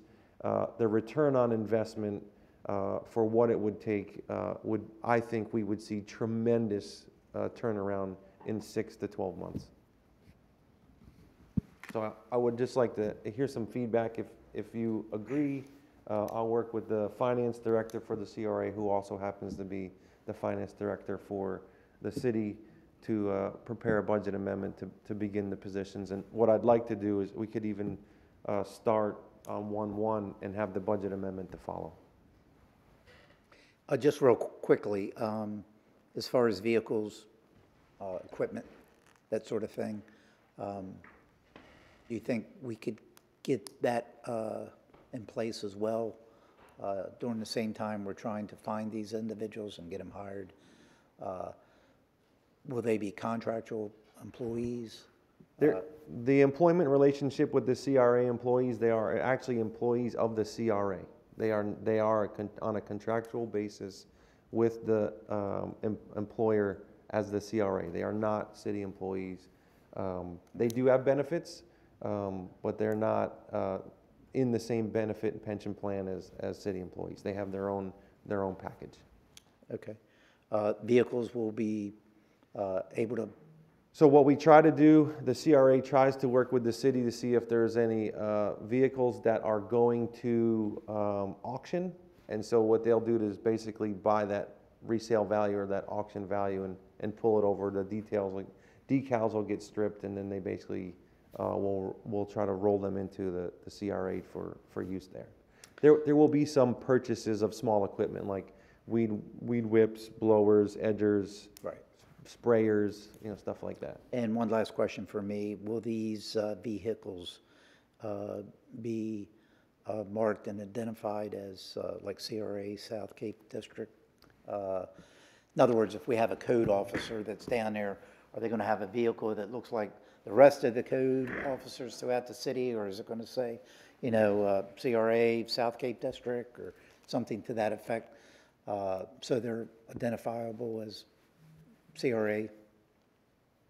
the return on investment for what it would take I think we would see tremendous turnaround in 6 to 12 months. So I would just like to hear some feedback. If you agree, I'll work with the finance director for the CRA, who also happens to be the finance director for the city, to prepare a budget amendment to begin the positions. And what I'd like to do is we could even start on 1/1 and have the budget amendment to follow. Just real quickly, as far as vehicles, equipment, that sort of thing, do you think we could get that in place as well during the same time we're trying to find these individuals and get them hired? Will they be contractual employees? The employment relationship with the CRA employees, they are actually employees of the CRA. They are on a contractual basis with the employer as the CRA. They are not city employees. They do have benefits, but they're not in the same benefit and pension plan as city employees. They have their own package. Okay. Vehicles will be able to. So what we try to do, the CRA tries to work with the city to see if there's any vehicles that are going to auction. And so what they'll do is basically buy that resale value or that auction value and pull it over. The decals will get stripped, and then they basically we'll try to roll them into the CRA for use there. There will be some purchases of small equipment like weed whips, blowers, edgers, right, sprayers, stuff like that. And one last question for me: will these vehicles be marked and identified as like CRA South Cape District? In other words, if we have a code officer that's down there, are they going to have a vehicle that looks like the rest of the code officers throughout the city, or is it going to say, CRA South Cape District or something to that effect, so they're identifiable as CRA?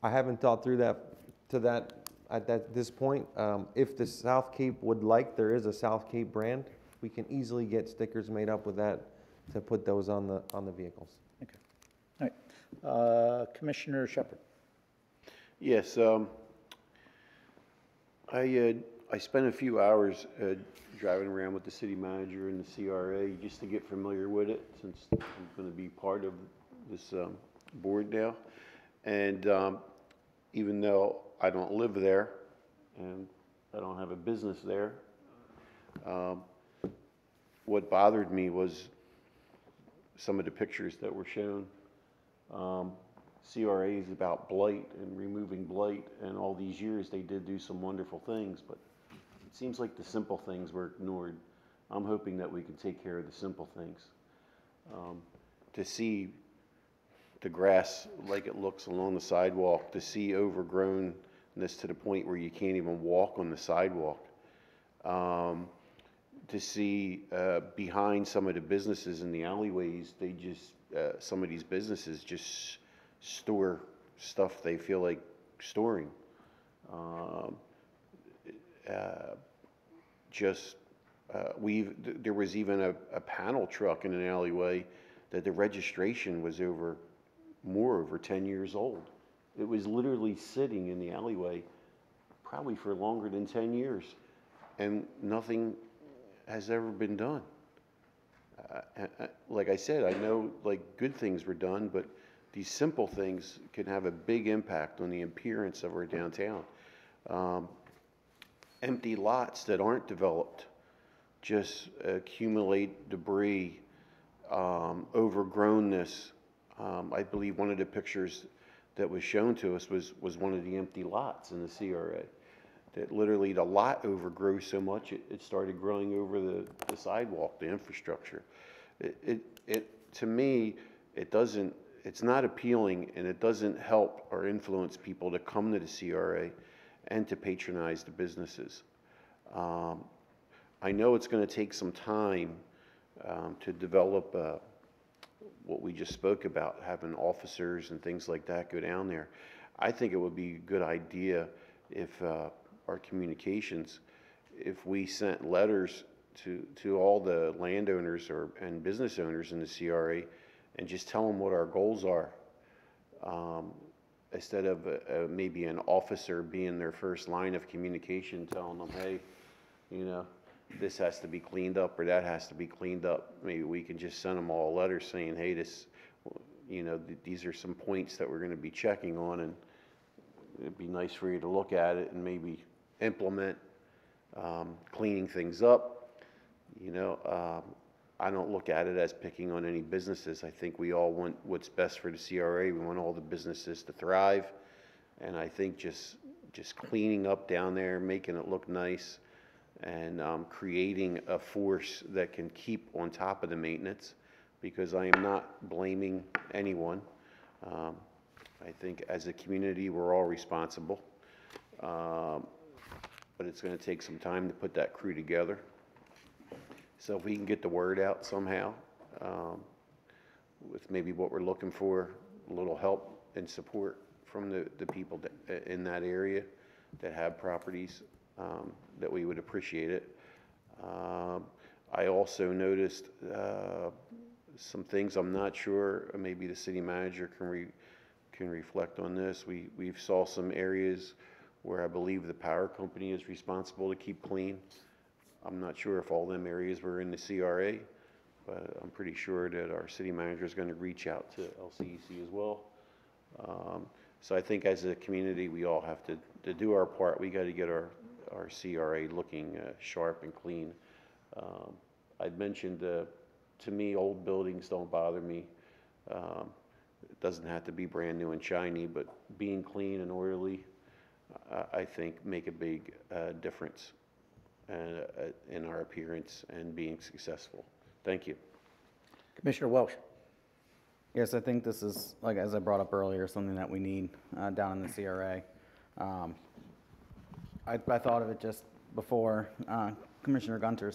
I haven't thought through that at this point. If the South Cape would like, there is a South Cape brand. We can easily get stickers made up with that to put those on the vehicles. Okay. All right. Commissioner Shepard. Yes. I spent a few hours driving around with the city manager and the CRA just to get familiar with it, since I'm going to be part of this board now. And even though I don't live there and I don't have a business there, what bothered me was some of the pictures that were shown. CRAs about blight and removing blight, and all these years they did do some wonderful things, but it seems like the simple things were ignored. I'm hoping that we can take care of the simple things. To see the grass like it looks along the sidewalk, to see overgrownness to the point where you can't even walk on the sidewalk, to see behind some of the businesses in the alleyways, they just, some of these businesses just store stuff they feel like storing. There was even a panel truck in an alleyway that the registration was over 10 years old. It was literally sitting in the alleyway probably for longer than 10 years, and nothing has ever been done. Like I said, I know like good things were done, but these simple things can have a big impact on the appearance of our downtown. Empty lots that aren't developed just accumulate debris, overgrownness. I believe one of the pictures that was shown to us was one of the empty lots in the CRA. That literally the lot overgrew so much it started growing over the sidewalk, the infrastructure. To me, it's not appealing, and it doesn't help or influence people to come to the CRA and to patronize the businesses. I know it's going to take some time to develop what we just spoke about, having officers and things like that go down there. I think it would be a good idea if our communications, if we sent letters to all the landowners and business owners in the CRA and just tell them what our goals are, instead of maybe an officer being their first line of communication, telling them, hey, you know, this has to be cleaned up or that has to be cleaned up. Maybe we can just send them all a letter saying, hey, this, you know, these are some points that we're going to be checking on, and it'd be nice for you to look at it and maybe implement cleaning things up. You know, I don't look at it as picking on any businesses. I think we all want what's best for the CRA. We want all the businesses to thrive, and I think just cleaning up down there, making it look nice, and creating a force that can keep on top of the maintenance, because I am not blaming anyone. I think as a community, we're all responsible, but it's going to take some time to put that crew together. So if we can get the word out somehow, with maybe what we're looking for, a little help and support from the people in that area that have properties, that we would appreciate it. I also noticed some things I'm not sure, maybe the city manager can reflect on this. We've saw some areas where I believe the power company is responsible to keep clean. I'm not sure if all them areas were in the CRA, but I'm pretty sure that our city manager is going to reach out to LCEC as well. So I think as a community, we all have to do our part. We got to get our CRA looking sharp and clean. I'd mentioned, to me, old buildings don't bother me. It doesn't have to be brand new and shiny, but being clean and orderly, I think make a big difference in our appearance and being successful. Thank you. Commissioner Welsh. Yes, I think this is, like as I brought up earlier, something that we need down in the CRA. I thought of it just before Commissioner Gunter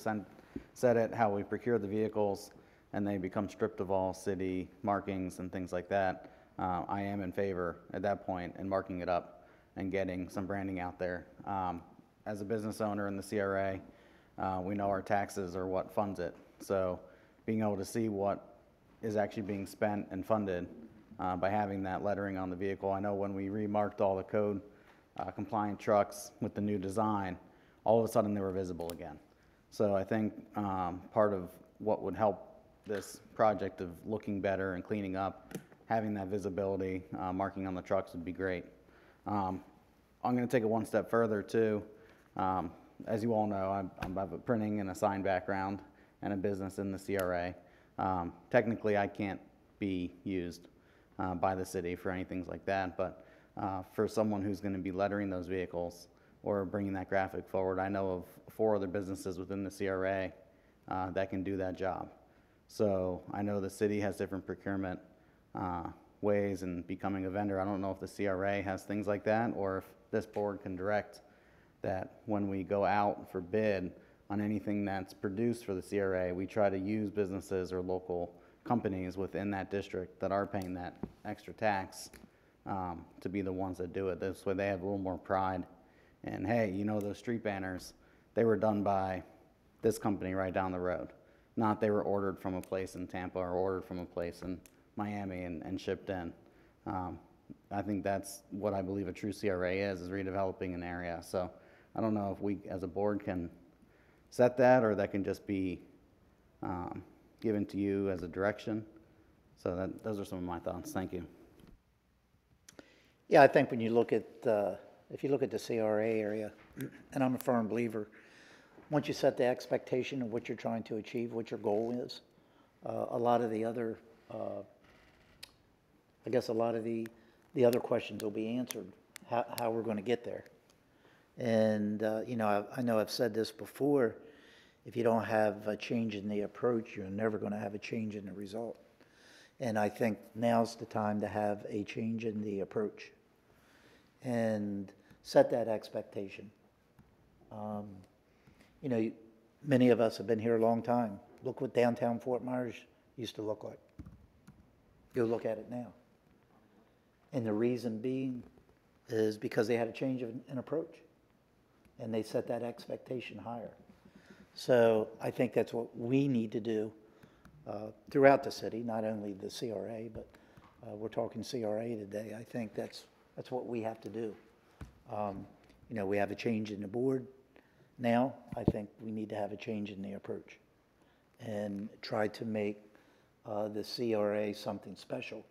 said it, how we procure the vehicles and they become stripped of all city markings and things like that. I am in favor at that point in marking it up and getting some branding out there. As a business owner in the CRA, we know our taxes are what funds it. So being able to see what is actually being spent and funded by having that lettering on the vehicle. I know when we remarked all the code compliant trucks with the new design, all of a sudden they were visible again. So I think part of what would help this project of looking better and cleaning up, having that visibility, marking on the trucks would be great. I'm going to take it one step further too. As you all know, I have a printing and a sign background and a business in the CRA. Technically, I can't be used by the city for anything like that, but for someone who's going to be lettering those vehicles or bringing that graphic forward, I know of 4 other businesses within the CRA that can do that job. So I know the city has different procurement ways in becoming a vendor. I don't know if the CRA has things like that, or if this board can direct that when we go out for bid on anything that's produced for the CRA, we try to use businesses or local companies within that district that are paying that extra tax to be the ones that do it. This way they have a little more pride. And hey, you know, those street banners, they were done by this company right down the road. Not they were ordered from a place in Tampa or ordered from a place in Miami and shipped in. I think that's what I believe a true CRA is redeveloping an area. So I don't know if we as a board can set that, or that can just be given to you as a direction. So those are some of my thoughts. Thank you. Yeah, I think when you look at, if you look at the CRA area, and I'm a firm believer, once you set the expectation of what you're trying to achieve, what your goal is, a lot of the other, I guess a lot of the other questions will be answered, how we're going to get there. And, you know, I know I've said this before, if you don't have a change in the approach, you're never going to have a change in the result. And I think now's the time to have a change in the approach and set that expectation. You know, many of us have been here a long time. Look what downtown Fort Myers used to look like. Go look at it now. And the reason being is because they had a change in approach, and they set that expectation higher. So I think that's what we need to do throughout the city, not only the CRA, but we're talking CRA today. I think that's what we have to do. You know, we have a change in the board now. I think we need to have a change in the approach and try to make the CRA something special.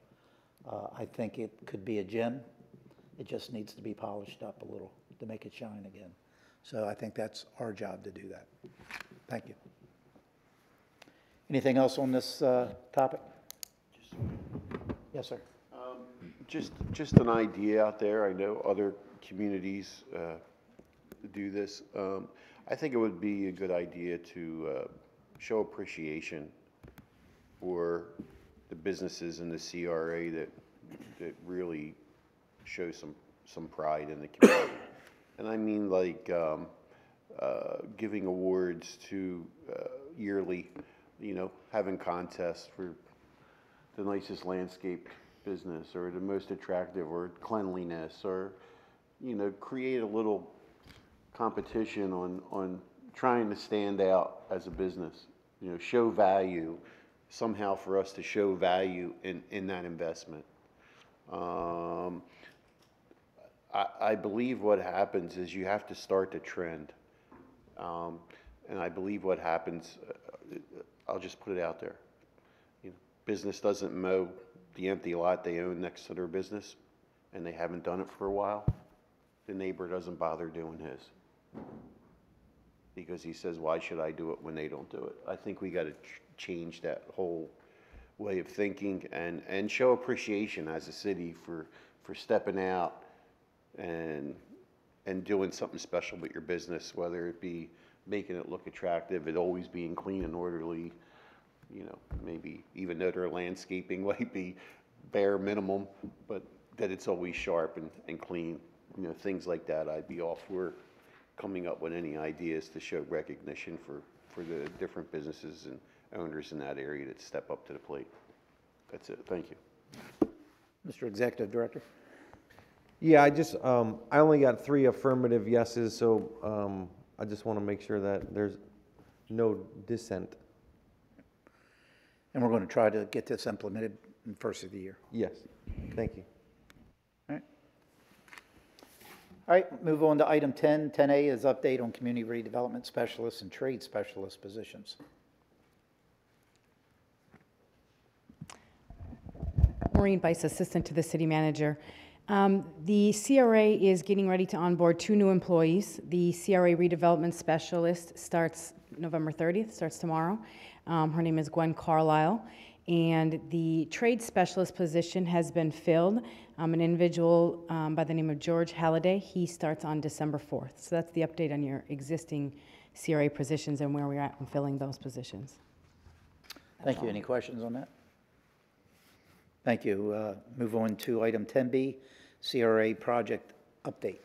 I think it could be a gem. It just needs to be polished up a little to make it shine again. So I think that's our job to do that. Thank you. Anything else on this topic? Yes, sir. Just an idea out there. I know other communities do this. I think it would be a good idea to show appreciation for the businesses in the CRA that really show some pride in the community. And I mean, like giving awards to yearly, you know, having contests for the nicest landscape business or the most attractive or cleanliness, or, you know, create a little competition on trying to stand out as a business, you know, show value, somehow for us to show value in that investment. I believe what happens is you have to start the trend. And I believe what happens, I'll just put it out there. You know, business doesn't mow the empty lot they own next to their business, and they haven't done it for a while. The neighbor doesn't bother doing his because he says, why should I do it when they don't do it? I think we got to change that whole way of thinking and show appreciation as a city for stepping out and doing something special with your business, whether it be making it look attractive, it always being clean and orderly, you know, maybe even though their landscaping might be bare minimum, but that it's always sharp and clean, you know, things like that. I'd be all for coming up with any ideas to show recognition for the different businesses and owners in that area that step up to the plate. That's it. Thank you. Mr. Executive Director. Yeah, I only got 3 affirmative yeses, so I just want to make sure that there's no dissent. And we're going to try to get this implemented in the first of the year. Yes, thank you. All right. All right, move on to item 10. 10A is update on community redevelopment specialists and trade specialist positions. Maureen Bice, Assistant to the City Manager. The CRA is getting ready to onboard 2 new employees. The CRA Redevelopment Specialist starts November 30th, starts tomorrow. Her name is Gwen Carlisle. And the Trade Specialist position has been filled. An individual by the name of George Halliday, he starts on December 4th. So that's the update on your existing CRA positions and where we're at in filling those positions. Thank you. Any questions on that? Thank you. Move on to item 10B, CRA project update.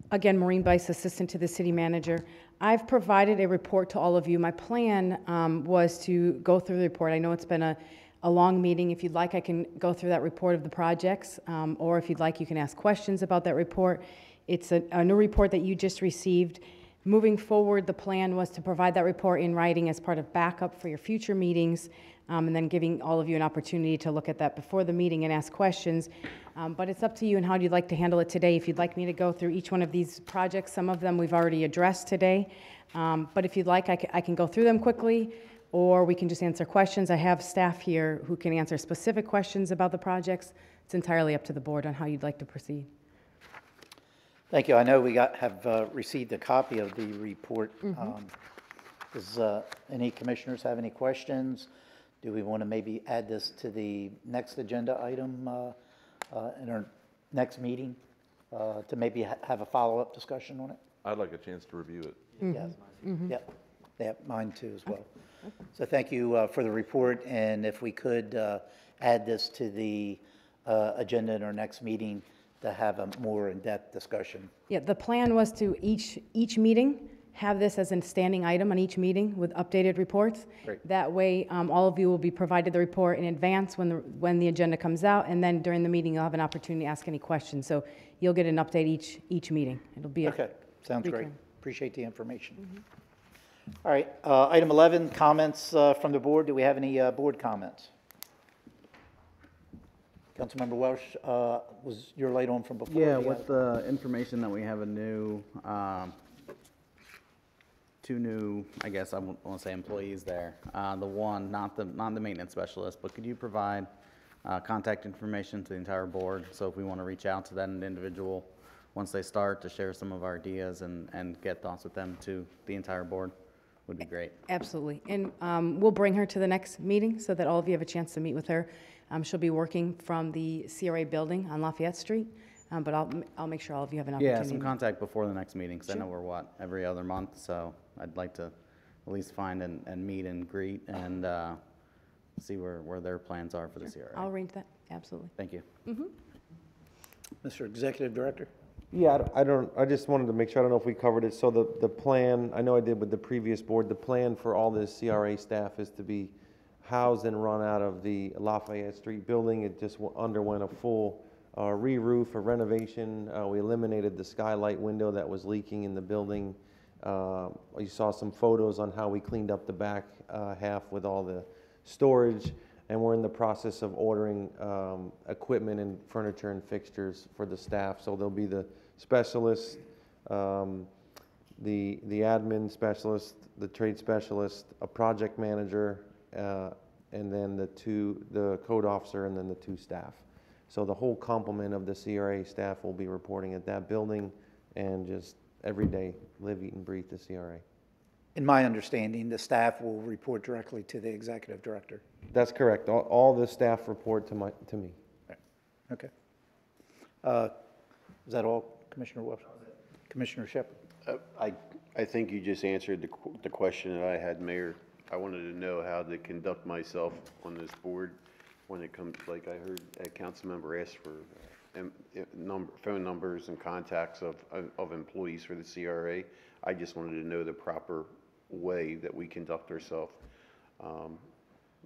Again, Maureen Bice, Assistant to the City Manager. I've provided a report to all of you. My plan was to go through the report. I know it's been a long meeting. If you'd like, I can go through that report of the projects, or if you'd like, you can ask questions about that report. It's a new report that you just received. Moving forward, the plan was to provide that report in writing as part of backup for your future meetings, and then giving all of you an opportunity to look at that before the meeting and ask questions. But it's up to you and how you'd like to handle it today. If you'd like me to go through each one of these projects, some of them we've already addressed today. But if you'd like, I can go through them quickly, or we can just answer questions. I have staff here who can answer specific questions about the projects. It's entirely up to the board on how you'd like to proceed. Thank you. I know we have received a copy of the report. Does any commissioners have any questions? Do we want to maybe add this to the next agenda item in our next meeting to maybe have a follow-up discussion on it? I'd like a chance to review it. Yes. Yep. Yeah, mine too as well. So thank you for the report, and if we could add this to the agenda in our next meeting to have a more in-depth discussion. Yeah, the plan was to each meeting have this as a standing item on each meeting with updated reports. Great. That way, all of you will be provided the report in advance when the agenda comes out, and then during the meeting, you'll have an opportunity to ask any questions. So you'll get an update each meeting. It'll be Okay, sounds great. recurring. Appreciate the information. All right, item 11, comments from the board. Do we have any board comments? Councilmember Welsh, was your light on from before? Yeah, Do you with have- the information that we have a new, 2 new, I guess I want to say employees there. The one, not the maintenance specialist, but could you provide contact information to the entire board? So if we want to reach out to that individual once they start to share some of our ideas and get thoughts with them to the entire board, would be great. Absolutely. And we'll bring her to the next meeting so that all of you have a chance to meet with her. She'll be working from the CRA building on Lafayette Street, but I'll make sure all of you have an opportunity. Yeah, some contact before the next meeting, because I know we're, every other month, so I'd like to at least find and meet and greet and see where their plans are for the CRA. I'll arrange that, absolutely. Thank you. Mr. Executive Director? Yeah, I just wanted to make sure, I don't know if we covered it. So the plan, I know I did with the previous board, the plan for all the CRA staff is to be housed and run out of the Lafayette Street building. It just underwent a full re-roof, a renovation. We eliminated the skylight window that was leaking in the building. You saw some photos on how we cleaned up the back half with all the storage, and we're in the process of ordering equipment and furniture and fixtures for the staff. So there'll be the specialist, the admin specialist, the trade specialist, a project manager, and then the code officer, and then the 2 staff. So the whole complement of the CRA staff will be reporting at that building and just every day live, eat, and breathe the CRA. In my understanding, the staff will report directly to the Executive Director. That's correct. All the staff report to me. Okay. Is that all, Commissioner Welsh? Commissioner Shepard? I think you just answered the question that I had, Mayor. I wanted to know how to conduct myself on this board when it comes, like I heard a council member ask for phone numbers and contacts of employees for the CRA. I just wanted to know the proper way that we conduct ourselves.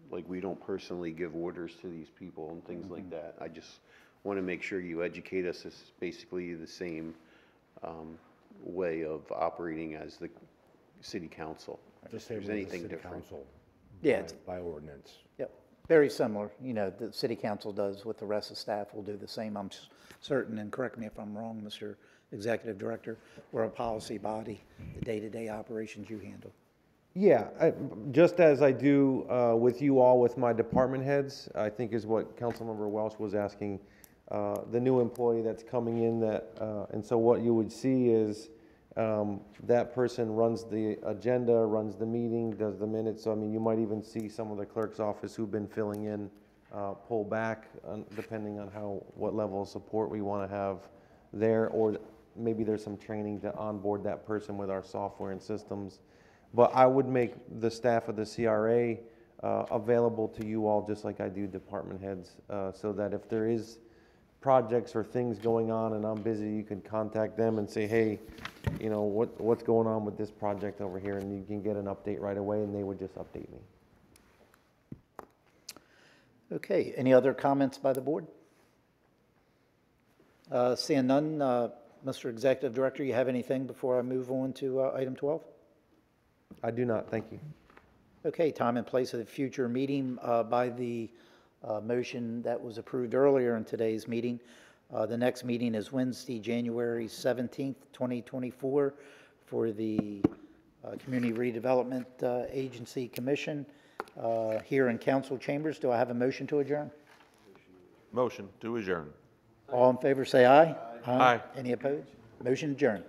Like, we don't personally give orders to these people and things like that. I just want to make sure you educate us. It's basically the same way of operating as the city council. Just If there's anything different. Council Yeah, by ordinance. Yep, very similar. You know, the City Council does with the rest of the staff will do the same. I'm certain, and correct me if I'm wrong, Mr. Executive Director, we're a policy body. The day-to-day operations you handle. Yeah, just as I do with you all, with my department heads, I think is what Councilmember Welsh was asking, the new employee that's coming in that, and so what you would see is that person runs the agenda, runs the meeting, does the minutes. So I mean, you might even see some of the clerk's office who've been filling in pull back depending on what level of support we want to have there, or maybe there's some training to onboard that person with our software and systems. But I would make the staff of the CRA available to you all just like I do department heads, so that if there is projects or things going on and I'm busy, you can contact them and say, hey, you know, what's going on with this project over here, and you can get an update right away, and they would just update me. Okay, any other comments by the board? Seeing none, Mr. Executive Director, you have anything before I move on to item 12? I do not, thank you. Okay, time and place of the future meeting by the motion that was approved earlier in today's meeting. The next meeting is Wednesday, January 17th, 2024 for the Community Redevelopment Agency Commission here in council chambers. Do I have a motion to adjourn? Motion to adjourn. All in favor say aye. Aye. Any opposed? Motion adjourned.